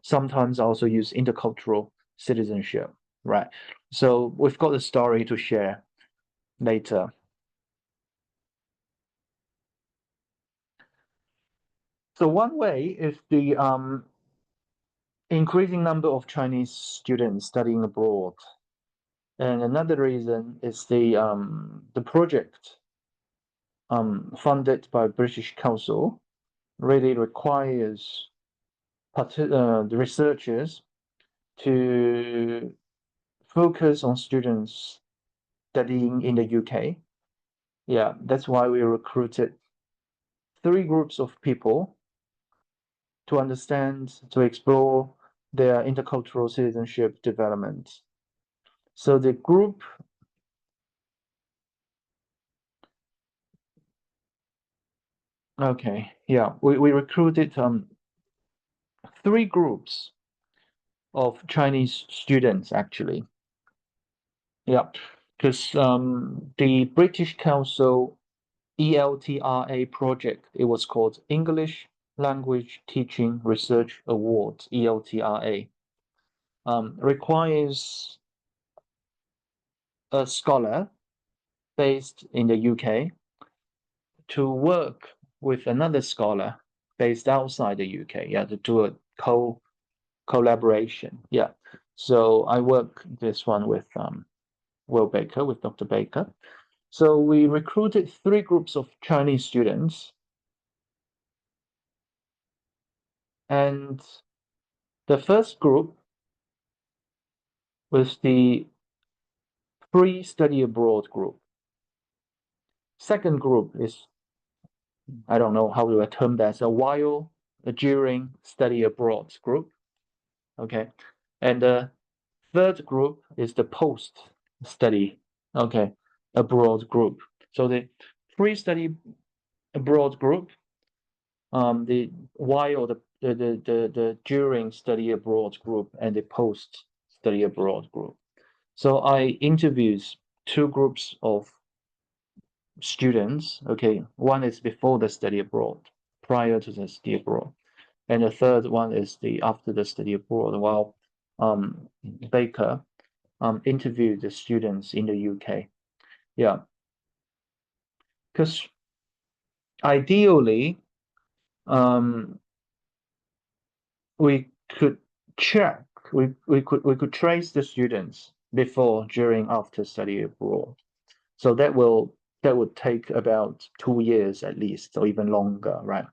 sometimes I also use intercultural citizenship, right? So we've got a story to share later. So one way is the increasing number of Chinese students studying abroad. And another reason is the project funded by British Council really requires the researchers to focus on students studying in the UK. Yeah, that's why we recruited 3 groups of people to understand, to explore their intercultural citizenship development. So the group okay, yeah, we recruited 3 groups of Chinese students actually. Yeah, because the British Council ELTRA project, it was called English Language Teaching Research Award, ELTRA, requires a scholar based in the UK to work with another scholar based outside the UK, yeah, to do a collaboration. Yeah. So I work this one with Will Baker, with Dr. Baker. So we recruited 3 groups of Chinese students, and the first group was the free study abroad group. Second group is, I don't know how do I term that, a while, during study abroad group. Okay. And the third group is the post study, okay, abroad group. So the free study abroad group, the while the during study abroad group, and the post study abroad group. So I interviews 2 groups of students. Okay, one is before the study abroad, prior to the study abroad, and the third one is the after the study abroad. While Baker interviewed the students in the UK. Yeah, because ideally, we could check, we could trace the students before, during, after study abroad. So that would take about 2 years at least, or even longer, right?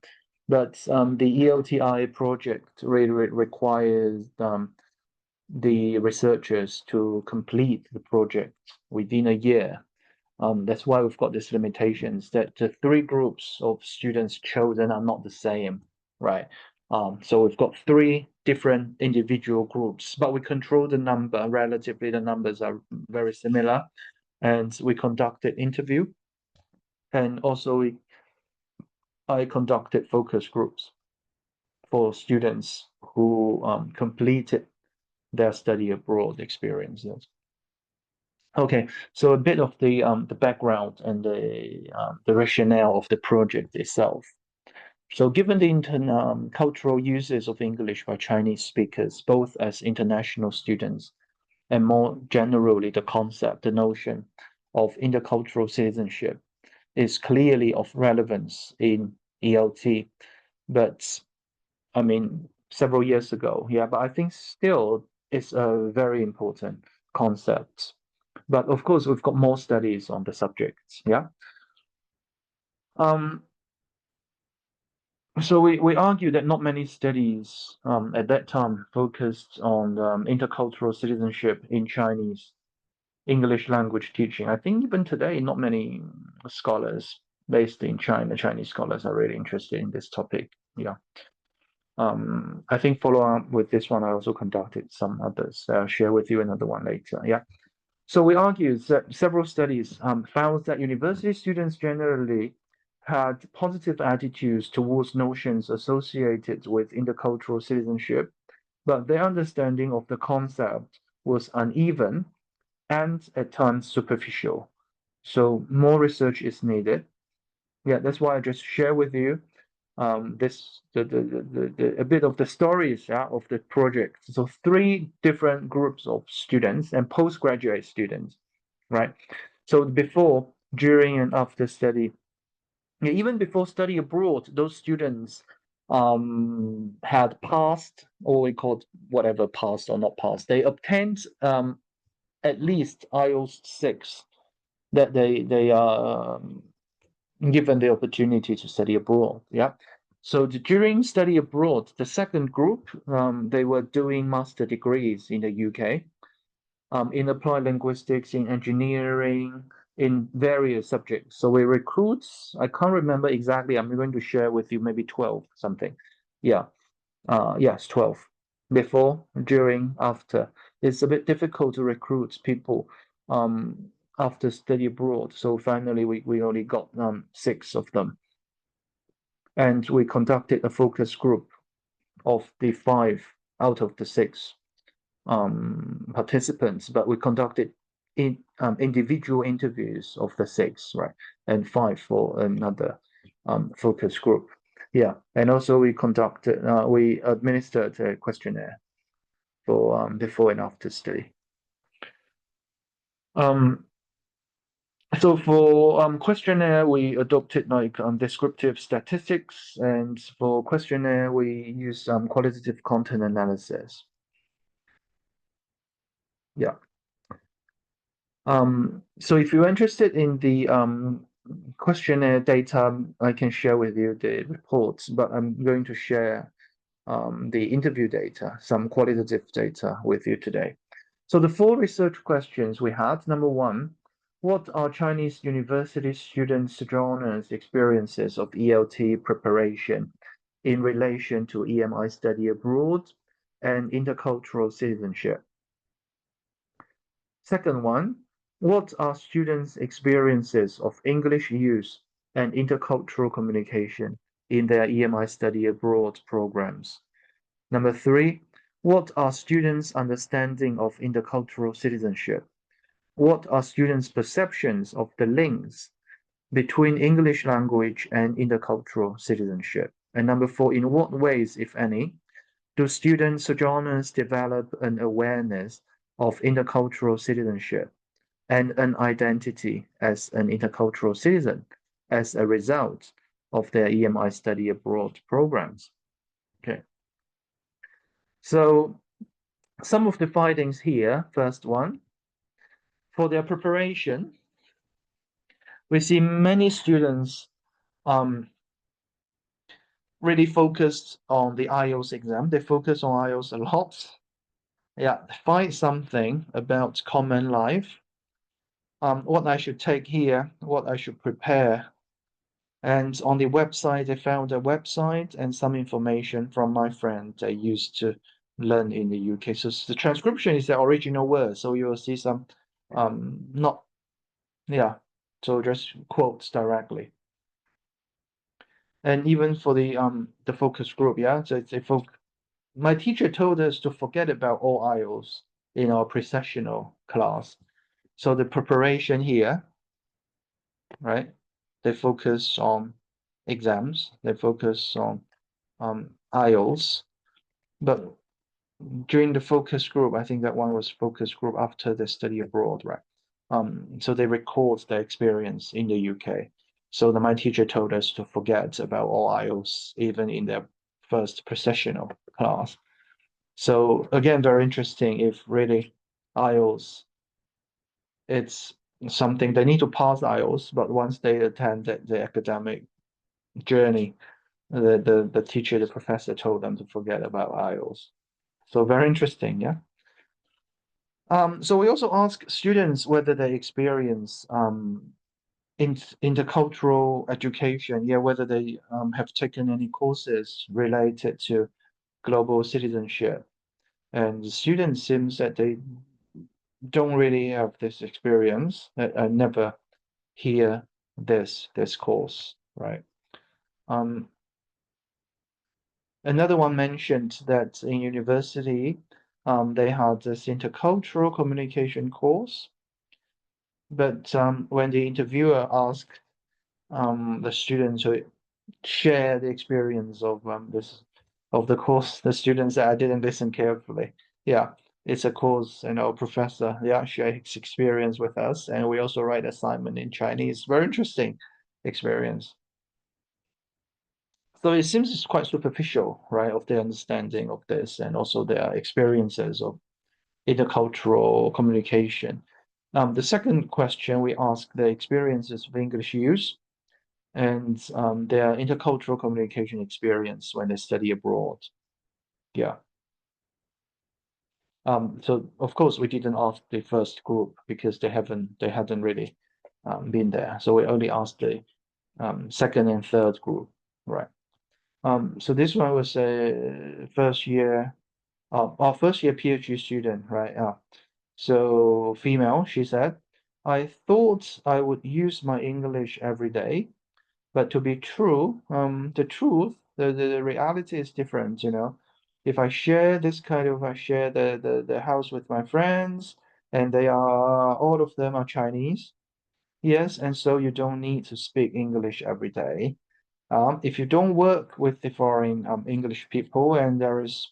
But the ELTI project really requires the researchers to complete the project within a year. That's why we've got these limitations, that the 3 groups of students chosen are not the same, right? So we've got 3 different individual groups, but we control the number. Relatively, the numbers are very similar, and we conducted interview, and also I conducted focus groups for students who completed their study abroad experiences. Okay, so a bit of the background and the rationale of the project itself. So given the cultural uses of English by Chinese speakers, both as international students and more generally the concept, the notion of intercultural citizenship is clearly of relevance in ELT, but I mean, several years ago, yeah, but I think still it's a very important concept. But of course, we've got more studies on the subject, yeah. So we argue that not many studies at that time focused on intercultural citizenship in Chinese English language teaching. I think even today, not many scholars based in China, Chinese scholars, are really interested in this topic. Yeah. I think follow up with this one, I also conducted some others. I'll share with you another one later. Yeah. So we argue that several studies found that university students generally had positive attitudes towards notions associated with intercultural citizenship, but their understanding of the concept was uneven and at times superficial. So more research is needed. Yeah, that's why I just share with you this a bit of the stories, yeah, of the project. So 3 different groups of students and postgraduate students, right? So before, during, and after study, yeah, even before study abroad, those students had passed, or we call it whatever, passed or not passed. They obtained at least IELTS 6, that they are given the opportunity to study abroad. Yeah. So during study abroad, the second group, they were doing master degrees in the UK, in applied linguistics, in engineering, in various subjects. So we recruit, I can't remember exactly, I'm going to share with you maybe 12 something. Yeah. Yes, 12. Before, during, after. It's a bit difficult to recruit people after study abroad. So finally, we only got 6 of them. And we conducted a focus group of the 5 out of the 6 participants, but we conducted individual interviews of the 6, right? And 5 for another focus group. Yeah, and also we administered a questionnaire for before and after study. So for questionnaire, we adopted like descriptive statistics, and for questionnaire, we use qualitative content analysis. Yeah. So if you're interested in the questionnaire data, I can share with you the reports, but I'm going to share the interview data, some qualitative data with you today. So the 4 research questions we had: number 1, what are Chinese university students' sojourners' experiences of ELT preparation in relation to EMI study abroad and intercultural citizenship? Second one, what are students' experiences of English use and intercultural communication in their EMI study abroad programs? Number 3, what are students' understanding of intercultural citizenship? What are students' perceptions of the links between English language and intercultural citizenship? And number 4, in what ways, if any, Do student sojourners develop an awareness of intercultural citizenship and an identity as an intercultural citizen as a result of their EMI study abroad programs? Okay. So some of the findings here, first one, for their preparation, we see many students really focused on the IELTS exam. They focus on IELTS a lot. Yeah, find something about common life. What I should take here, what I should prepare. And on the website, I found a website and some information from my friend I used to learn in the UK. So the transcription is the original word. So you will see some not, yeah, so just quotes directly. And even for the focus group, yeah, so it's a my teacher told us to forget about all IELTS in our pre-sessional class. So the preparation here, right? They focus on exams, they focus on IELTS, but during the focus group, I think that one was focus group after the study abroad, right? So they record their experience in the UK. So my teacher told us to forget about all IELTS, even in their first pre-sessional class. So again, very interesting if really IELTS, it's something they need to pass IELTS, but once they attend the academic journey, the teacher, the professor told them to forget about IELTS. So very interesting, yeah. So we also ask students whether they experience intercultural education, yeah, whether they have taken any courses related to global citizenship. And the students seems that they don't really have this experience. I never hear this course, right? Another one mentioned that in university, they had this intercultural communication course, but when the interviewer asked the students to share the experience of the course, the students said, I didn't listen carefully. Yeah, it's a course, and our professor, yeah, shared his experience with us, and we also write assignment in Chinese. Very interesting experience. So it seems it's quite superficial, right, of their understanding of this and also their experiences of intercultural communication. The second question, we ask their experiences of English use and their intercultural communication experience when they study abroad. Yeah. So of course we didn't ask the first group because they hadn't really been there. So we only asked the second and third group, right? So this one was a first year, our first year PhD student, right? So female, she said, I thought I would use my English every day, but to be true, the reality is different, you know. If I share I share the house with my friends, and all of them are Chinese, yes, and so you don't need to speak English every day. If you don't work with the foreign English people, and there is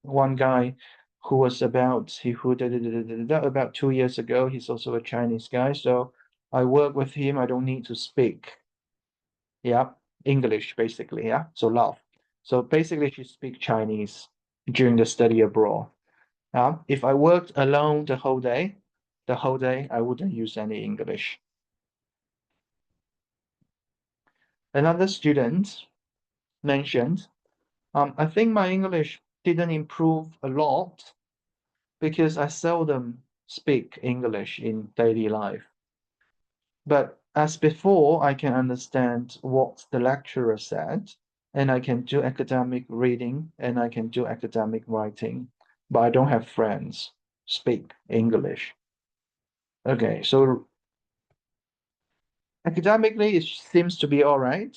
one guy who was about 2 years ago, he's also a Chinese guy, so I work with him. I don't need to speak, yeah, English basically, yeah. So love. So basically, she speak Chinese during the study abroad. If I worked alone the whole day, I wouldn't use any English. Another student mentioned, I think my English didn't improve a lot because I seldom speak English in daily life. But as before, I can understand what the lecturer said, and I can do academic reading, and I can do academic writing, but I don't have friends speak English. Okay, so academically, it seems to be all right,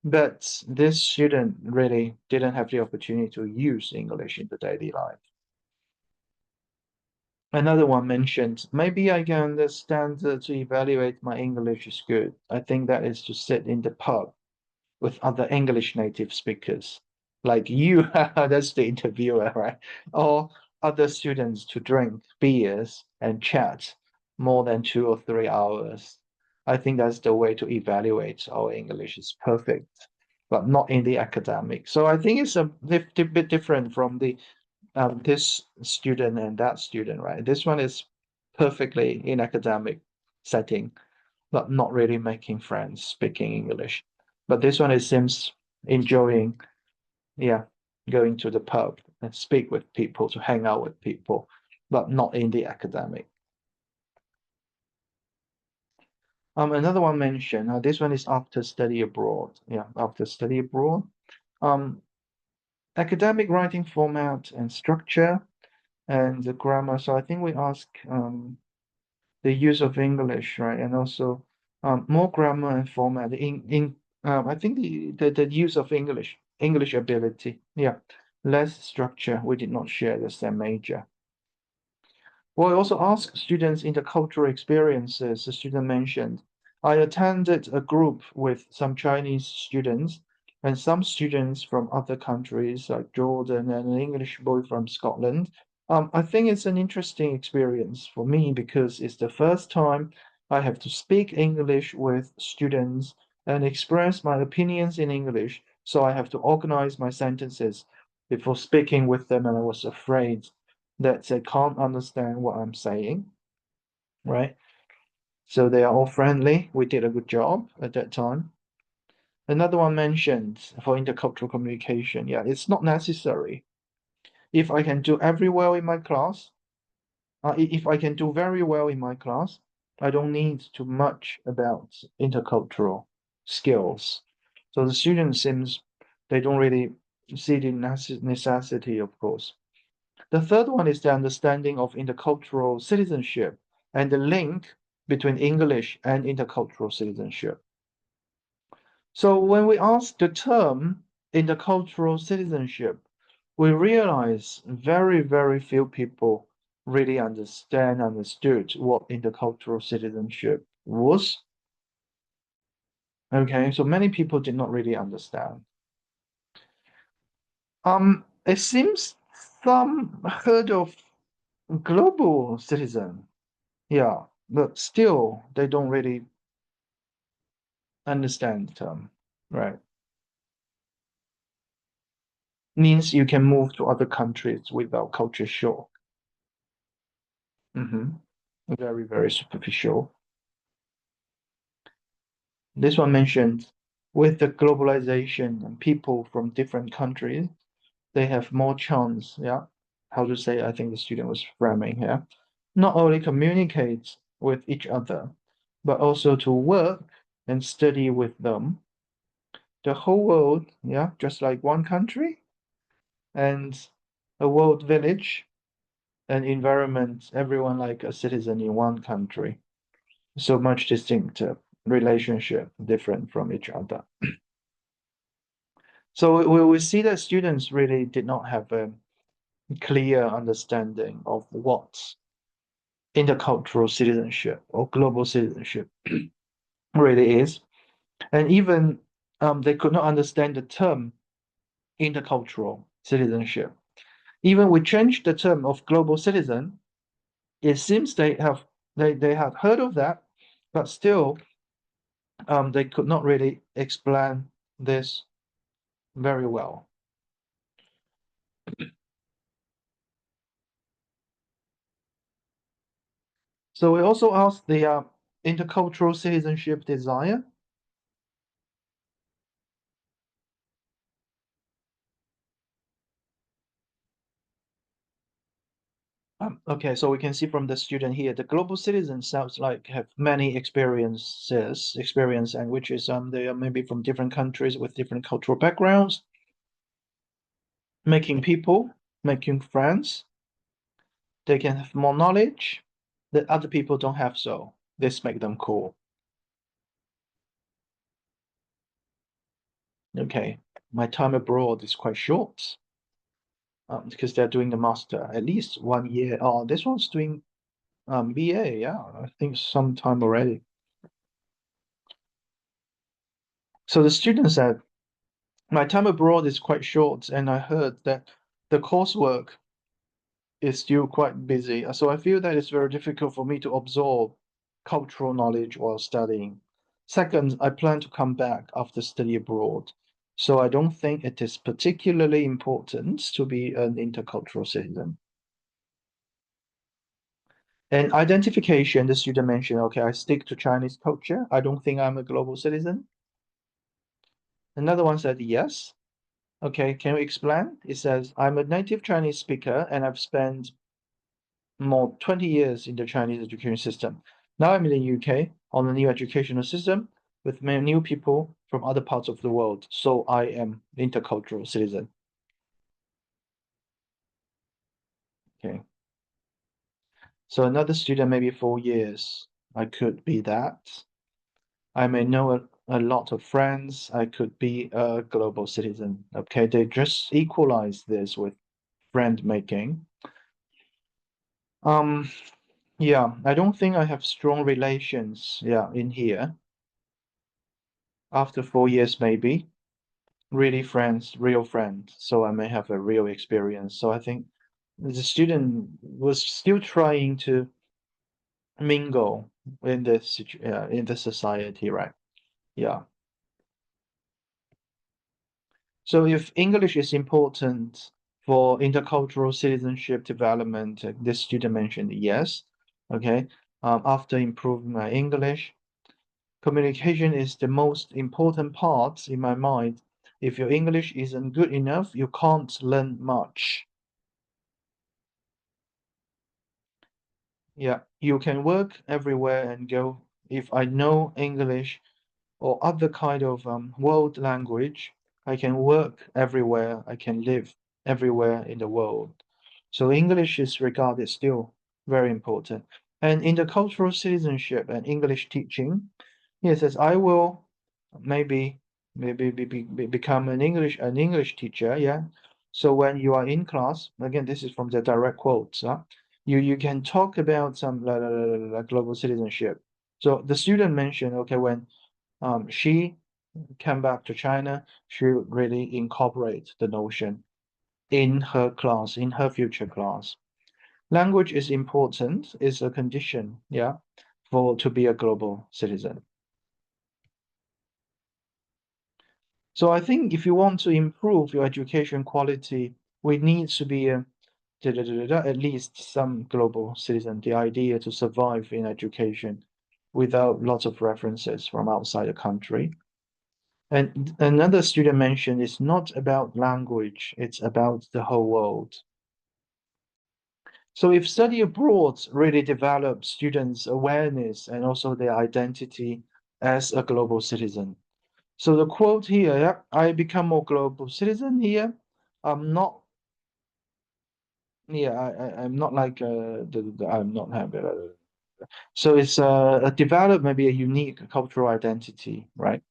but this student really didn't have the opportunity to use English in the daily life. Another one mentioned, maybe I can understand to evaluate my English is good. I think that is to sit in the pub with other English native speakers like you, that's the interviewer, right? Or other students to drink beers and chat more than 2 or 3 hours. I think that's the way to evaluate our English is perfect, but not in the academic. So I think it's a bit different from the this student and that student, right? This one is perfectly in academic setting, but not really making friends speaking English. But this one, it seems enjoying, yeah, going to the pub and speak with people, to hang out with people, but not in the academic. Another one mentioned, this one is after study abroad. Yeah, after study abroad. Academic writing format and structure and the grammar. So I think we ask the use of English, right? And also more grammar and format in I think the use of English ability. Yeah, less structure. We did not share the same major. Well, I also ask students intercultural experiences. The student mentioned, I attended a group with some Chinese students and some students from other countries like Jordan and an English boy from Scotland. I think it's an interesting experience for me because it's the first time I have to speak English with students and express my opinions in English. So I have to organize my sentences before speaking with them, and I was afraid that they can't understand what I'm saying, right? So they are all friendly. We did a good job at that time. Another one mentioned for intercultural communication. Yeah, it's not necessary. If I can do very well in my class, if I can do very well in my class, I don't need too much about intercultural skills. So the students seems they don't really see the necessity, of course. The third one is the understanding of intercultural citizenship and the link between English and intercultural citizenship. So when we ask the term intercultural citizenship, we realize very, very few people really understood what intercultural citizenship was. Okay, so many people did not really understand. It seems some heard of global citizen. Yeah, but still they don't really understand the term, right? Means you can move to other countries without culture shock. Very, very superficial. This one mentioned with the globalization and people from different countries, they have more chance, yeah. How to say, I think the student was framing here. Not only communicate with each other, but also to work and study with them. The whole world, yeah, just like one country, and a world village, an environment, everyone like a citizen in one country. So much distinct relationship, different from each other. So we see that students really did not have a clear understanding of what intercultural citizenship or global citizenship really is. And even they could not understand the term intercultural citizenship. Even we changed the term of global citizen, it seems they have heard of that, but still they could not really explain this very well. So we also asked the intercultural citizenship desire. Okay, so we can see from the student here, the global citizen sounds like have many experience, and which is they are maybe from different countries with different cultural backgrounds, making people, making friends. They can have more knowledge that other people don't have, so this make them cool. Okay, my time abroad is quite short because they're doing the master at least 1 year. Oh, this one's doing BA, yeah, I think some time already. So the student said, my time abroad is quite short, and I heard that the coursework is still quite busy. So I feel that it's very difficult for me to absorb cultural knowledge while studying. Second, I plan to come back after study abroad. So I don't think it is particularly important to be an intercultural citizen. And identification, the student mentioned, okay, I stick to Chinese culture. I don't think I'm a global citizen. Another one said, yes. Okay, can you explain? It says, I'm a native Chinese speaker and I've spent more 20 years in the Chinese education system. Now I'm in the UK on a new educational system with many new people from other parts of the world. So I am intercultural citizen. Okay. So another student, maybe 4 years, I could be that. I may know a lot of friends. I could be a global citizen. Okay, they just equalize this with friend making. Yeah, I don't think I have strong relations, yeah, in here. After 4 years, maybe really friends, real friends. So I may have a real experience. So I think the student was still trying to mingle in in the society, right? Yeah. So if English is important for intercultural citizenship development, this student mentioned yes. Okay. After improving my English, communication is the most important part in my mind. If your English isn't good enough, you can't learn much. Yeah, you can work everywhere and go. If I know English or other kind of world language, I can work everywhere. I can live everywhere in the world. So English is regarded still very important. And intercultural citizenship and English teaching, yes, as I will maybe become an English teacher. Yeah. So when you are in class, again, this is from the direct quotes. You can talk about some global citizenship. So the student mentioned, okay, when she came back to China, she really incorporate the notion in her class, in her future class. Language is important, is a condition, yeah, for to be a global citizen. So I think if you want to improve your education quality, we need to be at least some global citizen. The idea to survive in education without lots of references from outside the country. And another student mentioned it's not about language, it's about the whole world. So if study abroad really develops students' awareness and also their identity as a global citizen. So the quote here, yeah, I become more global citizen here. I'm not, yeah, I'm not like I'm not happy. So it's a develop maybe a unique cultural identity, right?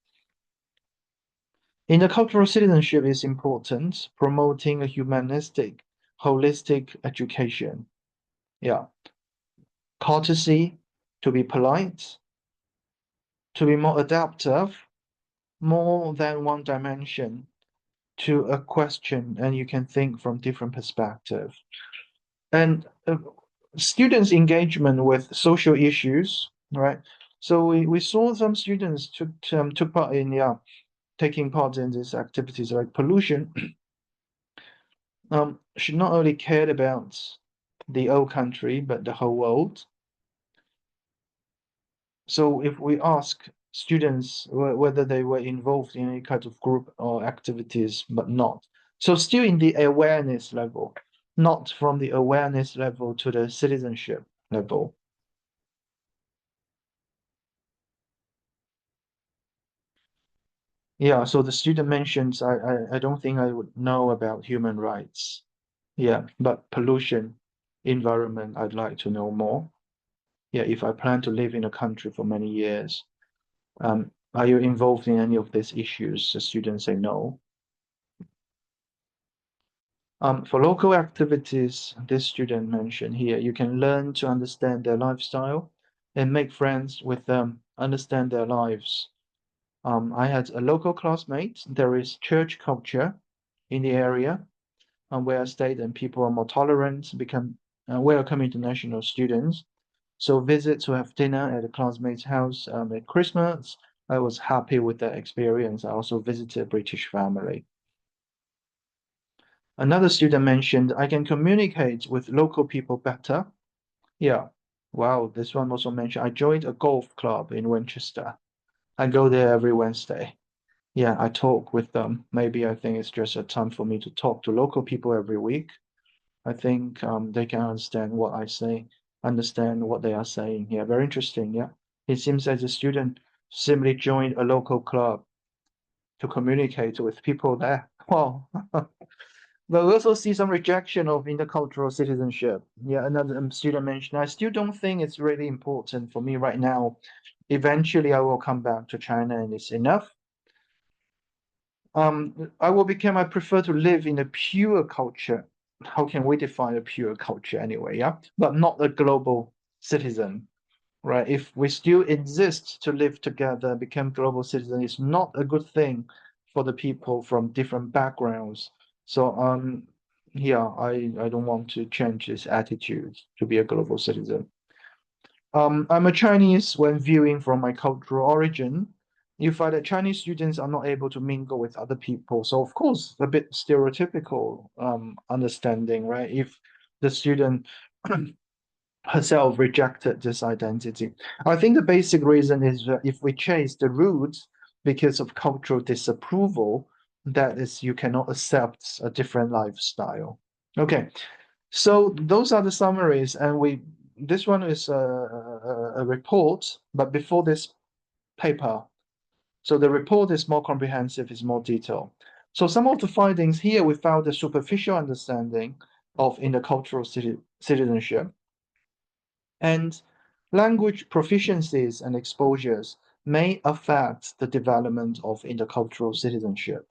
Intercultural citizenship is important, promoting a humanistic, holistic education. Yeah. Courtesy, to be polite, to be more adaptive, more than one dimension to a question, and you can think from different perspectives. And students' engagement with social issues, right? So we saw some students took part in, yeah, taking part in these activities like pollution. She not only cared about the old country, but the whole world. So if we ask students whether they were involved in any kind of group or activities, but not. So still in the awareness level, not from the awareness level to the citizenship level. Yeah, so the student mentions, I don't think I would know about human rights. Yeah, but pollution, environment, I'd like to know more. Yeah, if I plan to live in a country for many years, are you involved in any of these issues? The students say no. For local activities, this student mentioned here, you can learn to understand their lifestyle and make friends with them, understand their lives. I had a local classmate. There is church culture in the area where I stayed, and people are more tolerant, become welcome international students. So visit to have dinner at a classmate's house at Christmas. I was happy with that experience. I also visited a British family. Another student mentioned, I can communicate with local people better. Yeah. Wow, this one also mentioned, I joined a golf club in Winchester. I go there every Wednesday. Yeah, I talk with them. Maybe I think it's just a time for me to talk to local people every week. I think they can understand what I say, understand what they are saying. Yeah, very interesting. Yeah. It seems as a student simply joined a local club to communicate with people there. Wow. But we also see some rejection of intercultural citizenship. Yeah, another student mentioned, I still don't think it's really important for me right now. Eventually, I will come back to China and it's enough. I prefer to live in a pure culture. How can we define a pure culture anyway? Yeah, but not a global citizen, right? If we still exist to live together, become global citizen, it's not a good thing for the people from different backgrounds. So yeah, I don't want to change this attitude to be a global citizen. I'm a Chinese. When viewing from my cultural origin, you find that Chinese students are not able to mingle with other people. So of course, a bit stereotypical understanding, right? If the student herself rejected this identity. I think the basic reason is that if we chase the roots because of cultural disapproval, that is, you cannot accept a different lifestyle. Okay, so those are the summaries, and this one is a report, but before this paper. So the report is more comprehensive, is more detailed. So some of the findings here, we found a superficial understanding of intercultural citizenship. And language proficiencies and exposures may affect the development of intercultural citizenship.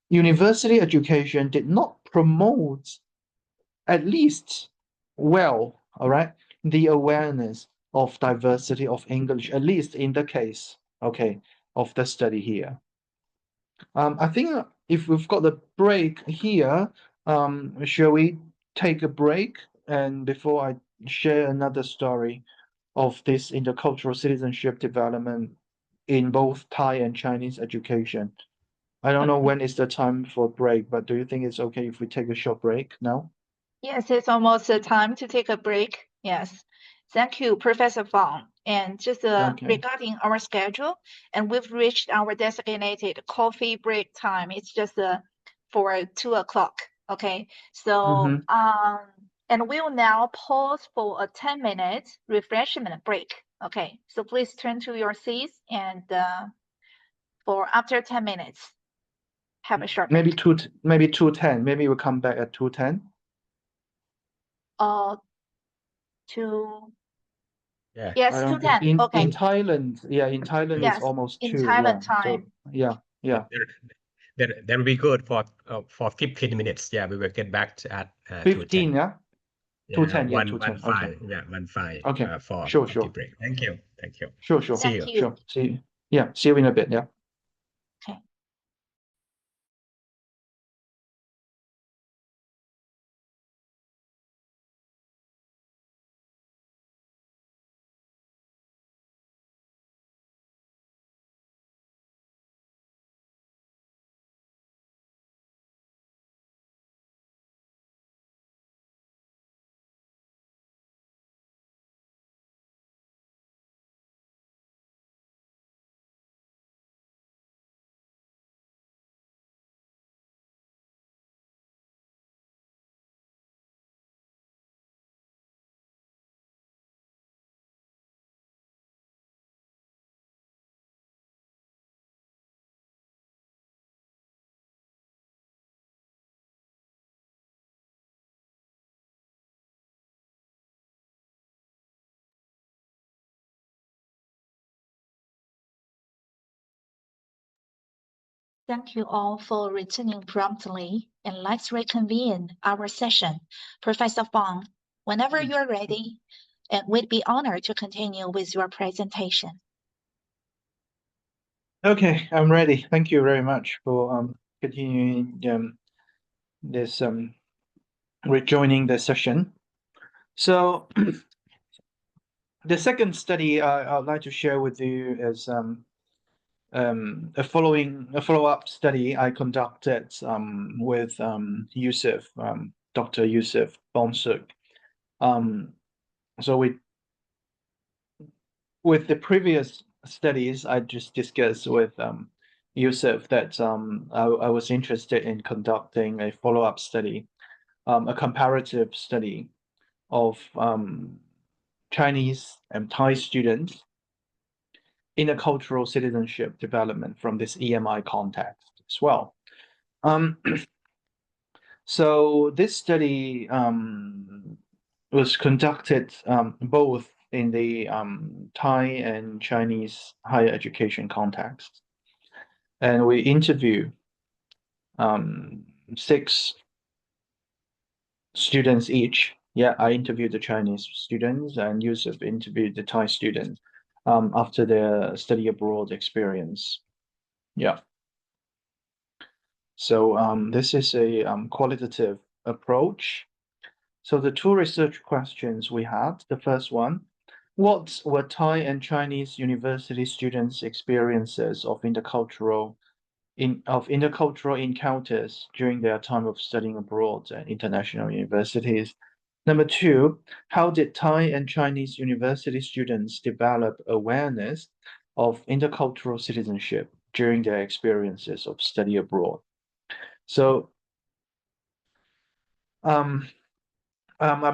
University education did not promote, at least well, all right, the awareness of diversity of English, at least in the case, okay, of the study here. I think if we've got the break here, shall we take a break? And before I share another story of this intercultural citizenship development in both Thai and Chinese education. I don't know when is the time for break, but do you think it's okay if we take a short break now? Yes, it's almost time to take a break. Yes. Thank you, Professor Fang. And just Okay. regarding our schedule, and we've reached our designated coffee break time. It's just for 2 o'clock. Okay. So and we'll now pause for a 10-minute refreshment break. Okay. So please turn to your seats and for after 10 minutes, have a short break. Maybe 2:10. Maybe we'll come back at 2:10. Yeah. Yes, I don't 2:10. Okay. in Thailand, yeah, in Thailand Yes, it's almost in 2. Thailand Yeah. time. So yeah. That'll be good for 15 minutes. Yeah, we will get back at 15, 2:10. yeah? Yeah, 2:10, yeah, 1 2:10. Okay. 5. Yeah, 1 5 Okay. for Sure, coffee sure. break. Thank you. Thank you. Sure. See you. Thank you. Sure. See you in a bit, yeah. Okay. Thank you all for returning promptly, and let's reconvene our session. Professor Fang, whenever you're ready, and we'd be honored to continue with your presentation. Okay, I'm ready. Thank you very much for continuing this rejoining the session. So the second study I'd like to share with you is a follow-up study I conducted with Yusuf, Dr. Yusuf Bonsuk. So with the previous studies I just discussed with Yusuf that I was interested in conducting a follow-up study, a comparative study of Chinese and Thai students intercultural citizenship development from this EMI context as well. So this study was conducted both in the Thai and Chinese higher education context. And we interview 6 students each. Yeah, I interviewed the Chinese students and Yusuf interviewed the Thai students after their study abroad experience. Yeah. So this is a qualitative approach. So the 2 research questions we had, the first one, what were Thai and Chinese university students' experiences of intercultural encounters during their time of studying abroad at international universities? Number 2, how did Thai and Chinese university students develop awareness of intercultural citizenship during their experiences of study abroad? So I'm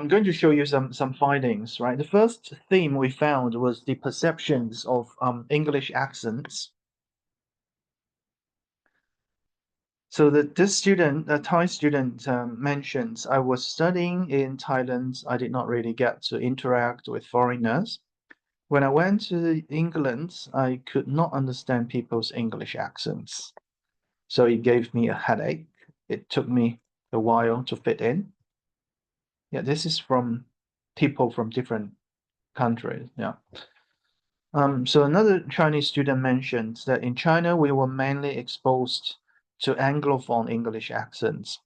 going to show you some findings, right? The first theme we found was the perceptions of English accents. So this student, a Thai student, mentions, I was studying in Thailand. I did not really get to interact with foreigners. When I went to England, I could not understand people's English accents. So it gave me a headache. It took me a while to fit in. Yeah, this is from people from different countries. Yeah. So another Chinese student mentioned that in China, we were mainly exposed to Anglophone English accents.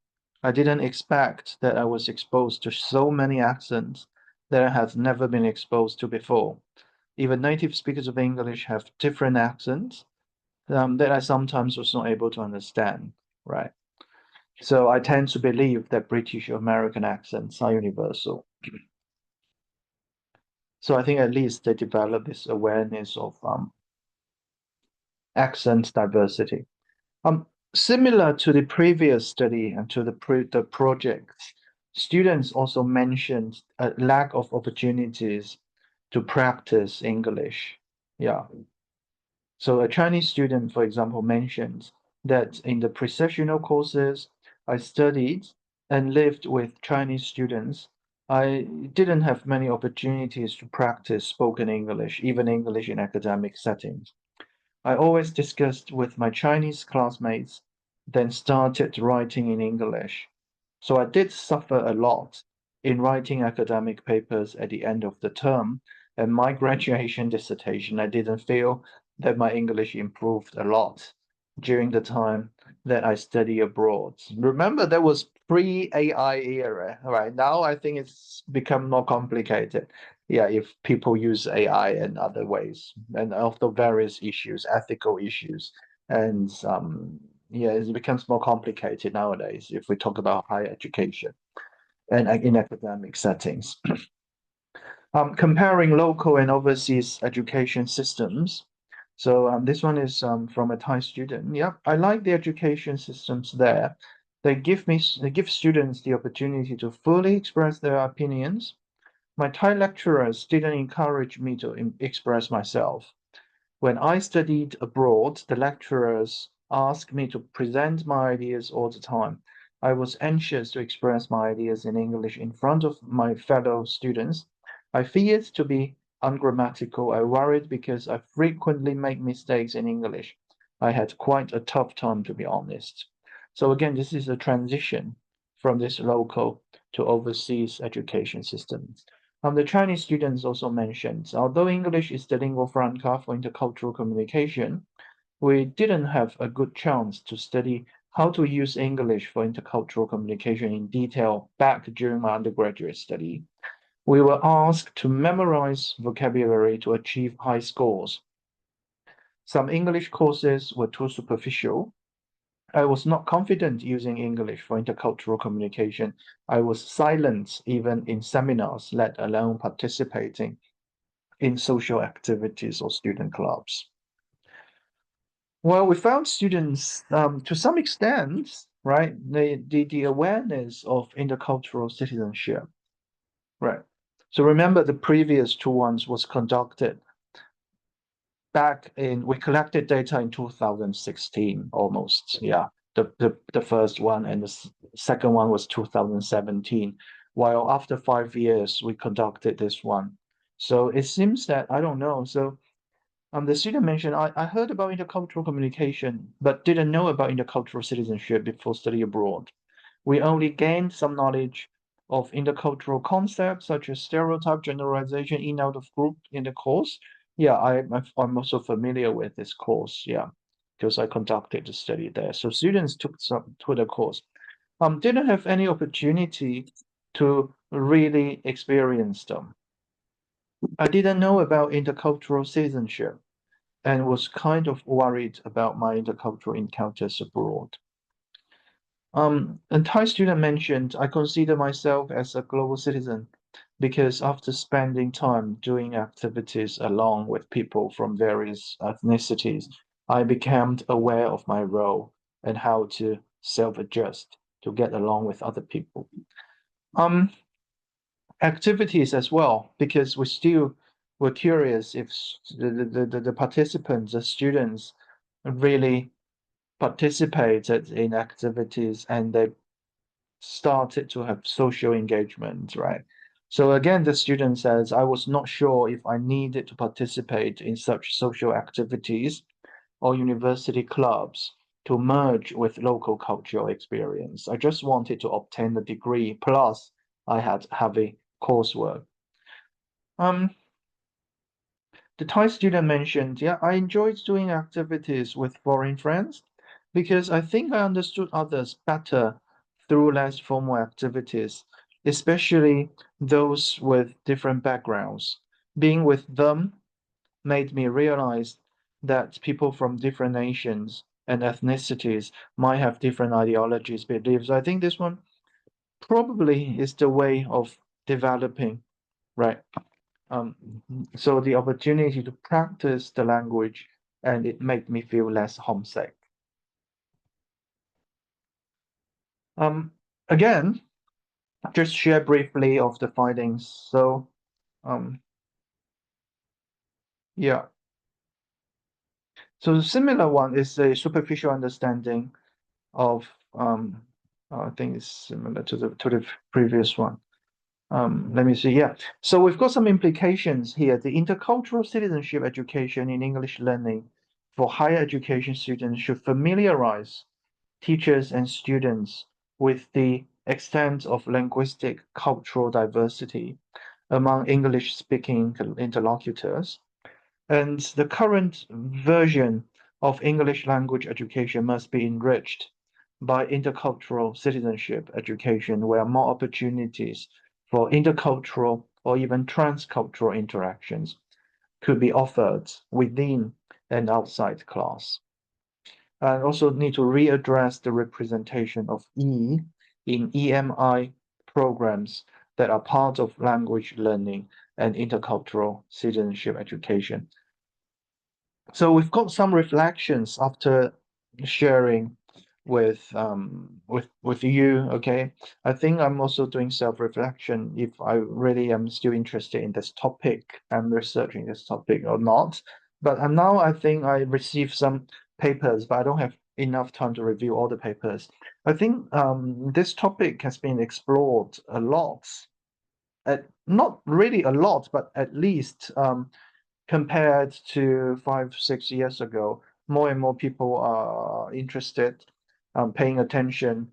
I didn't expect that I was exposed to so many accents that I had never been exposed to before. Even native speakers of English have different accents that I sometimes was not able to understand, right? So I tend to believe that British or American accents are universal. So I think at least they develop this awareness of accent diversity. Similar to the previous study and to the project, students also mentioned a lack of opportunities to practice English. Yeah. So a Chinese student, for example, mentions that in the pre-sessional courses I studied and lived with Chinese students, I didn't have many opportunities to practice spoken English, even English in academic settings. I always discussed with my Chinese classmates, then started writing in English. So I did suffer a lot in writing academic papers at the end of the term. And my graduation dissertation, I didn't feel that my English improved a lot during the time that I study abroad. Remember, that was pre-AI era, right? Now I think it's become more complicated. Yeah, if people use AI and other ways, and of the various issues, ethical issues, and yeah, it becomes more complicated nowadays if we talk about higher education and in academic settings. Comparing local and overseas education systems. So this one is from a Thai student. Yeah, I like the education systems there. They give students the opportunity to fully express their opinions. My Thai lecturers didn't encourage me to express myself. When I studied abroad, the lecturers asked me to present my ideas all the time. I was anxious to express my ideas in English in front of my fellow students. I feared to be ungrammatical. I worried because I frequently make mistakes in English. I had quite a tough time, to be honest. So again, this is a transition from this local to overseas education system. The Chinese students also mentioned, although English is the lingua franca for intercultural communication, we didn't have a good chance to study how to use English for intercultural communication in detail back during my undergraduate study. We were asked to memorize vocabulary to achieve high scores. Some English courses were too superficial. I was not confident using English for intercultural communication. I was silent even in seminars, let alone participating in social activities or student clubs. Well, we found students, to some extent, right, the awareness of intercultural citizenship, right? So remember the previous two ones was conducted back in, we collected data in 2016 almost, yeah. The first one and the second one was 2017, while after 5 years, we conducted this one. So it seems that, I don't know, so the student mentioned, I heard about intercultural communication, but didn't know about intercultural citizenship before study abroad. We only gained some knowledge of intercultural concepts such as stereotype, generalization, in out of group in the course. Yeah, I'm also familiar with this course, yeah, because I conducted the study there. So students took the course. Didn't have any opportunity to really experience them. I didn't know about intercultural citizenship and was kind of worried about my intercultural encounters abroad. A Thai student mentioned, I consider myself as a global citizen because after spending time doing activities along with people from various ethnicities, I became aware of my role and how to self-adjust to get along with other people. Activities as well, because we still were curious if the participants, the students, really participated in activities and they started to have social engagement, right? So again, the student says, I was not sure if I needed to participate in such social activities or university clubs to merge with local cultural experience. I just wanted to obtain a degree, plus I had heavy coursework. The Thai student mentioned, yeah, I enjoyed doing activities with foreign friends because I think I understood others better through less formal activities, especially those with different backgrounds. Being with them made me realize that people from different nations and ethnicities might have different ideologies, beliefs. I think this one probably is the way of developing, right? So the opportunity to practice the language, and it made me feel less homesick. Again, just share briefly of the findings. So, yeah. So the similar one is a superficial understanding of, I think it's similar to the previous one. Let me see. Yeah. So we've got some implications here. The intercultural citizenship education in English learning for higher education students should familiarize teachers and students with the extent of linguistic cultural diversity among English-speaking interlocutors. And the current version of English language education must be enriched by intercultural citizenship education, where more opportunities for intercultural or even transcultural interactions could be offered within and outside class. And also need to readdress the representation of E in EMI programs that are part of language learning and intercultural citizenship education. So we've got some reflections after sharing with you. Okay, I think I'm also doing self-reflection if I really am still interested in this topic and researching this topic or not. But now I think I received some papers, but I don't have enough time to review all the papers. I think this topic has been explored a lot, not really a lot, but at least compared to 5-6 years ago, more and more people are interested, paying attention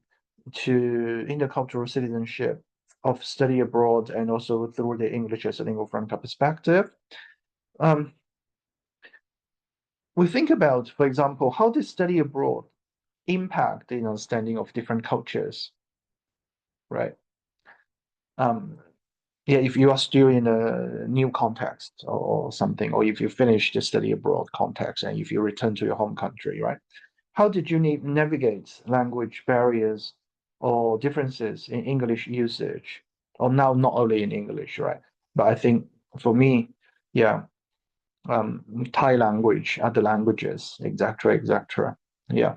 to intercultural citizenship of study abroad and also through the English as a lingua franca perspective. we think about, for example, how does study abroad impact the understanding of different cultures, right? Yeah, if you are still in a new context or something, or if you finish the study abroad context and if you return to your home country, right? How did you navigate language barriers or differences in English usage? Or now not only in English, right? But I think for me, yeah, Thai language, other languages, etc., etc. Yeah.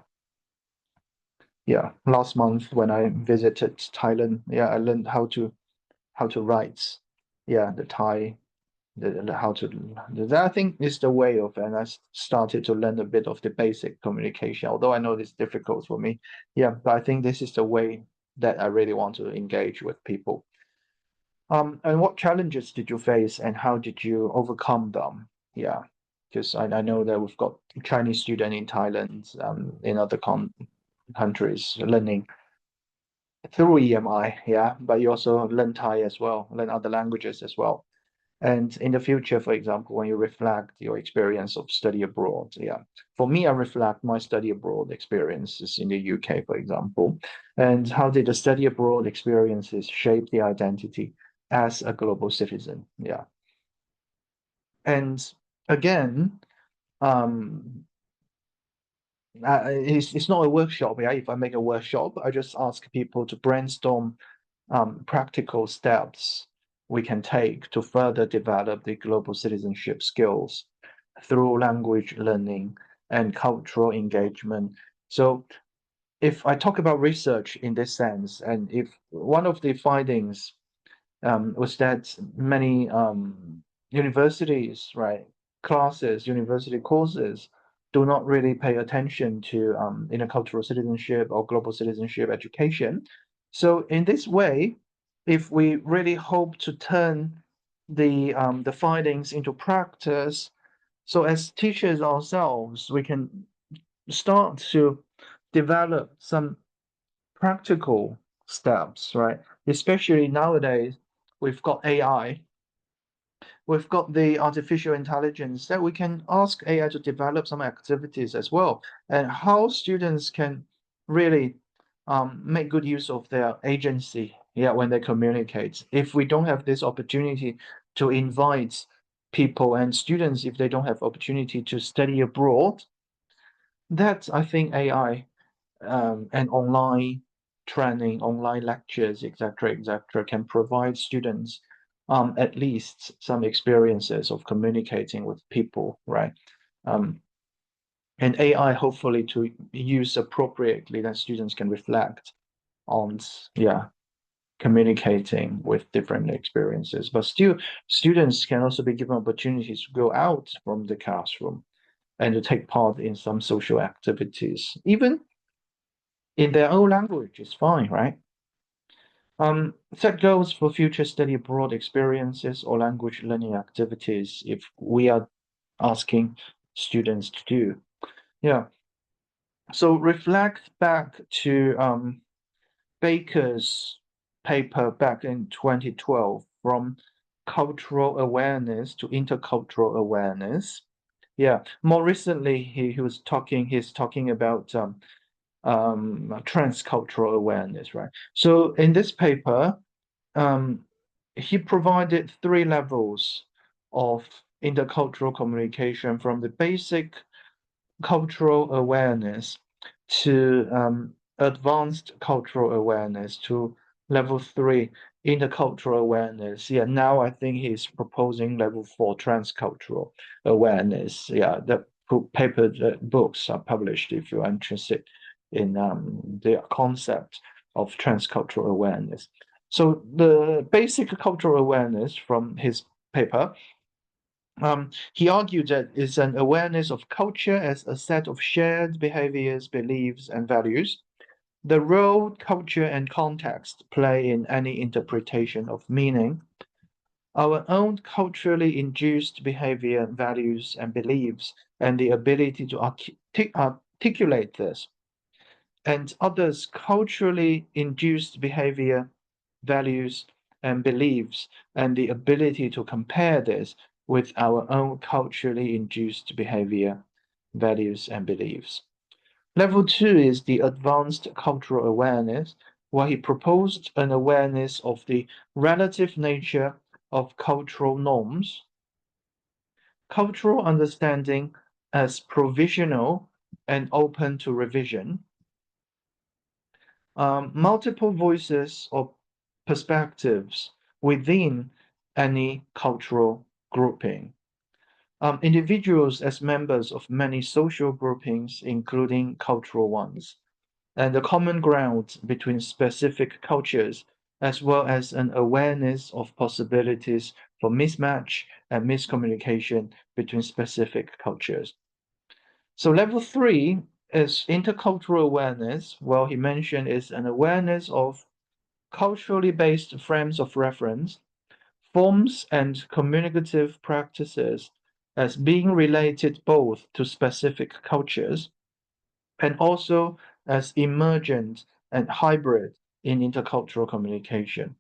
Yeah. Last month when I visited Thailand, yeah, I learned how to write, yeah, the Thai, how to. I think is the way of, and I started to learn a bit of the basic communication. Although I know it's difficult for me, yeah, but I think this is the way that I really want to engage with people. And what challenges did you face, and how did you overcome them? Yeah, because I know that we've got Chinese student in Thailand, in other countries learning through EMI, yeah, but you also learn Thai as well, learn other languages as well. And in the future, for example, when you reflect your experience of study abroad, yeah, for me, I reflect my study abroad experiences in the UK, for example, and how did the study abroad experiences shape the identity as a global citizen? Yeah. And again, um, it's not a workshop. Yeah, if I make a workshop, I just ask people to brainstorm practical steps we can take to further develop the global citizenship skills through language learning and cultural engagement. So if I talk about research in this sense, and if one of the findings was that many universities, right, university courses do not really pay attention to intercultural citizenship or global citizenship education. So in this way, if we really hope to turn the findings into practice, so as teachers ourselves, we can start to develop some practical steps, right? Especially nowadays, we've got AI, we've got the artificial intelligence that we can ask AI to develop some activities as well, and how students can really make good use of their agency, yeah, when they communicate. If we don't have this opportunity to invite people and students, if they don't have opportunity to study abroad, that I think AI and online training, online lectures, etc., can provide students at least some experiences of communicating with people, right? And AI hopefully to use appropriately, that students can reflect on, yeah, communicating with different experiences. But still, students can also be given opportunities to go out from the classroom and to take part in some social activities, even in their own language is fine, right? Set goals for future study abroad experiences or language learning activities if we are asking students to do. Yeah. So reflect back to Baker's paper back in 2012, from cultural awareness to intercultural awareness. Yeah. More recently, he's talking about transcultural awareness, right? So in this paper, he provided 3 levels of intercultural communication, from the basic cultural awareness to advanced cultural awareness to level 3 intercultural awareness. Yeah, now I think he's proposing level 4 transcultural awareness. Yeah, the books are published if you're interested in the concept of transcultural awareness. So the basic cultural awareness from his paper, he argued that it's an awareness of culture as a set of shared behaviors, beliefs, and values. The role culture and context play in any interpretation of meaning. Our own culturally induced behavior, values, and beliefs, and the ability to articulate this, and others' culturally induced behavior, values, and beliefs, and the ability to compare this with our own culturally induced behavior, values, and beliefs. Level 2 is the advanced cultural awareness, where he proposed an awareness of the relative nature of cultural norms, cultural understanding as provisional and open to revision, multiple voices or perspectives within any cultural grouping. Individuals as members of many social groupings, including cultural ones, and the common ground between specific cultures, as well as an awareness of possibilities for mismatch and miscommunication between specific cultures. So level 3 is intercultural awareness. Well, he mentioned is an awareness of culturally based frames of reference, forms and communicative practices as being related both to specific cultures and also as emergent and hybrid in intercultural communication.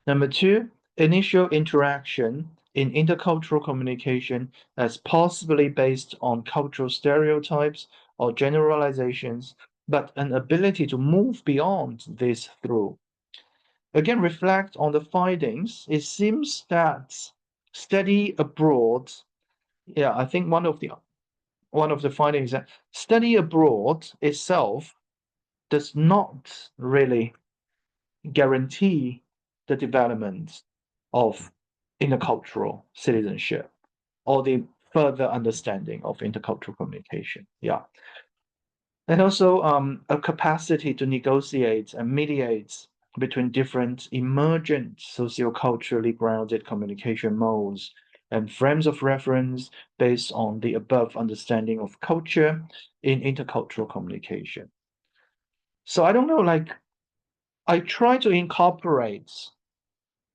Number 2, initial interaction in intercultural communication as possibly based on cultural stereotypes or generalizations, but an ability to move beyond this through. Again, reflect on the findings. It seems that study abroad, I think one of the findings that study abroad itself does not really guarantee the development of intercultural citizenship or the further understanding of intercultural communication. And also a capacity to negotiate and mediate between different emergent socioculturally grounded communication modes and frames of reference based on the above understanding of culture in intercultural communication. So I don't know, like, I try to incorporate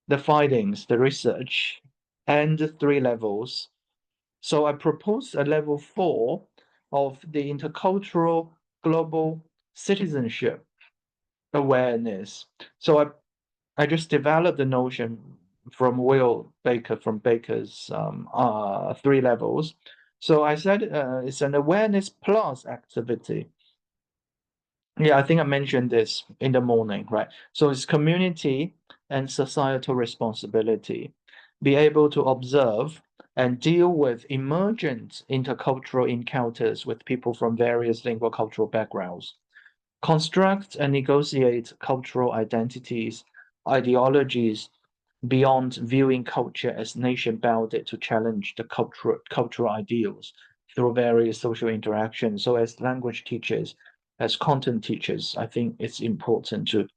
the findings, the research, and the 3 levels. So I propose a level 4 of the intercultural global citizenship awareness. So I just developed the notion from Will Baker, from Baker's 3 levels. So I said it's an awareness plus activity. I think I mentioned this in the morning, right? So it's community and societal responsibility. Be able to observe and deal with emergent intercultural encounters with people from various linguocultural backgrounds. Construct and negotiate cultural identities, ideologies, beyond viewing culture as nation-bounded to challenge the cultural ideals through various social interactions. So as language teachers, as content teachers, I think it's important to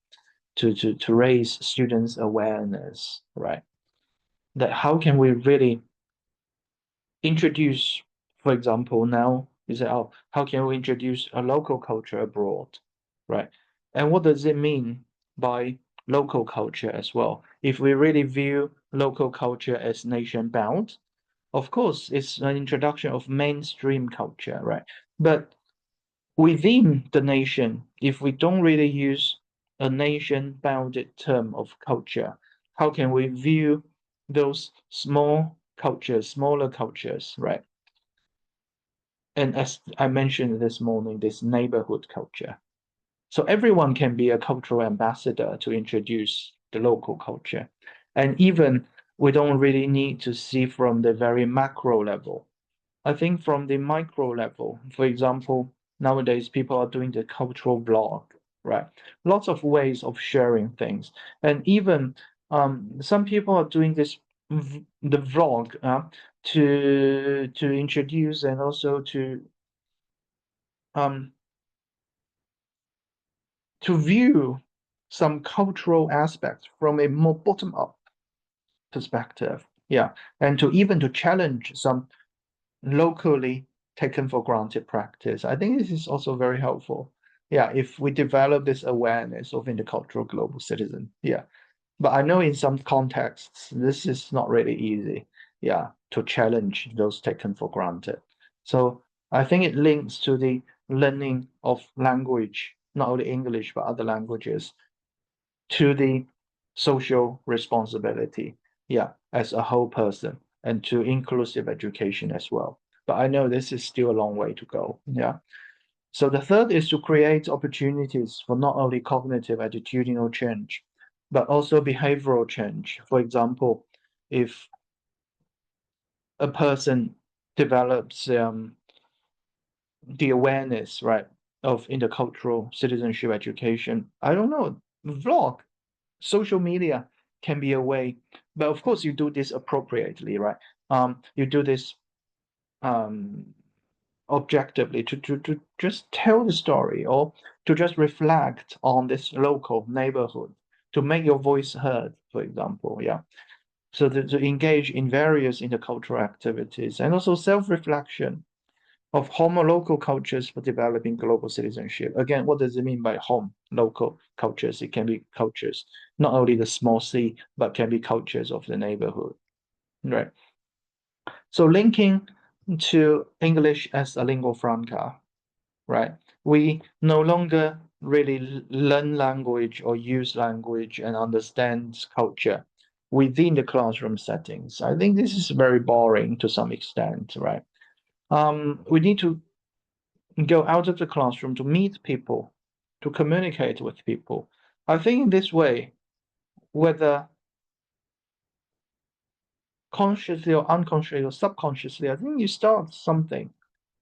raise students' awareness, right? That how can we really introduce, for example, now you say, oh, how can we introduce a local culture abroad, right? And what does it mean by local culture as well? If we really view local culture as nation-bound, of course, it's an introduction of mainstream culture, right? But within the nation, if we don't really use a nation-bounded term of culture, how can we view those smaller cultures, right? And as I mentioned this morning, this neighborhood culture. So everyone can be a cultural ambassador to introduce the local culture. And even we don't really need to see from the very macro level. I think from the micro level, for example, nowadays people are doing the cultural blog, right? Lots of ways of sharing things. And even some people are doing this the vlog to introduce and also to view some cultural aspects from a more bottom-up perspective. And to challenge some locally taken for granted practice. I think this is also very helpful. If we develop this awareness of intercultural global citizen. But I know in some contexts, this is not really easy, to challenge those taken for granted. So I think it links to the learning of language, not only English, but other languages, to the social responsibility, as a whole person, and to inclusive education as well. but I know this is still a long way to go. Yeah. So the third is to create opportunities for not only cognitive attitudinal change, but also behavioral change. For example, if a person develops the awareness, right, of intercultural citizenship education, I don't know, vlog, social media can be a way, but of course you do this appropriately, right? You do this objectively to just tell the story or to just reflect on this local neighborhood, to make your voice heard, for example. Yeah. So to engage in various intercultural activities and also self-reflection of home or local cultures for developing global citizenship. Again, what does it mean by home, local cultures? It can be cultures, not only the small c, but can be cultures of the neighborhood, right? So linking to English as a lingua franca, right? We no longer really learn language or use language and understand culture within the classroom settings. I think this is very boring to some extent, right? We need to go out of the classroom to meet people, to communicate with people. I think in this way, whether consciously or unconsciously or subconsciously, I think you start something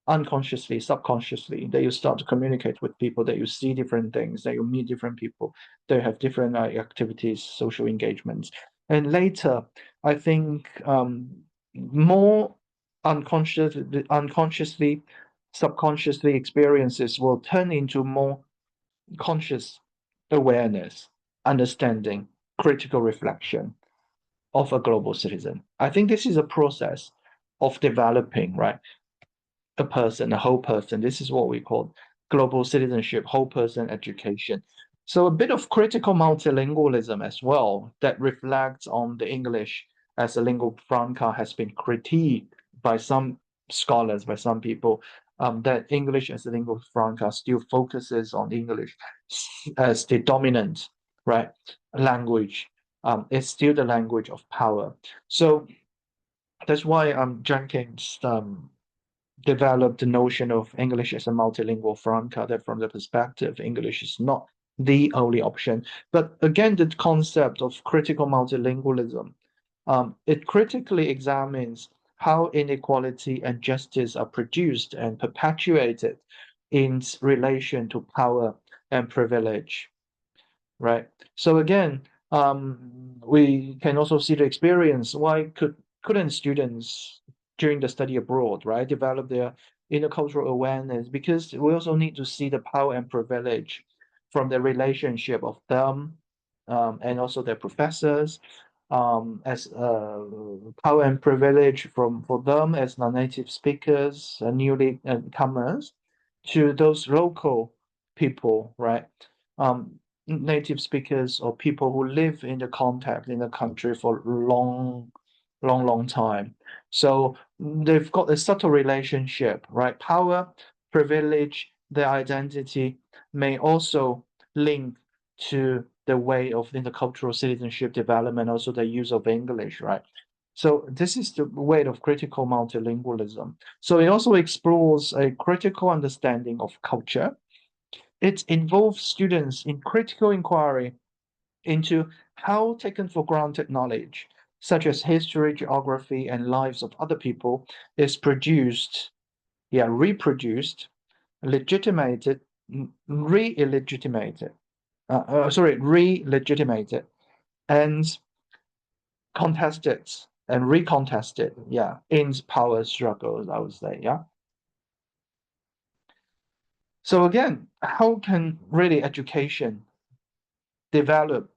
unconsciously, subconsciously, that you start to communicate with people, that you see different things, that you meet different people, that you have different activities, social engagements. And later, I think more unconsciously, subconsciously experiences will turn into more conscious awareness, understanding, critical reflection of a global citizen. I think this is a process of developing, right? A person, a whole person. This is what we call global citizenship, whole person education. So a bit of critical multilingualism as well that reflects on the English as a lingua franca has been critiqued by some scholars, by some people, that English as a lingua franca still focuses on English as the dominant, right, language. It's still the language of power. So that's why Jenkins developed the notion of English as a multilingual franca, that from the perspective, English is not the only option. But again, the concept of critical multilingualism, it critically examines how inequality and justice are produced and perpetuated in relation to power and privilege, right? So again, we can also see the experience. Why couldn't students during the study abroad, right, develop their intercultural awareness? Because we also need to see the power and privilege from the relationship of them and also their professors, as power and privilege for them as non-native speakers, newly comers, to those local people, right? Native speakers or people who live in the context in the country for long time. So they've got a subtle relationship, right? Power, privilege, their identity may also link to the way of intercultural citizenship development, also the use of English, right? So this is the way of critical multilingualism. So it also explores a critical understanding of culture. It involves students in critical inquiry into how taken for granted knowledge, such as history, geography, and lives of other people, is produced, reproduced, legitimated, re-legitimated, re-legitimated, and contested and recontested, in power struggles, I would say, So again, how can really education develop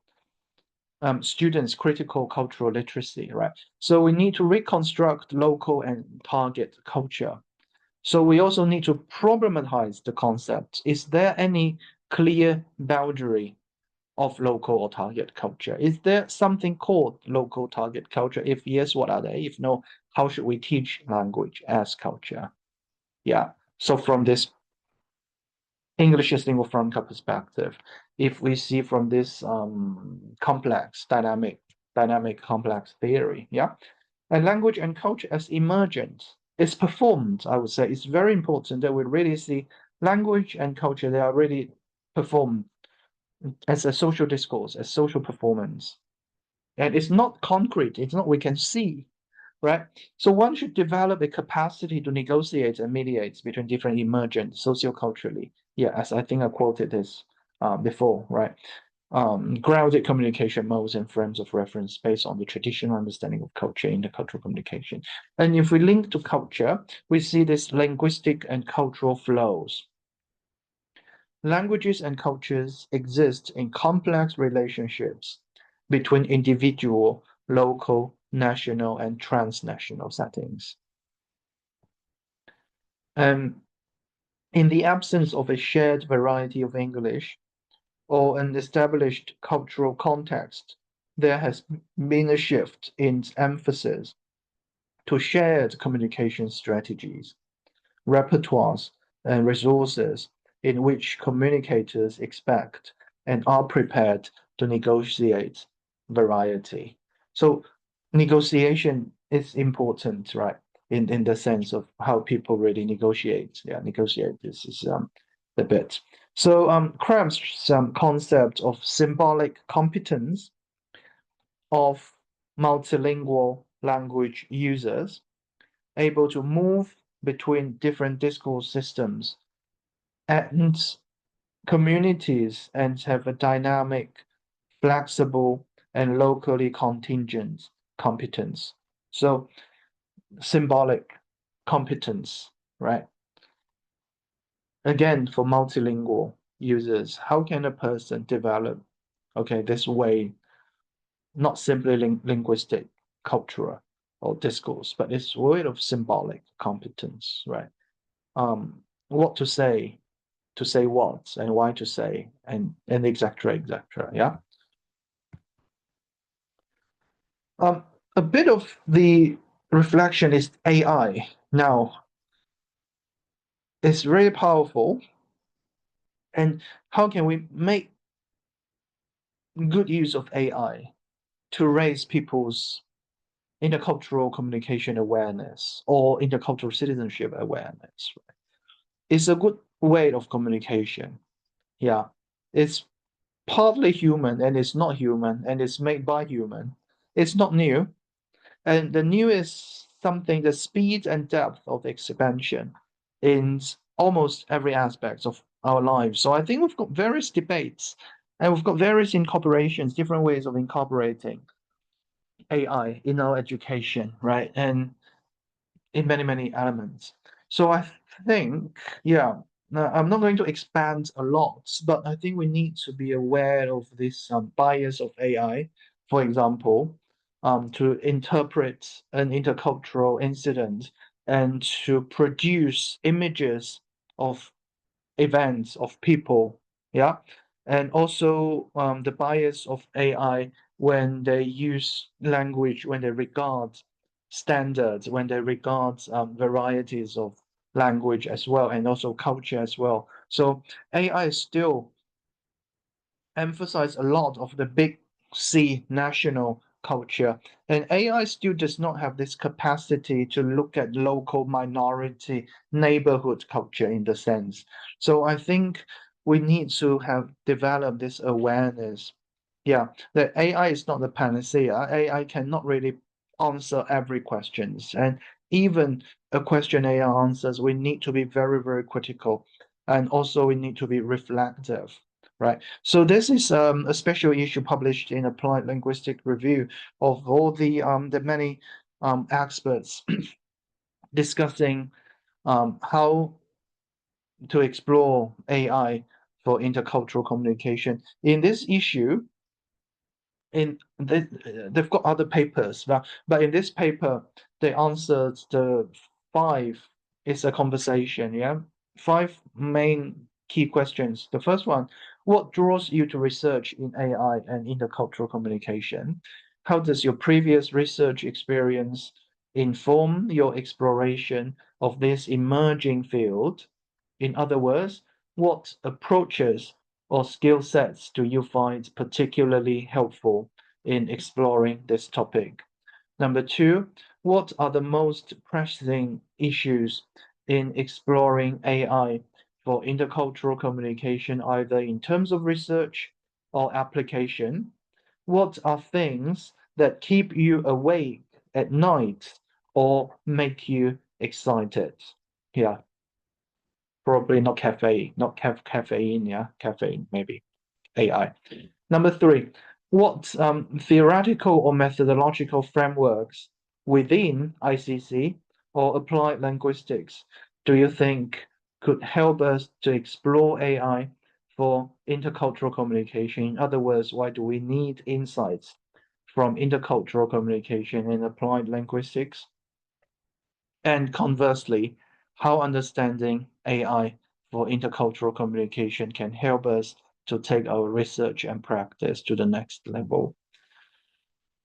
students' critical cultural literacy, right? So we need to reconstruct local and target culture. So we also need to problematize the concept. Is there any clear boundary of local or target culture? Is there something called local target culture? If yes, what are they? If no, how should we teach language as culture? So from this English as lingua franca perspective, if we see from this complex, dynamic complex theory, and language and culture as emergent it's performed, I would say. It's very important that we really see language and culture, they are really performed as a social discourse, as social performance. And it's not concrete, it's not we can see, right? So one should develop a capacity to negotiate and mediate between different emergent socioculturally. Yeah, as I think I quoted this before, right? Grounded communication modes and frames of reference based on the traditional understanding of culture, intercultural communication. And if we link to culture, we see this linguistic and cultural flows. Languages and cultures exist in complex relationships between individual, local, national, and transnational settings. And in the absence of a shared variety of English, or an established cultural context, there has been a shift in emphasis to shared communication strategies, repertoires, and resources in which communicators expect and are prepared to negotiate variety. So negotiation is important, right? In the sense of how people really negotiate. Yeah, negotiate this is the bit. So Cram's concept of symbolic competence of multilingual language users able to move between different discourse systems and communities and have a dynamic, flexible, and locally contingent competence. So symbolic competence, right? Again, for multilingual users, how can a person develop, okay, this way, not simply linguistic, cultural, or discourse, but it's a way of symbolic competence, right? What to say what, and why to say, and etc. etc. Yeah. A bit of the reflection is AI. Now, it's very powerful, and how can we make good use of AI to raise people's intercultural communication awareness or intercultural citizenship awareness? Right? It's a good way of communication. Yeah, it's partly human and it's not human and it's made by human. It's not new. And the new is something, the speed and depth of expansion in almost every aspect of our lives. So I think we've got various debates and we've got various incorporations, different ways of incorporating AI in our education, right? And in many, many elements. So I think, yeah, I'm not going to expand a lot, but I think we need to be aware of this bias of AI, for example, to interpret an intercultural incident and to produce images of events, of people, yeah, and also the bias of AI when they use language, when they regard standards, when they regard varieties of language as well, and also culture as well. So AI still emphasize a lot of the big C national culture, and AI still does not have this capacity to look at local minority neighborhood culture in the sense. So I think we need to have developed this awareness. Yeah, that AI is not the panacea. AI cannot really answer every questions, and even a question AI answers, we need to be very, very critical, and also we need to be reflective. Right. So this is a special issue published in Applied Linguistic Review of all the many experts discussing how to explore AI for intercultural communication. In this issue, they've got other papers, but in this paper, they answered the five. It's a conversation, yeah. Five main key questions. The first one: what draws you to research in AI and intercultural communication? How does your previous research experience inform your exploration of this emerging field? In other words, what approaches or skill sets do you find particularly helpful in exploring this topic? Number two, what are the most pressing issues in exploring AI for intercultural communication, either in terms of research or application? What are things that keep you awake at night or make you excited? Yeah, probably not caffeine, not caffeine, yeah, caffeine, maybe AI. Number three, what theoretical or methodological frameworks within ICC or applied linguistics do you think could help us to explore AI for intercultural communication? In other words, why do we need insights from intercultural communication and applied linguistics? And conversely, how understanding AI for intercultural communication can help us to take our research and practice to the next level.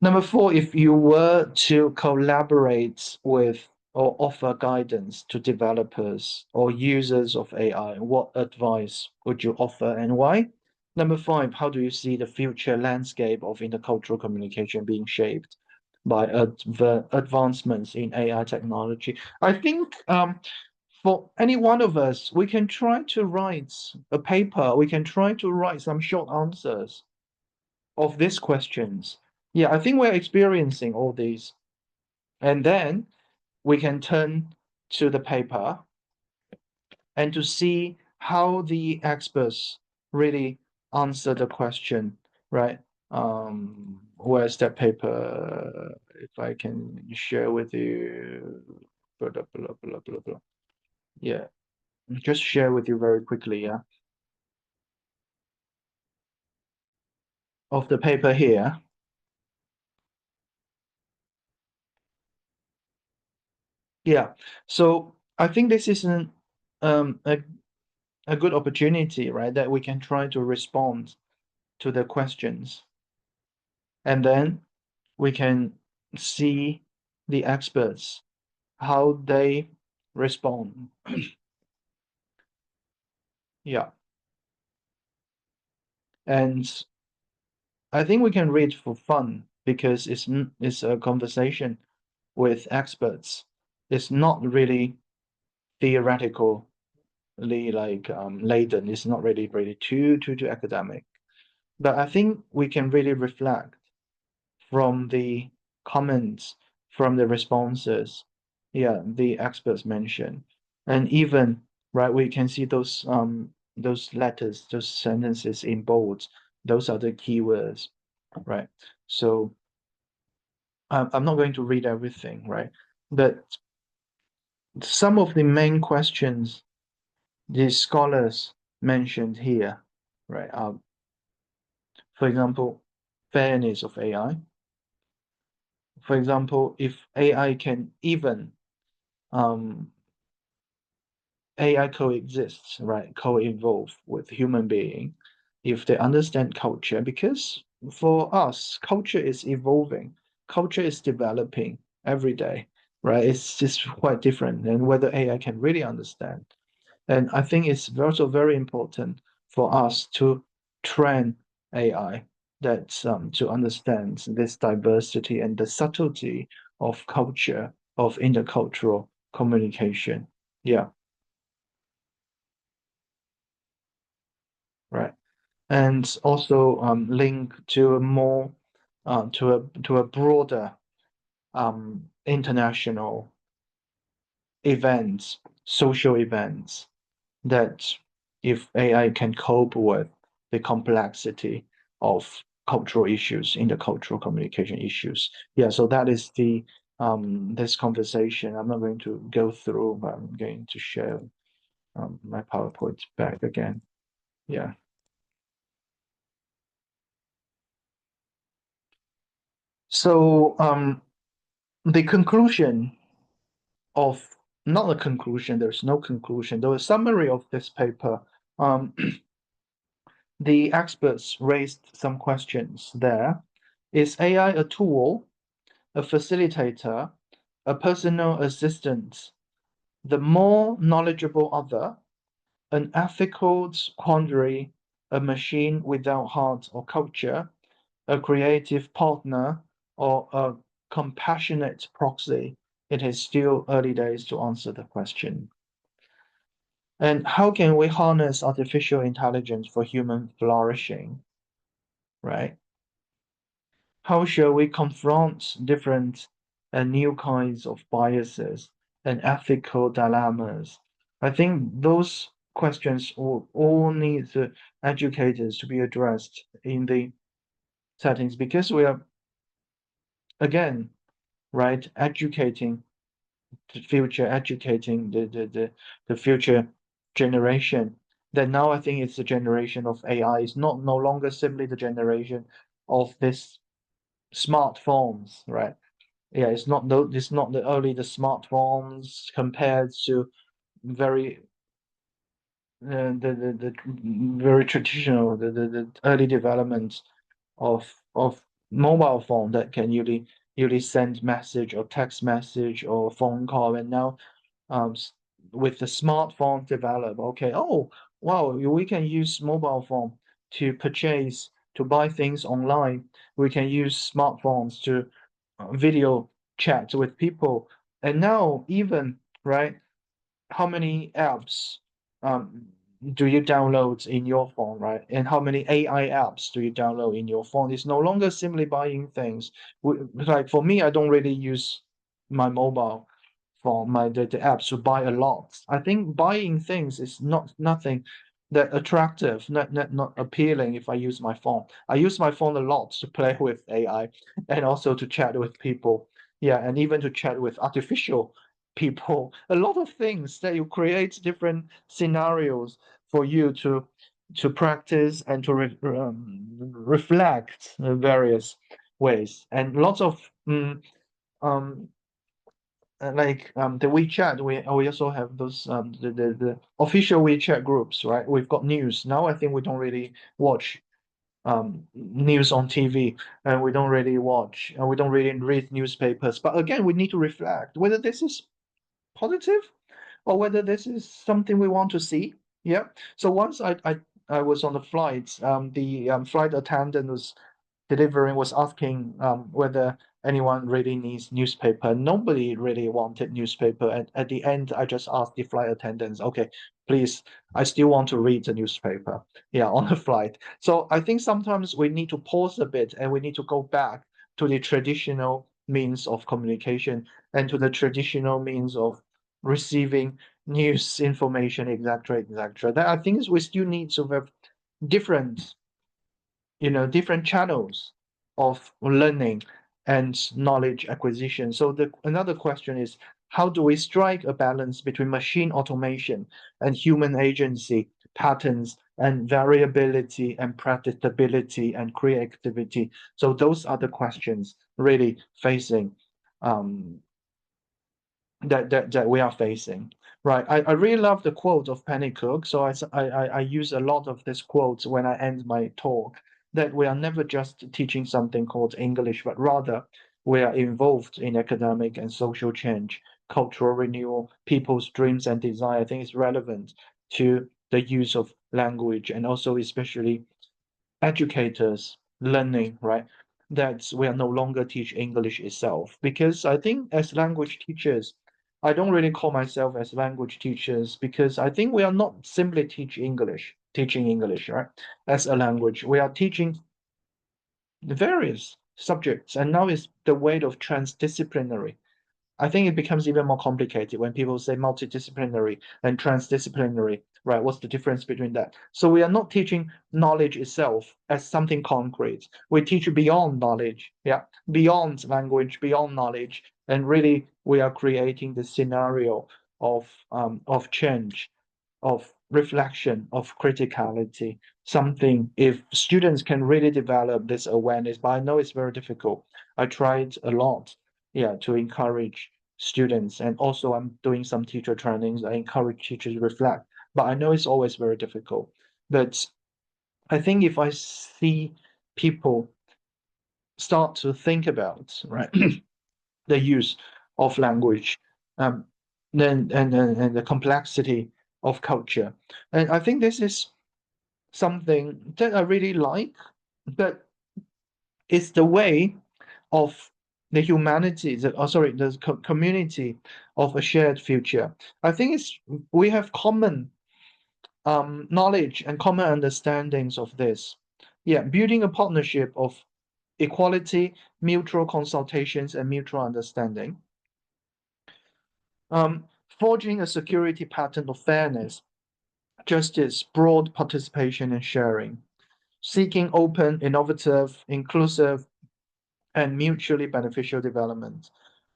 Number four, if you were to collaborate with or offer guidance to developers or users of AI, what advice would you offer and why? Number five, how do you see the future landscape of intercultural communication being shaped by advancements in AI technology? I think for any one of us, we can try to write a paper, we can try to write some short answers of these questions. Yeah, I think we're experiencing all these. And then we can turn to the paper and to see how the experts really answer the question, right? Where's that paper? If I can share with you, blah, blah, blah, blah, blah, blah. Yeah, just share with you very quickly, yeah. Of the paper here. Yeah, so I think this is a good opportunity, right? That we can try to respond to the questions. And then we can see the experts, how they respond. Yeah. And I think we can read for fun because it's a conversation with experts. It's not really theoretically like laden. It's not really too academic. But I think we can really reflect from the comments, from the responses, yeah, the experts mentioned, and even right, we can see those letters, those sentences in bold. Those are the keywords, right? So I'm not going to read everything, right? But some of the main questions the scholars mentioned here, right? For example, fairness of AI. For example, if AI can even AI coexists, right? Co-evolve with human being, if they understand culture, because for us, culture is evolving, culture is developing every day, right? It's just quite different than whether AI can really understand. And I think it's also very important for us to train AI that to understand this diversity and the subtlety of culture, of intercultural communication. Yeah, right. And also link to a more to a broader international events, social events that if AI can cope with the complexity of cultural issues, intercultural communication issues. Yeah, so that is the this conversation. I'm not going to go through, but I'm going to share my PowerPoint back again. Yeah. So the conclusion of not a conclusion, there's no conclusion, though a summary of this paper. The experts raised some questions there. Is AI a tool, a facilitator, a personal assistant, the more knowledgeable other, an ethical quandary, a machine without heart or culture, a creative partner, or a compassionate proxy, it is still early days to answer the question. And how can we harness artificial intelligence for human flourishing, right? How shall we confront different and new kinds of biases and ethical dilemmas? I think those questions all need the educators to be addressed in the settings, because we are, again, right, educating the future, educating the future generation. That now I think it's the generation of AI. It's no longer simply the generation of this smartphones, right? Yeah, it's not the smartphones compared to very the very traditional the early development of mobile phone that can usually send message or text message or phone call. And now with the smartphone develop, okay, oh wow, we can use mobile phone to purchase, to buy things online. We can use smartphones to video chat with people. And now even, right, how many apps do you download in your phone, right? And how many AI apps do you download in your phone? It's no longer simply buying things. Like for me, I don't really use my mobile phone, the apps to buy a lot. I think buying things is nothing that attractive, not appealing if I use my phone. I use my phone a lot to play with AI and also to chat with people. Yeah, and even to chat with artificial people. A lot of things that you create different scenarios for you to practice and to reflect various ways. And lots of the WeChat, we also have those the official WeChat groups, right? We've got news now. I think we don't really watch news on TV, and we don't really watch, and we don't really read newspapers. But again, we need to reflect whether this is positive or whether this is something we want to see. Yeah. So once I was on the flight, the flight attendant was asking whether anyone really needs newspaper. Nobody really wanted newspaper. And at the end, I just asked the flight attendants, okay, please, I still want to read the newspaper. Yeah, on the flight. So I think sometimes we need to pause a bit and we need to go back to the traditional means of communication and to the traditional means of receiving news information, etc., etc. That I think we still need to have different different channels of learning and knowledge acquisition. So another question is, how do we strike a balance between machine automation and human agency, patterns and variability and predictability and creativity? So those are the questions really facing that we are facing. Right. I really love the quote of Penny Cook. So I use a lot of this quote when I end my talk, that we are never just teaching something called English, but rather we are involved in academic and social change, cultural renewal, people's dreams and desire. I think it's relevant to the use of language, and also especially educators learning, right? That we are no longer teach English itself. Because I think as language teachers, I don't really call myself as language teachers, because I think we are not simply teaching English, right? As a language, we are teaching the various subjects, and now is the weight of transdisciplinary. I think it becomes even more complicated when people say multidisciplinary and transdisciplinary, right? What's the difference between that? So we are not teaching knowledge itself as something concrete. We teach beyond knowledge, yeah, beyond language, beyond knowledge, and really we are creating the scenario of change, of reflection, of criticality. Something, if students can really develop this awareness, but I know it's very difficult. I tried a lot, yeah, to encourage students, and also I'm doing some teacher trainings. I encourage teachers to reflect, but I know it's always very difficult. But I think if I see people start to think about, right, the use of language, then and the complexity of culture, and I think this is something that I really like, but it's the way of the humanity, the community of a shared future. I think we have common knowledge and common understandings of this. Yeah, building a partnership of equality, mutual consultations, and mutual understanding. Forging a security pattern of fairness, justice, broad participation, and sharing. Seeking open, innovative, inclusive, and mutually beneficial development.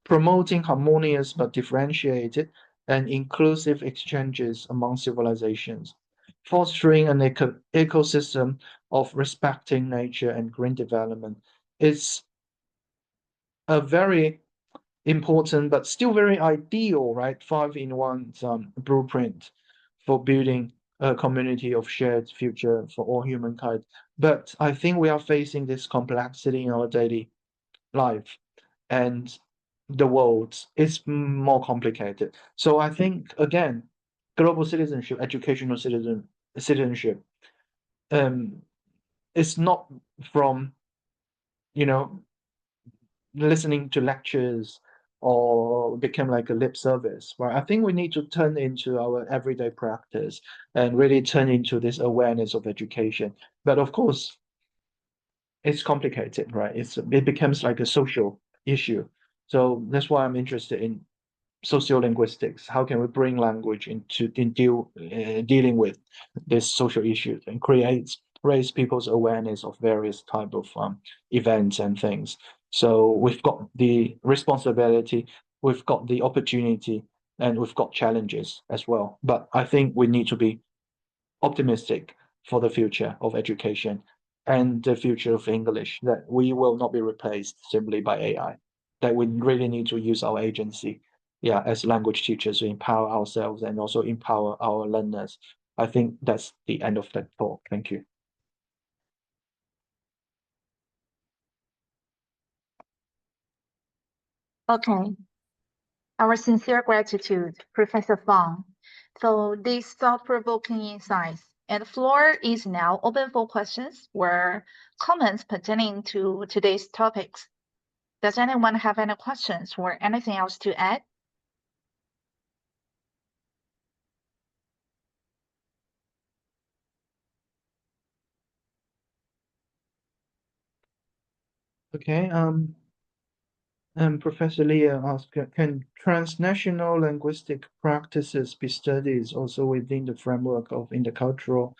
Promoting harmonious but differentiated and inclusive exchanges among civilizations. Fostering an ecosystem of respecting nature and green development. It's a very important but still very ideal, right? 5-in-1 blueprint for building a community of shared future for all humankind. But I think we are facing this complexity in our daily life, and the world is more complicated. So I think, again, global citizenship, educational citizenship, it's not from, listening to lectures or become like a lip service, right? I think we need to turn into our everyday practice and really turn into this awareness of education. But of course, it's complicated, right? It becomes like a social issue. So that's why I'm interested in sociolinguistics. How can we bring language into dealing with this social issues and raise people's awareness of various type of events and things. So we've got the responsibility, we've got the opportunity, and we've got challenges as well. But I think we need to be optimistic for the future of education and the future of English, that we will not be replaced simply by AI, that we really need to use our agency, as language teachers to empower ourselves and also empower our learners. I think that's the end of that talk. Thank you. Okay. Our sincere gratitude, Professor Fang, for these thought-provoking insights. And the floor is now open for questions or comments pertaining to today's topics. Does anyone have any questions or anything else to add? Okay, Professor Leah asked, can transnational linguistic practices be studied also within the framework of intercultural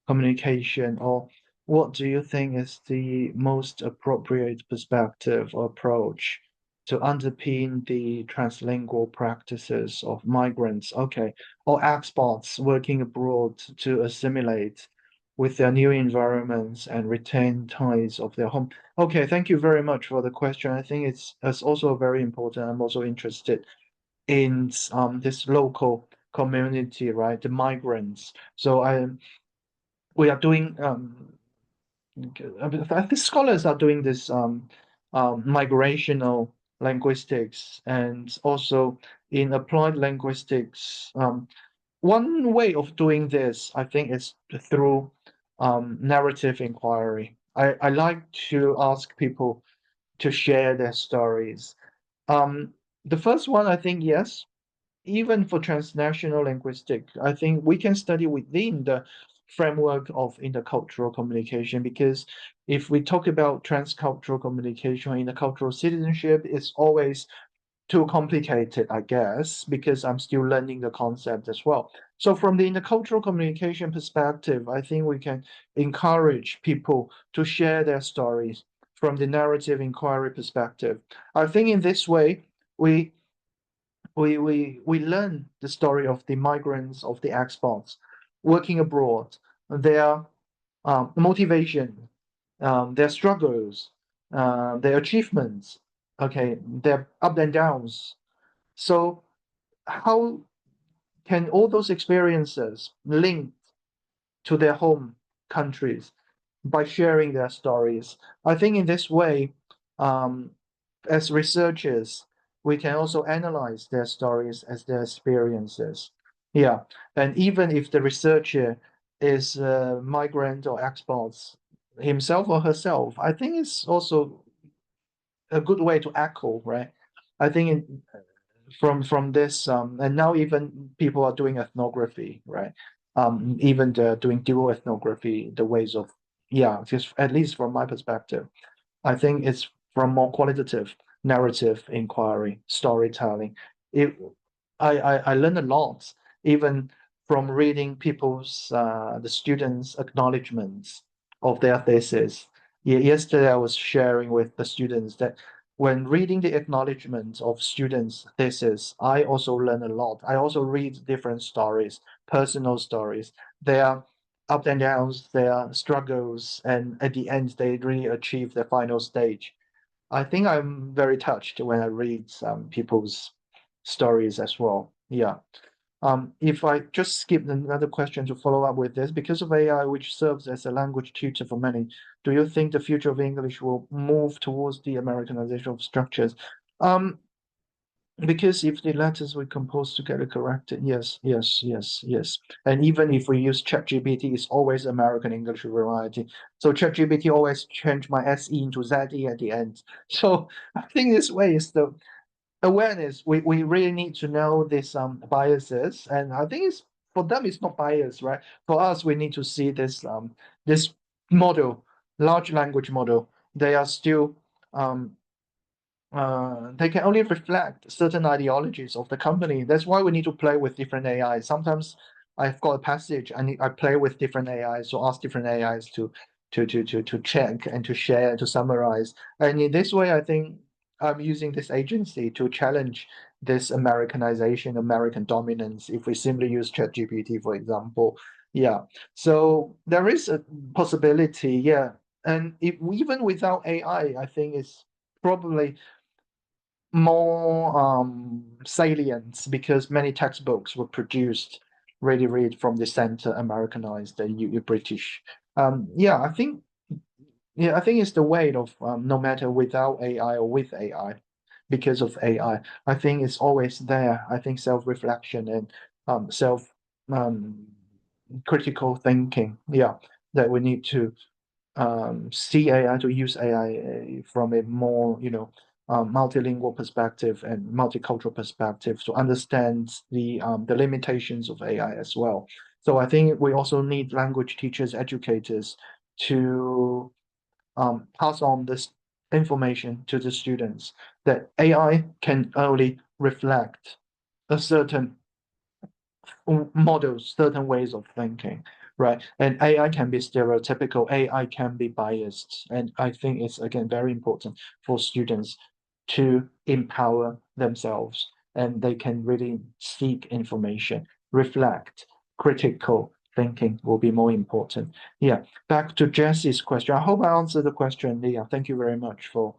communication, or what do you think is the most appropriate perspective or approach to underpin the translingual practices of migrants, okay, or expats working abroad to assimilate with their new environments and retain ties of their home? Okay, thank you very much for the question. I think it's also very important. I'm also interested in this local community, right? The migrants. So we are doing I think scholars are doing this migrational linguistics, and also in applied linguistics. One way of doing this, I think, is through narrative inquiry. I like to ask people to share their stories. The first one, I think, yes, even for transnational linguistic, I think we can study within the framework of intercultural communication, because if we talk about transcultural communication, intercultural citizenship, it's always too complicated, I guess, because I'm still learning the concept as well. So from the intercultural communication perspective, I think we can encourage people to share their stories from the narrative inquiry perspective. I think in this way, we learn the story of the migrants, of the expats working abroad, their motivation, their struggles, their achievements, okay, their up and downs. So how can all those experiences link to their home countries by sharing their stories? I think in this way, as researchers, we can also analyze their stories as their experiences. Yeah, and even if the researcher is a migrant or expat himself or herself, I think it's also a good way to echo, right? I think from this, and now even people are doing ethnography, right? Even doing dual ethnography, the ways of, yeah, just at least from my perspective, I think it's from more qualitative narrative inquiry, storytelling. It, I learned a lot, even from reading people's, the students' acknowledgements of their thesis. Yesterday, I was sharing with the students that when reading the acknowledgements of students' thesis, I also learn a lot. I also read different stories, personal stories, their ups and downs, their struggles, and at the end, they really achieve the final stage. I think I'm very touched when I read people's stories as well. Yeah. If I just skip another question to follow up with this, because of AI, which serves as a language tutor for many, do you think the future of English will move towards the Americanization of structures? Because if the letters we compose together corrected, yes, yes, yes, yes. And even if we use ChatGPT, it's always American English variety. So ChatGPT always change my SE into ZE at the end. So I think this way is the awareness. We really need to know this biases, and I think it's for them it's not bias, right? For us, we need to see this model, large language model. They are still they can only reflect certain ideologies of the company. That's why we need to play with different AIs. Sometimes I've got a passage and I play with different AIs, so ask different AIs to check and to share, to summarize. And in this way, I think I'm using this agency to challenge this Americanization, American dominance. If we simply use ChatGPT, for example, yeah. So there is a possibility, yeah. And if even without AI, I think it's probably more salient because many textbooks were produced really from the center Americanized the British. Yeah, I think it's the way of no matter without AI or with AI, because of AI, I think it's always there. I think self-reflection and self um, critical thinking, yeah, that we need to see AI, to use AI from a more, multilingual perspective and multicultural perspective to understand the limitations of AI as well. So I think we also need language teachers, educators to pass on this information to the students that AI can only reflect a certain models, certain ways of thinking, right? And AI can be stereotypical, AI can be biased. And I think it's, again, very important for students to empower themselves and they can really seek information, reflect, critical thinking will be more important. Yeah, back to Jesse's question. I hope I answered the question, Leah. Thank you very much for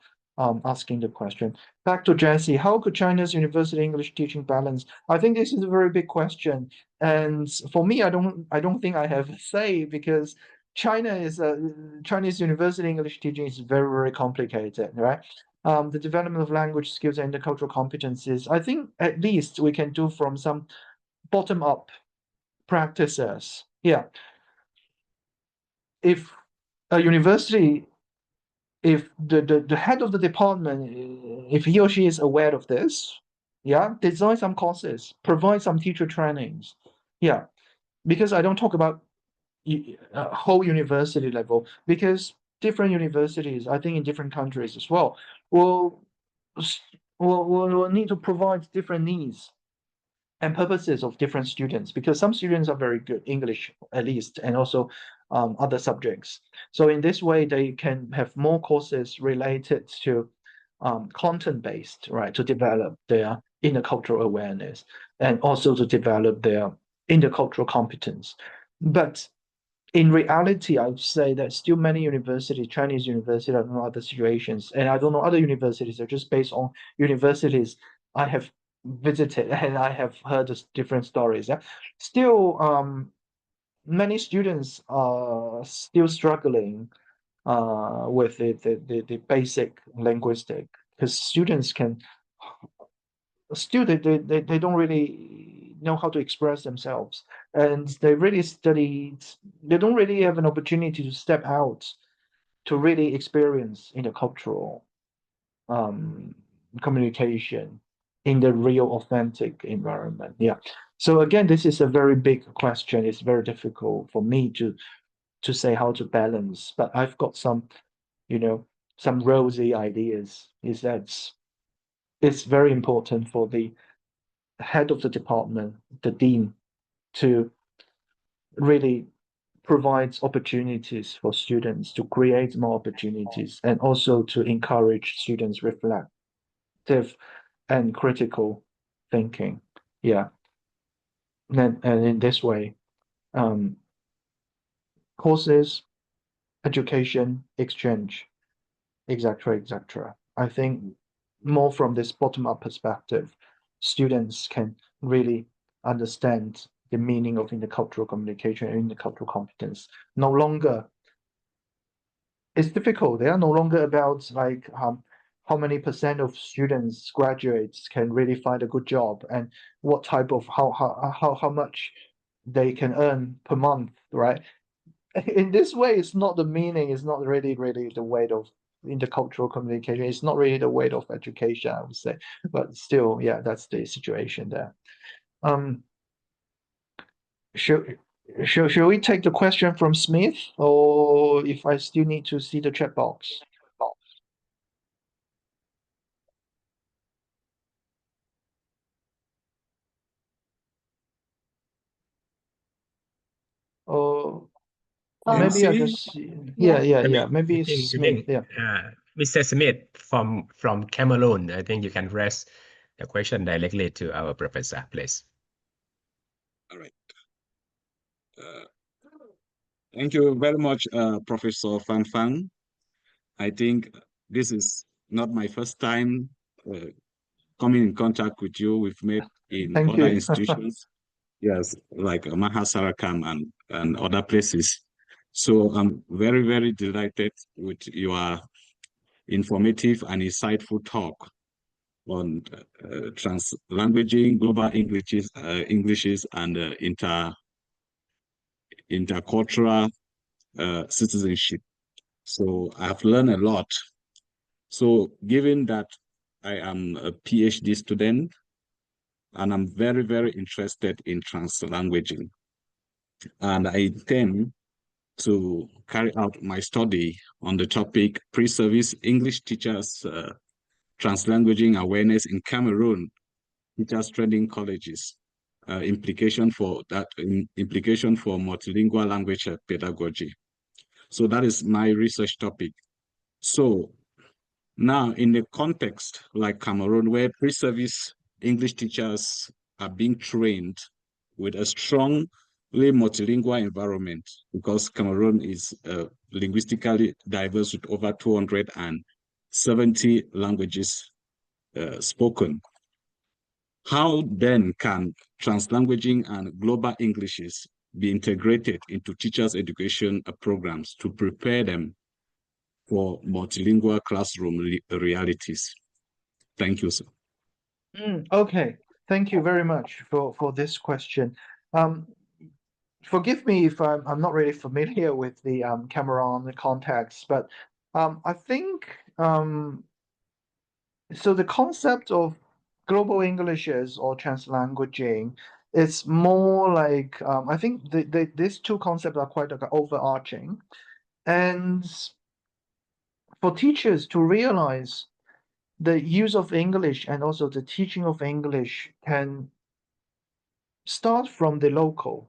asking the question. Back to Jesse, how could China's university English teaching balance? I think this is a very big question. And for me, I don't think I have a say because Chinese university English teaching is very complicated, right? The development of language skills and intercultural competencies, I think at least we can do from some bottom-up practices. Yeah. If a university, if the head of the department, if he or she is aware of this, yeah, design some courses, provide some teacher trainings. Yeah, because I don't talk about whole university level, because different universities, I think in different countries as well, will will need to provide different needs and purposes of different students, because some students are very good English at least, and also other subjects. So in this way, they can have more courses related to content-based, right, to develop their intercultural awareness and also to develop their intercultural competence. But in reality, I would say that still many universities, Chinese universities, I don't know other situations, and I don't know other universities, are just based on universities I have visited and I have heard different stories. Yeah, still, many students are still struggling with the basic linguistic, because students can still they don't really know how to express themselves, and they really studied, they don't really have an opportunity to step out to really experience intercultural communication in the real authentic environment. Yeah. So again, this is a very big question. It's very difficult for me to say how to balance, but I've got some, some rosy ideas. Is that it's very important for the head of the department, the dean, to really provide opportunities for students, to create more opportunities, and also to encourage students reflective and critical thinking. Yeah. And in this way, courses, education, exchange, etc., etc. I think more from this bottom-up perspective, students can really understand the meaning of intercultural communication and intercultural competence. No longer, it's difficult. They are no longer about like how many percent of students graduates can really find a good job and what type of how much they can earn per month, right? In this way, it's not the meaning, it's not really the weight of intercultural communication, it's not really the weight of education, I would say. But still, yeah, that's the situation there. Should we take the question from Smith, or if I still need to see the chat box? Or maybe I just yeah. Maybe I think Smith, yeah. Mr. Smith from Cameroon. I think you can raise the question directly to our professor, please. All right. Thank you very much, Professor Fan Fan. I think this is not my first time coming in contact with you. We've met in Thank other you. institutions, yes, like Mahasarakam and other places. So I'm very, very delighted with your informative and insightful talk on translanguaging, global Englishes, and intercultural citizenship. So I've learned a lot. So given that I am a PhD student and I'm very, very interested in translanguaging, and I intend to carry out my study on the topic pre-service English teachers translanguaging awareness in Cameroon, teachers training colleges, implication for multilingual language pedagogy. So that is my research topic. So now in the context like Cameroon, where pre-service English teachers are being trained with a strongly multilingual environment, because Cameroon is linguistically diverse with over 270 languages spoken. How then can translanguaging and global Englishes be integrated into teachers' education programs to prepare them for multilingual classroom realities? Thank you, sir. Okay, thank you very much for this question. Forgive me if I'm not really familiar with the Cameroon context, but I think so the concept of global Englishes or translanguaging is more like I think these two concepts are quite overarching, and for teachers to realize the use of English and also the teaching of English can start from the local,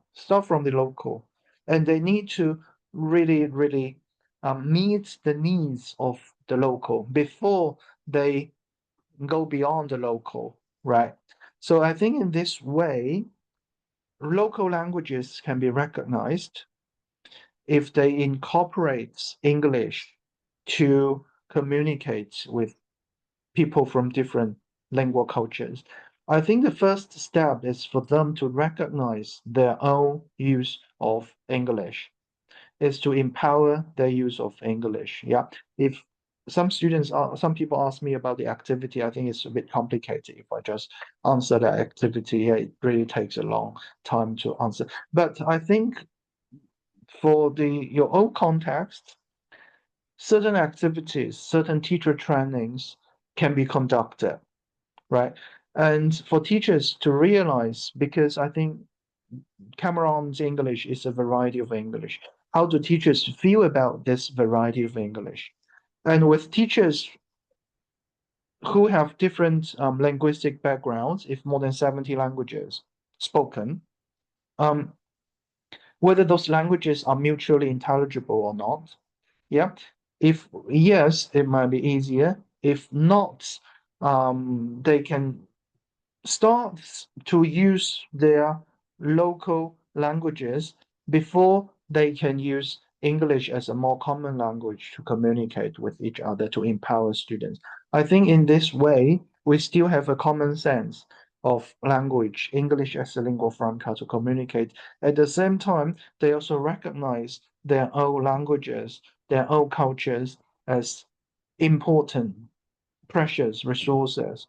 and they need to really meet the needs of the local before they go beyond the local, right? So I think in this way, local languages can be recognized if they incorporate English to communicate with people from different lingual cultures. I think the first step is for them to recognize their own use of English, is to empower their use of English. Yeah. If some people ask me about the activity, I think it's a bit complicated. If I just answer that activity, yeah, it really takes a long time to answer. But I think for your own context, certain activities, certain teacher trainings can be conducted, right? And for teachers to realize, because I think Cameron's English is a variety of English. How do teachers feel about this variety of English? And with teachers who have different linguistic backgrounds, if more than 70 languages spoken, whether those languages are mutually intelligible or not. Yeah. If yes, it might be easier. If not, they can start to use their local languages before they can use English as a more common language to communicate with each other to empower students. I think in this way, we still have a common sense of language, English as a lingua franca to communicate. At the same time, they also recognize their own languages, their own cultures as important, precious resources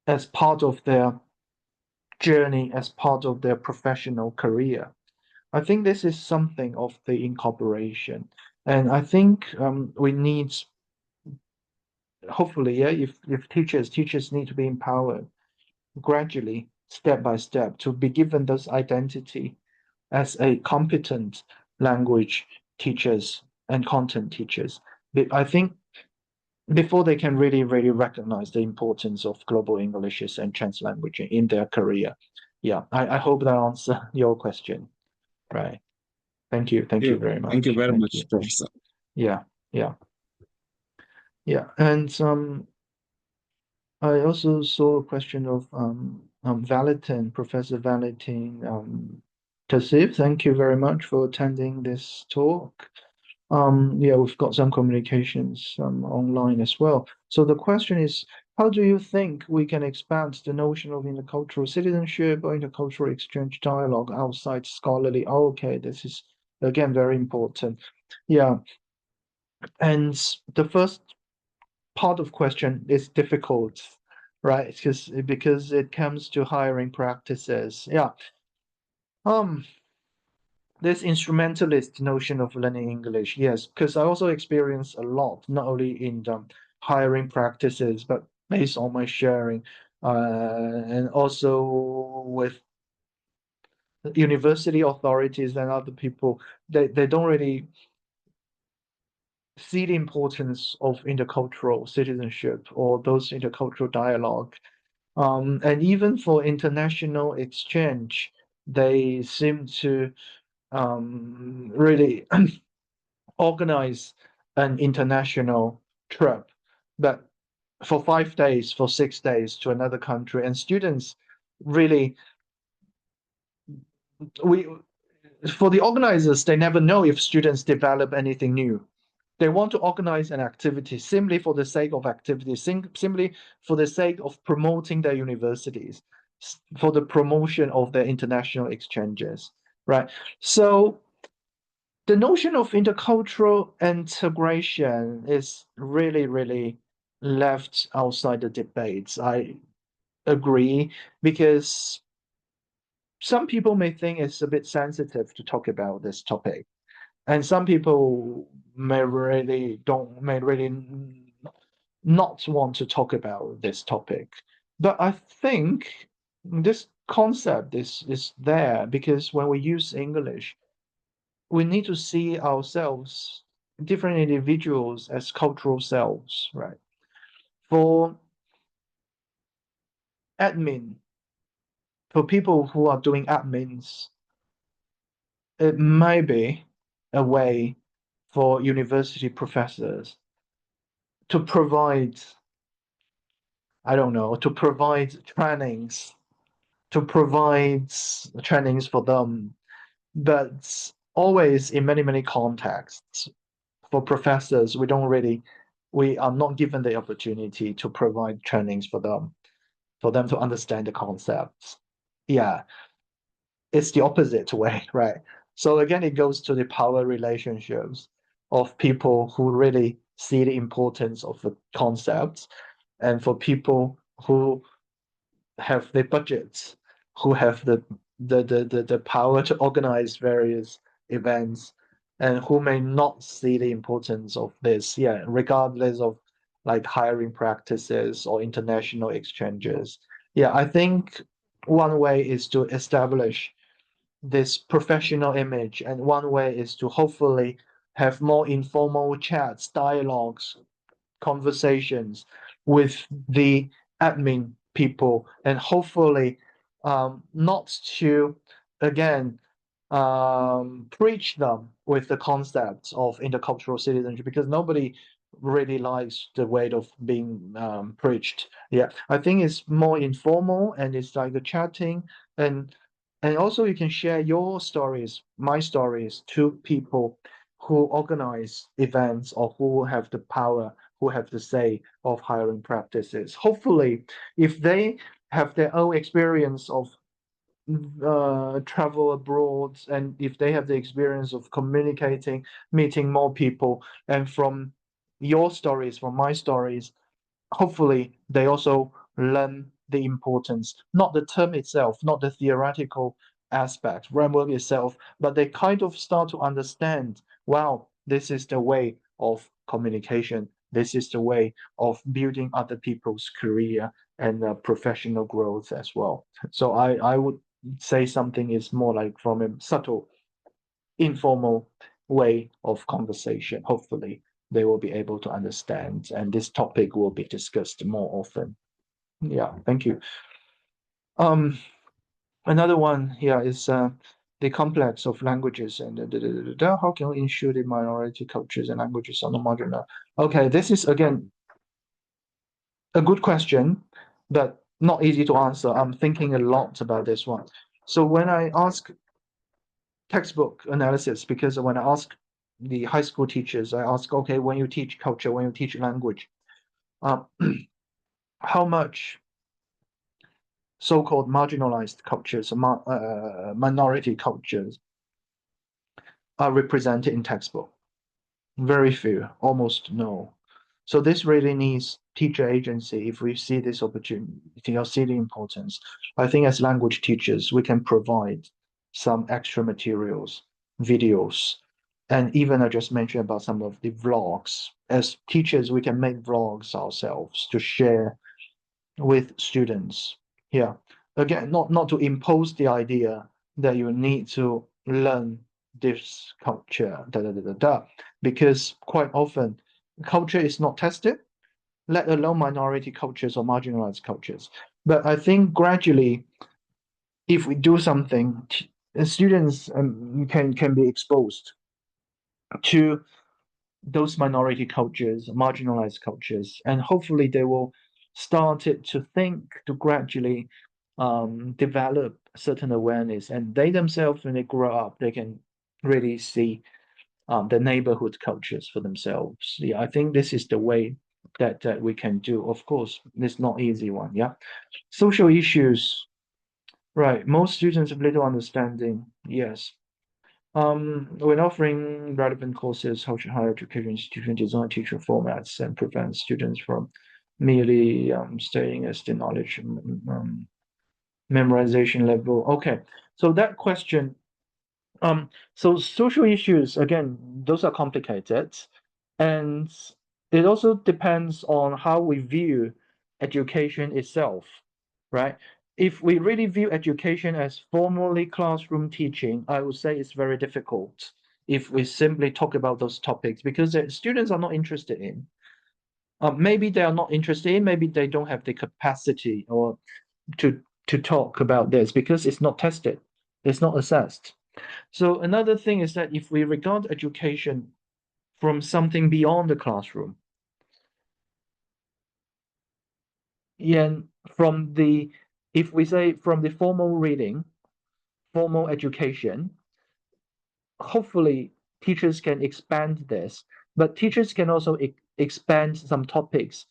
as part of their journey, as part of their professional career. I think this is something of the incorporation. And I think we need, hopefully, yeah, if teachers need to be empowered gradually, step by step, to be given this identity as a competent language teachers and content teachers. I think before they can really recognize the importance of global Englishes and translanguaging in their career. Yeah, I hope that answers your question. Right. Thank you. Thank you very much. Thank you very much, you. Professor. Yeah. And I also saw a question of Valentin, Professor Valentin Tassif. Thank you very much for attending this talk. Yeah, we've got some communications online as well. So the question is, how do you think we can expand the notion of intercultural citizenship or intercultural exchange dialogue outside scholarly? Oh, okay, this is again very important. Yeah, and the first part of question is difficult, right? Because it comes to hiring practices. Yeah. This instrumentalist notion of learning English, yes, because I also experience a lot, not only in the hiring practices, but based on my sharing, and also with university authorities and other people, they don't really see the importance of intercultural citizenship or those intercultural dialogue. And even for international exchange, they seem to really organize an international trip, but for 5 days, for 6 days to another country, and students really, for the organizers, they never know if students develop anything new. They want to organize an activity simply for the sake of activity, simply for the sake of promoting their universities, for the promotion of their international exchanges, right? So the notion of intercultural integration is really left outside the debates. I agree, because some people may think it's a bit sensitive to talk about this topic, and some people may really not want to talk about this topic. But I think this concept is there because when we use English, we need to see ourselves, different individuals, as cultural selves, right? For admin, for people who are doing admins, it might be a way for university professors to provide, I don't know, to provide trainings for them. But always in many contexts, for professors, we are not given the opportunity to provide trainings for them to understand the concepts. Yeah, it's the opposite way, right? So again, it goes to the power relationships of people who really see the importance of the concepts, and for people who have the budgets, who have the power to organize various events, and who may not see the importance of this, yeah, regardless of like hiring practices or international exchanges. Yeah, I think one way is to establish this professional image, and one way is to hopefully have more informal chats, dialogues, conversations with the admin people, and hopefully not to again preach them with the concepts of intercultural citizenship, because nobody really likes the way of being preached. Yeah, I think it's more informal, and it's like a chatting, and also you can share your stories, my stories, to people who organize events or who have the power, who have the say of hiring practices. Hopefully, if they have their own experience of travel abroad, and if they have the experience of communicating, meeting more people, and from your stories, from my stories, hopefully they also learn the importance, not the term itself, not the theoretical aspect, framework itself, but they kind of start to understand, wow, this is the way of communication. This is the way of building other people's career and professional growth as well. So I would say something is more like from a subtle, informal way of conversation. Hopefully they will be able to understand, and this topic will be discussed more often. Yeah, thank you. Another one here is the complex of languages, and how can we ensure the minority cultures and languages are not marginal? Okay, this is again a good question, but not easy to answer. I'm thinking a lot about this one. So when I ask textbook analysis, because when I ask the high school teachers, I ask, okay, when you teach culture, when you teach language, how much so-called marginalized cultures, minority cultures are represented in textbook? Very few, almost no. So this really needs teacher agency. If we see this opportunity or see the importance, I think as language teachers, we can provide some extra materials, videos, and even I just mentioned about some of the vlogs. As teachers, we can make vlogs ourselves to share with students. Yeah, again, not to impose the idea that you need to learn this culture, because quite often culture is not tested, let alone minority cultures or marginalized cultures. But I think gradually, if we do something, students can be exposed to those minority cultures, marginalized cultures, and hopefully they will start to think, to gradually develop certain awareness, and they themselves, when they grow up, they can really see the neighborhood cultures for themselves. Yeah, I think this is the way that we can do. Of course, it's not easy one. Yeah, social issues. Right, most students have little understanding. Yes. When offering relevant courses, how should higher education institution design teacher formats and prevent students from merely staying as the knowledge memorization level? Okay, so that question. So social issues, again, those are complicated, and it also depends on how we view education itself, right? If we really view education as formally classroom teaching, I would say it's very difficult if we simply talk about those topics, because the students are not interested in. Maybe they are not interested in, maybe they don't have the capacity or to talk about this because it's not tested, it's not assessed. So another thing is that if we regard education from something beyond the classroom, and if we say from the formal reading, formal education, hopefully teachers can expand this, but teachers can also expand some topics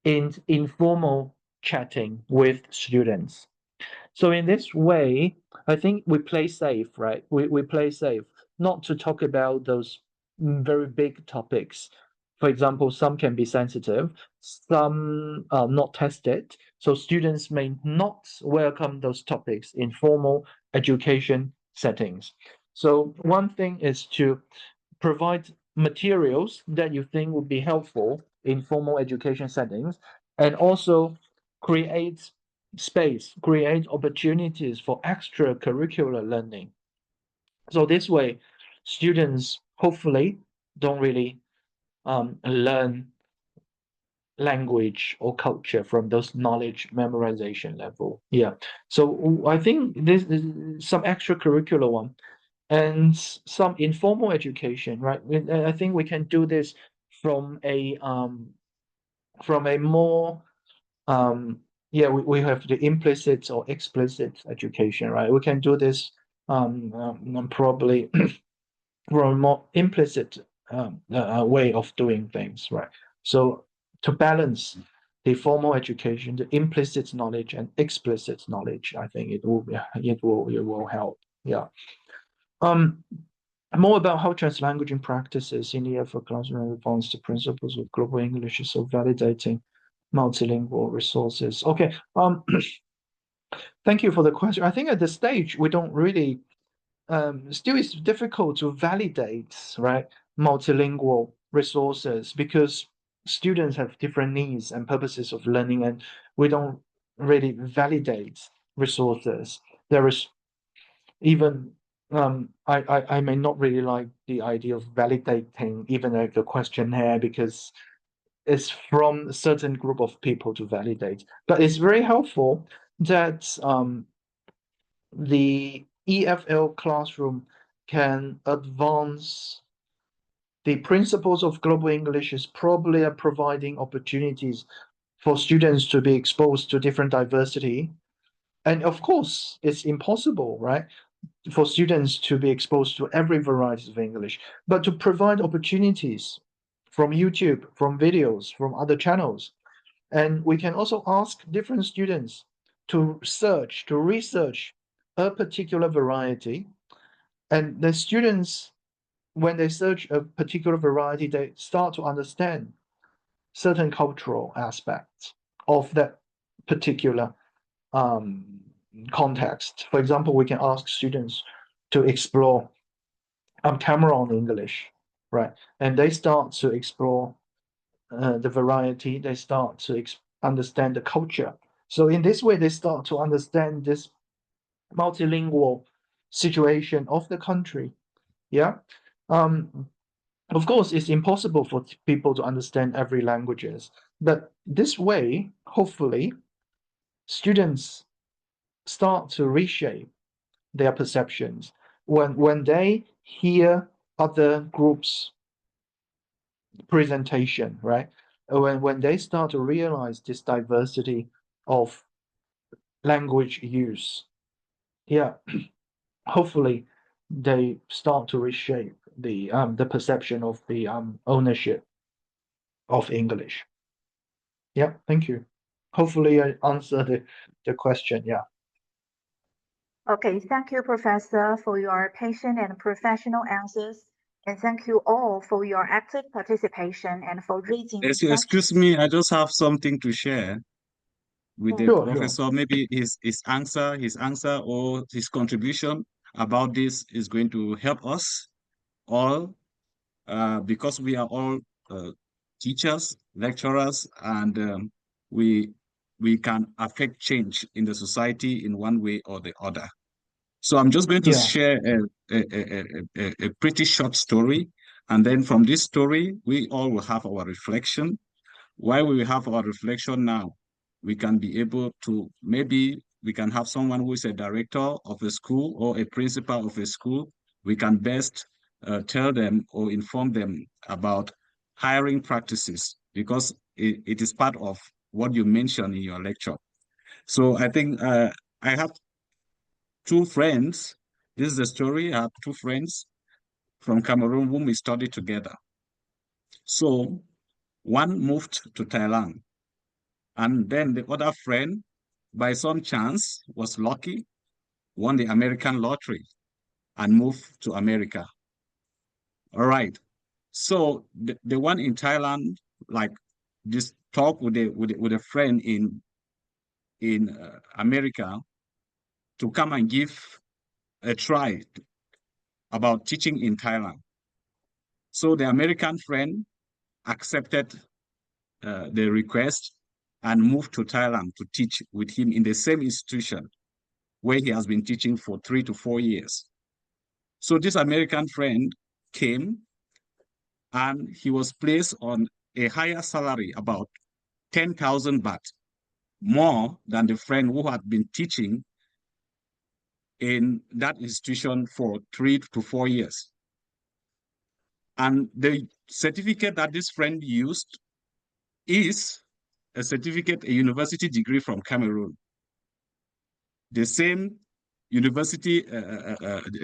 in informal chatting with students. So in this way, I think we play safe, right? We play safe, not to talk about those very big topics. For example, some can be sensitive, some are not tested. So students may not welcome those topics in formal education settings. So one thing is to provide materials that you think would be helpful informal education settings, and also create space, create opportunities for extracurricular learning. So this way, students hopefully don't really learn language or culture from those knowledge memorization level. Yeah. So I think this is some extracurricular one and some informal education, right? I think we can do this from a more yeah, we have the implicit or explicit education, right? We can do this probably from a more implicit way of doing things, right? So to balance the formal education, the implicit knowledge and explicit knowledge, I think it will help. Yeah. More about how translanguaging practices in the effort classroom response to principles of global English, so validating multilingual resources. Okay. Thank you for the question. I think at this stage we don't really still it's difficult to validate, right, multilingual resources because students have different needs and purposes of learning, and we don't really validate resources. There is even I may not really like the idea of validating even the questionnaire because it's from a certain group of people to validate, but it's very helpful that the EFL classroom can advance the principles of global English is probably providing opportunities for students to be exposed to different diversity. And of course, it's impossible, right, for students to be exposed to every variety of English, but to provide opportunities from YouTube, from videos, from other channels. And we can also ask different students to research a particular variety. And the students, when they search a particular variety, they start to understand certain cultural aspects of that particular context. For example, we can ask students to explore Cameron English, right? And they start to explore the variety, they start to understand the culture. So in this way, they start to understand this multilingual situation of the country. Yeah. Of course, it's impossible for people to understand every languages, but this way, hopefully, students start to reshape their perceptions when they hear other groups' presentation, right? When they start to realize this diversity of language use, yeah, hopefully they start to reshape the perception of the ownership of English. Yeah, thank you. Hopefully I answered the question. Yeah. Okay, thank you, Professor, for your patient and professional answers. And thank you all for your active participation and for raising Excuse me, I just have something to share with the Sure, professor. Maybe his answer or his contribution about this is going to help us all because we are all teachers, lecturers, and we can affect change in the society in one way or the other. So I'm just going to Yeah. share a pretty short story, and then from this story, we all will have our reflection. While we have our reflection now, we can be able to, maybe we can have someone who is a director of a school or a principal of a school. We can best tell them or inform them about hiring practices because it is part of what you mentioned in your lecture. So I think I have two friends. This is the story. I have two friends from Cameroon whom we studied together. So one moved to Thailand, and then the other friend, by some chance, was lucky, won the American lottery and moved to America. All right. So the one in Thailand, like this talk with a friend in America to come and give a try about teaching in Thailand. So the American friend accepted the request and moved to Thailand to teach with him in the same institution where he has been teaching for 3 to 4 years. So this American friend came and he was placed on a higher salary, about 10,000 baht, more than the friend who had been teaching in that institution for 3 to 4 years. And the certificate that this friend used is a certificate, a university degree from Cameroon. The same university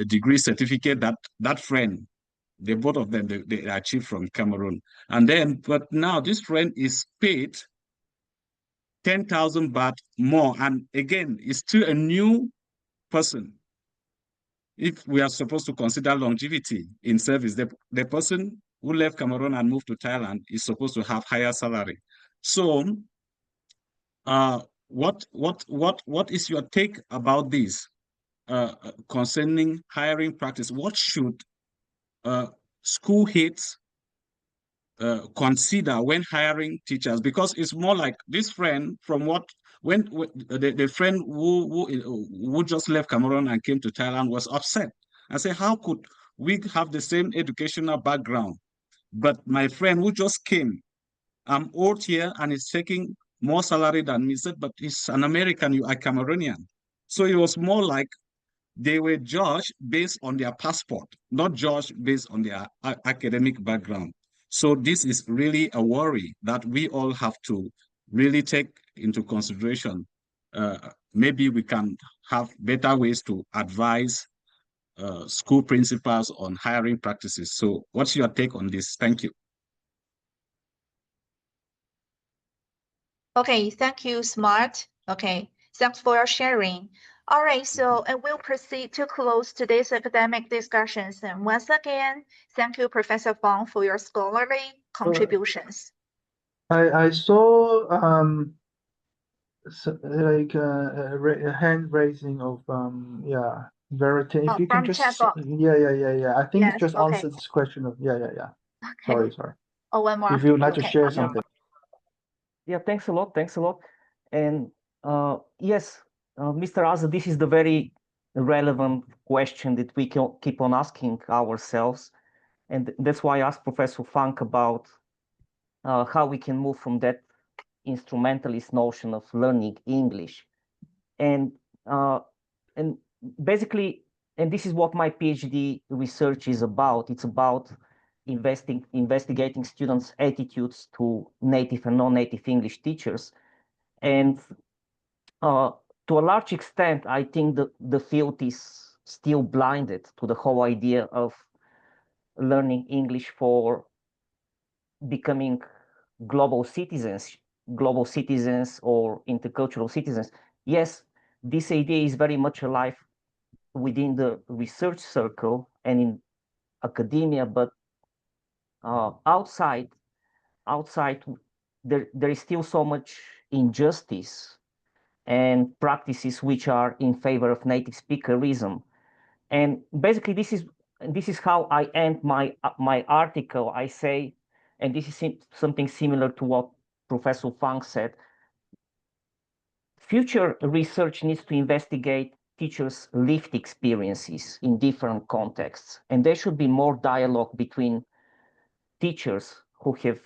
degree certificate that that friend, both of them, they achieved from Cameroon. And then, but now this friend is paid 10,000 baht more. And again, it's still a new person. If we are supposed to consider longevity in service, the person who left Cameroon and moved to Thailand is supposed to have higher salary. So, what is your take about this concerning hiring practice? What should school heads consider when hiring teachers? Because it's more like this friend from when the friend who just left Cameroon and came to Thailand was upset and said, how could we have the same educational background, but my friend who just came, I'm old here and is taking more salary than me, said, but he's an American, you are Cameroonian. So it was more like they were judged based on their passport, not judged based on their academic background. So this is really a worry that we all have to really take into consideration. Maybe we can have better ways to advise school principals on hiring practices. So what's your take on this? Thank you. Okay, thank you, Smart. Okay, thanks for your sharing. All right, so I will proceed to close today's academic discussions. And once again, thank you, Professor Fang, for your scholarly contributions. I saw like a hand raising of yeah, Verity. If you can From just chat box. yeah. I think Yes, it just okay. answered this question of yeah. Okay. Sorry. Oh, one more. If you would like to Okay. share something. Yeah, thanks a lot. And yes, Mr. Azza, this is the very relevant question that we can keep on asking ourselves. And that's why I asked Professor Funk about how we can move from that instrumentalist notion of learning English. And basically, and this is what my PhD research is about. It's about investigating students' attitudes to native and non-native English teachers. And to a large extent, I think the field is still blinded to the whole idea of learning English for becoming global citizens or intercultural citizens. Yes, this idea is very much alive within the research circle and in academia, but outside there is still so much injustice and practices which are in favor of native speakerism. And basically this is how I end my article. I say, and this is something similar to what Professor Fang said, future research needs to investigate teachers' lived experiences in different contexts. And there should be more dialogue between teachers who have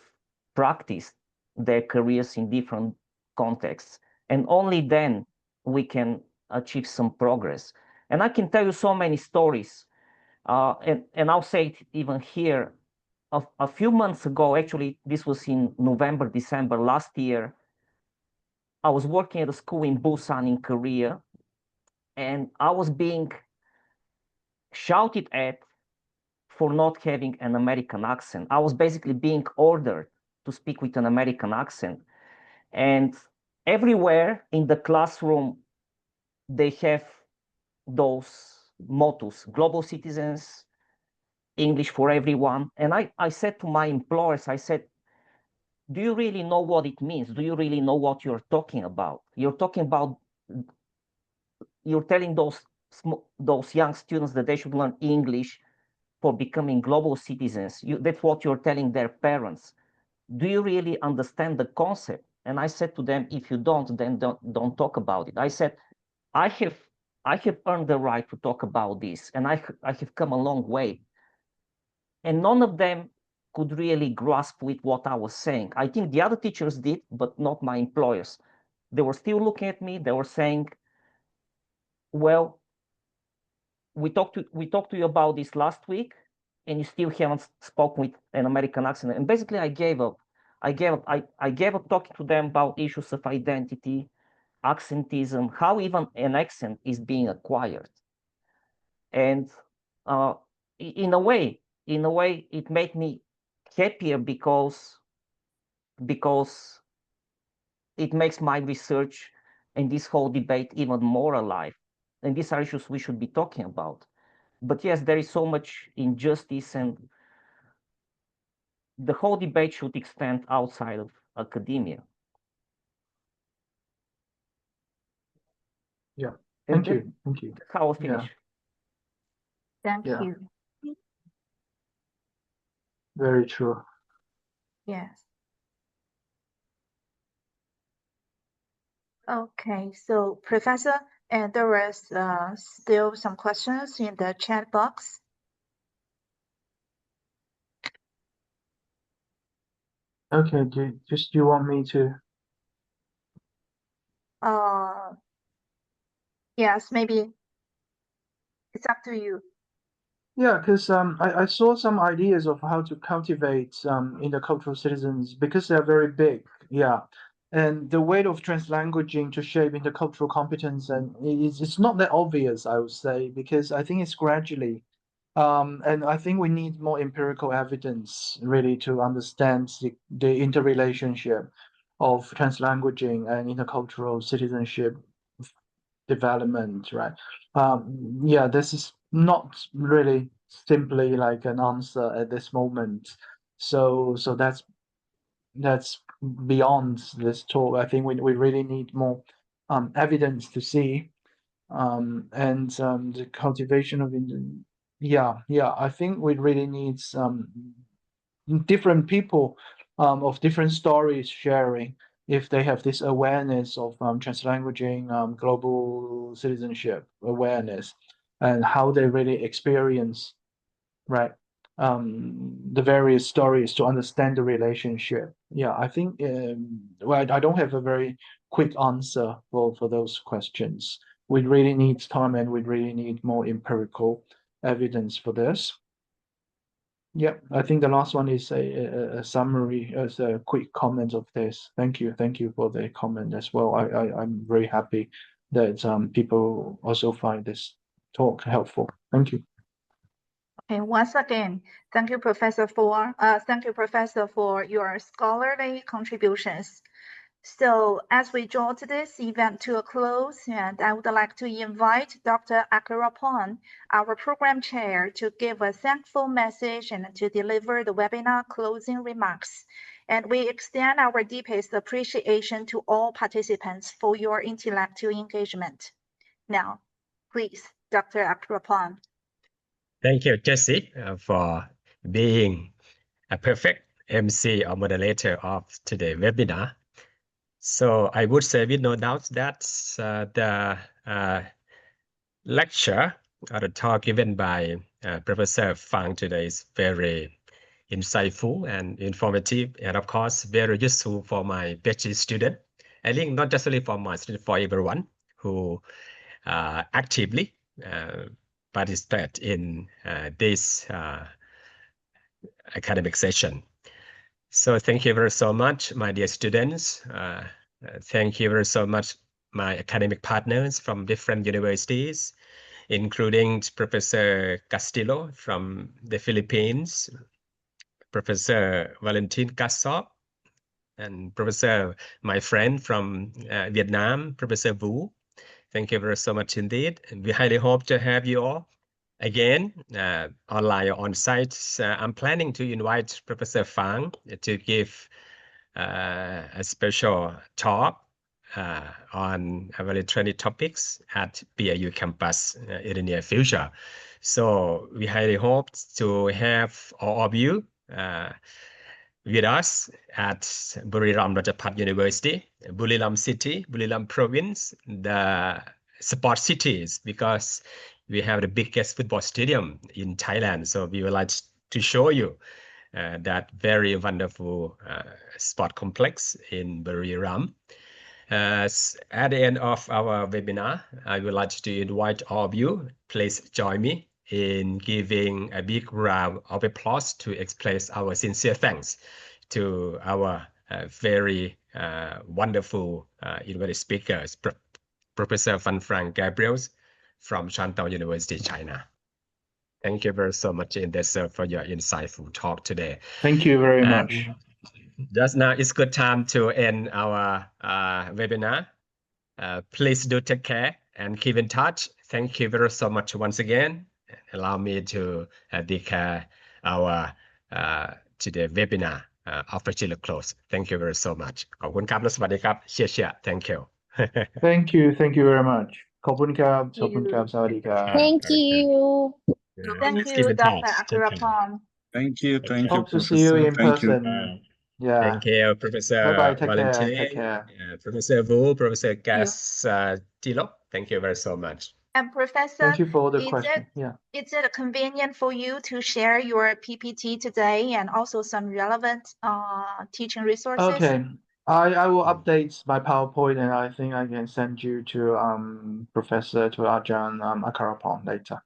practiced their careers in different contexts. And only then we can achieve some progress. And I can tell you so many stories. And I'll say it even here. A few months ago, actually, this was in November, December last year, I was working at a school in Busan in Korea, and I was being shouted at for not having an American accent. I was basically being ordered to speak with an American accent. And everywhere in the classroom, they have those mottos, global citizens, English for everyone. And I said to my employers, I said, do you really know what it means? Do you really know what you're talking about? You're telling those young students that they should learn English for becoming global citizens. That's what you're telling their parents. do you really understand the concept? And I said to them, if you don't, then don't talk about it. I said, I have earned the right to talk about this, and I have come a long way. And none of them could really grasp with what I was saying. I think the other teachers did, but not my employers. They were still looking at me. They were saying, well, we talked to you about this last week, and you still haven't spoken with an American accent. And basically, I gave up talking to them about issues of identity, accentism, how even an accent is being acquired. And in a way, it made me happier because it makes my research and this whole debate even more alive. And these are issues we should be talking about. But yes, there is so much injustice, and the whole debate should extend outside of academia. Yeah, And thank you. that's how I'll finish. Thank Yeah. you. Very true. Yes. Okay, so Professor, and there was still some questions in the chat box. Okay, do you want me to? Yes, maybe it's up to you. Yeah, because I saw some ideas of how to cultivate intercultural citizens because they're very big. Yeah, and the way of translanguaging to shape intercultural competence and it's not that obvious, I would say, because I think it's gradually. And I think we need more empirical evidence really to understand the interrelationship of translanguaging and intercultural citizenship development, right? Yeah, this is not really simply like an answer at this moment. So that's beyond this talk. I think we really need more evidence to see and the cultivation of yeah, I think we really need different people of different stories sharing if they have this awareness of translanguaging, global citizenship awareness, and how they really experience, right, the various stories to understand the relationship. Yeah, I think, well, I don't have a very quick answer for those questions. We really need time and we really need more empirical evidence for this. Yeah, I think the last one is a summary as a quick comment of this. Thank you for the comment as well. I'm very happy that people also find this talk helpful. Thank you. Okay, once again, thank you, Professor, for your scholarly contributions. So as we draw this event to a close, and I would like to invite Dr. Akrapong, our program chair, to give a thankful message and to deliver the webinar closing remarks. And we extend our deepest appreciation to all participants for your intellectual engagement. Now, please, Dr. Akrapong. Thank you, Jessie, for being a perfect MC or moderator of today's webinar. So I would say with no doubt that the lecture or the talk given by Professor Fang today is very insightful and informative, and of course, very useful for my PhD student. I think not just only for my student, for everyone who actively participate in this academic session. So thank you very so much, my dear students. Thank you very so much, my academic partners from different universities, including Professor Castillo from the Philippines, Professor Valentin Kassop, and Professor, my friend from Vietnam, Professor Vu. Thank you very so much indeed. And we highly hope to have you all again, online or on site. I'm planning to invite Professor Fang to give a special talk on very trendy topics at BIU campus in the near future. So we highly hope to have all of you with us at Buriram Rajapat University, Buriram City, Buriram Province, the sport cities, because we have the biggest football stadium in Thailand. So we would like to show you that very wonderful sport complex in Buriram. At the end of our webinar, I would like to invite all of you, please join me in giving a big round of applause to express our sincere thanks to our very wonderful university speakers, Professor Van Frank Gabriels from Shantou University, China. Thank you very so much, Indesa, for your insightful talk today. Thank you very much. Just now, it's good time to end our webinar. Please do take care and keep in touch. Thank you very so much once again. Allow me to declare our today webinar officially closed. Thank you very so much. ขอบคุณครับและสวัสดีครับ เชี่ย Thank you. Thank you very much. ขอบคุณครับ สวัสดีครับ Thank you. Thank Keep you, in Dr. touch. Akrapan. Thank you, thank you, Hope to see you Professor. in Thank you. person. Yeah. Thank you, Professor Bye-bye. Take care. Valentin, Take care. Professor Wu, Professor Gas Tilo. Thank you very so much. And Professor, Thank you for all the questions. Yeah. is it convenient for you to share your PPT today and also some relevant teaching resources? Okay. I will update my PowerPoint and I think I can send you to Professor to Ajahn Akrapan later.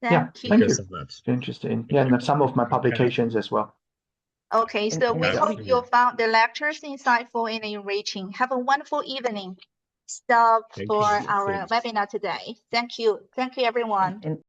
Thank you. Thank you. so much. If you're interested in and some of my publications as well. Okay, so we hope you found the lectures insightful and enriching. Have a wonderful evening. Stop Thank for you. our webinar today. Thank you. Thank you, everyone. And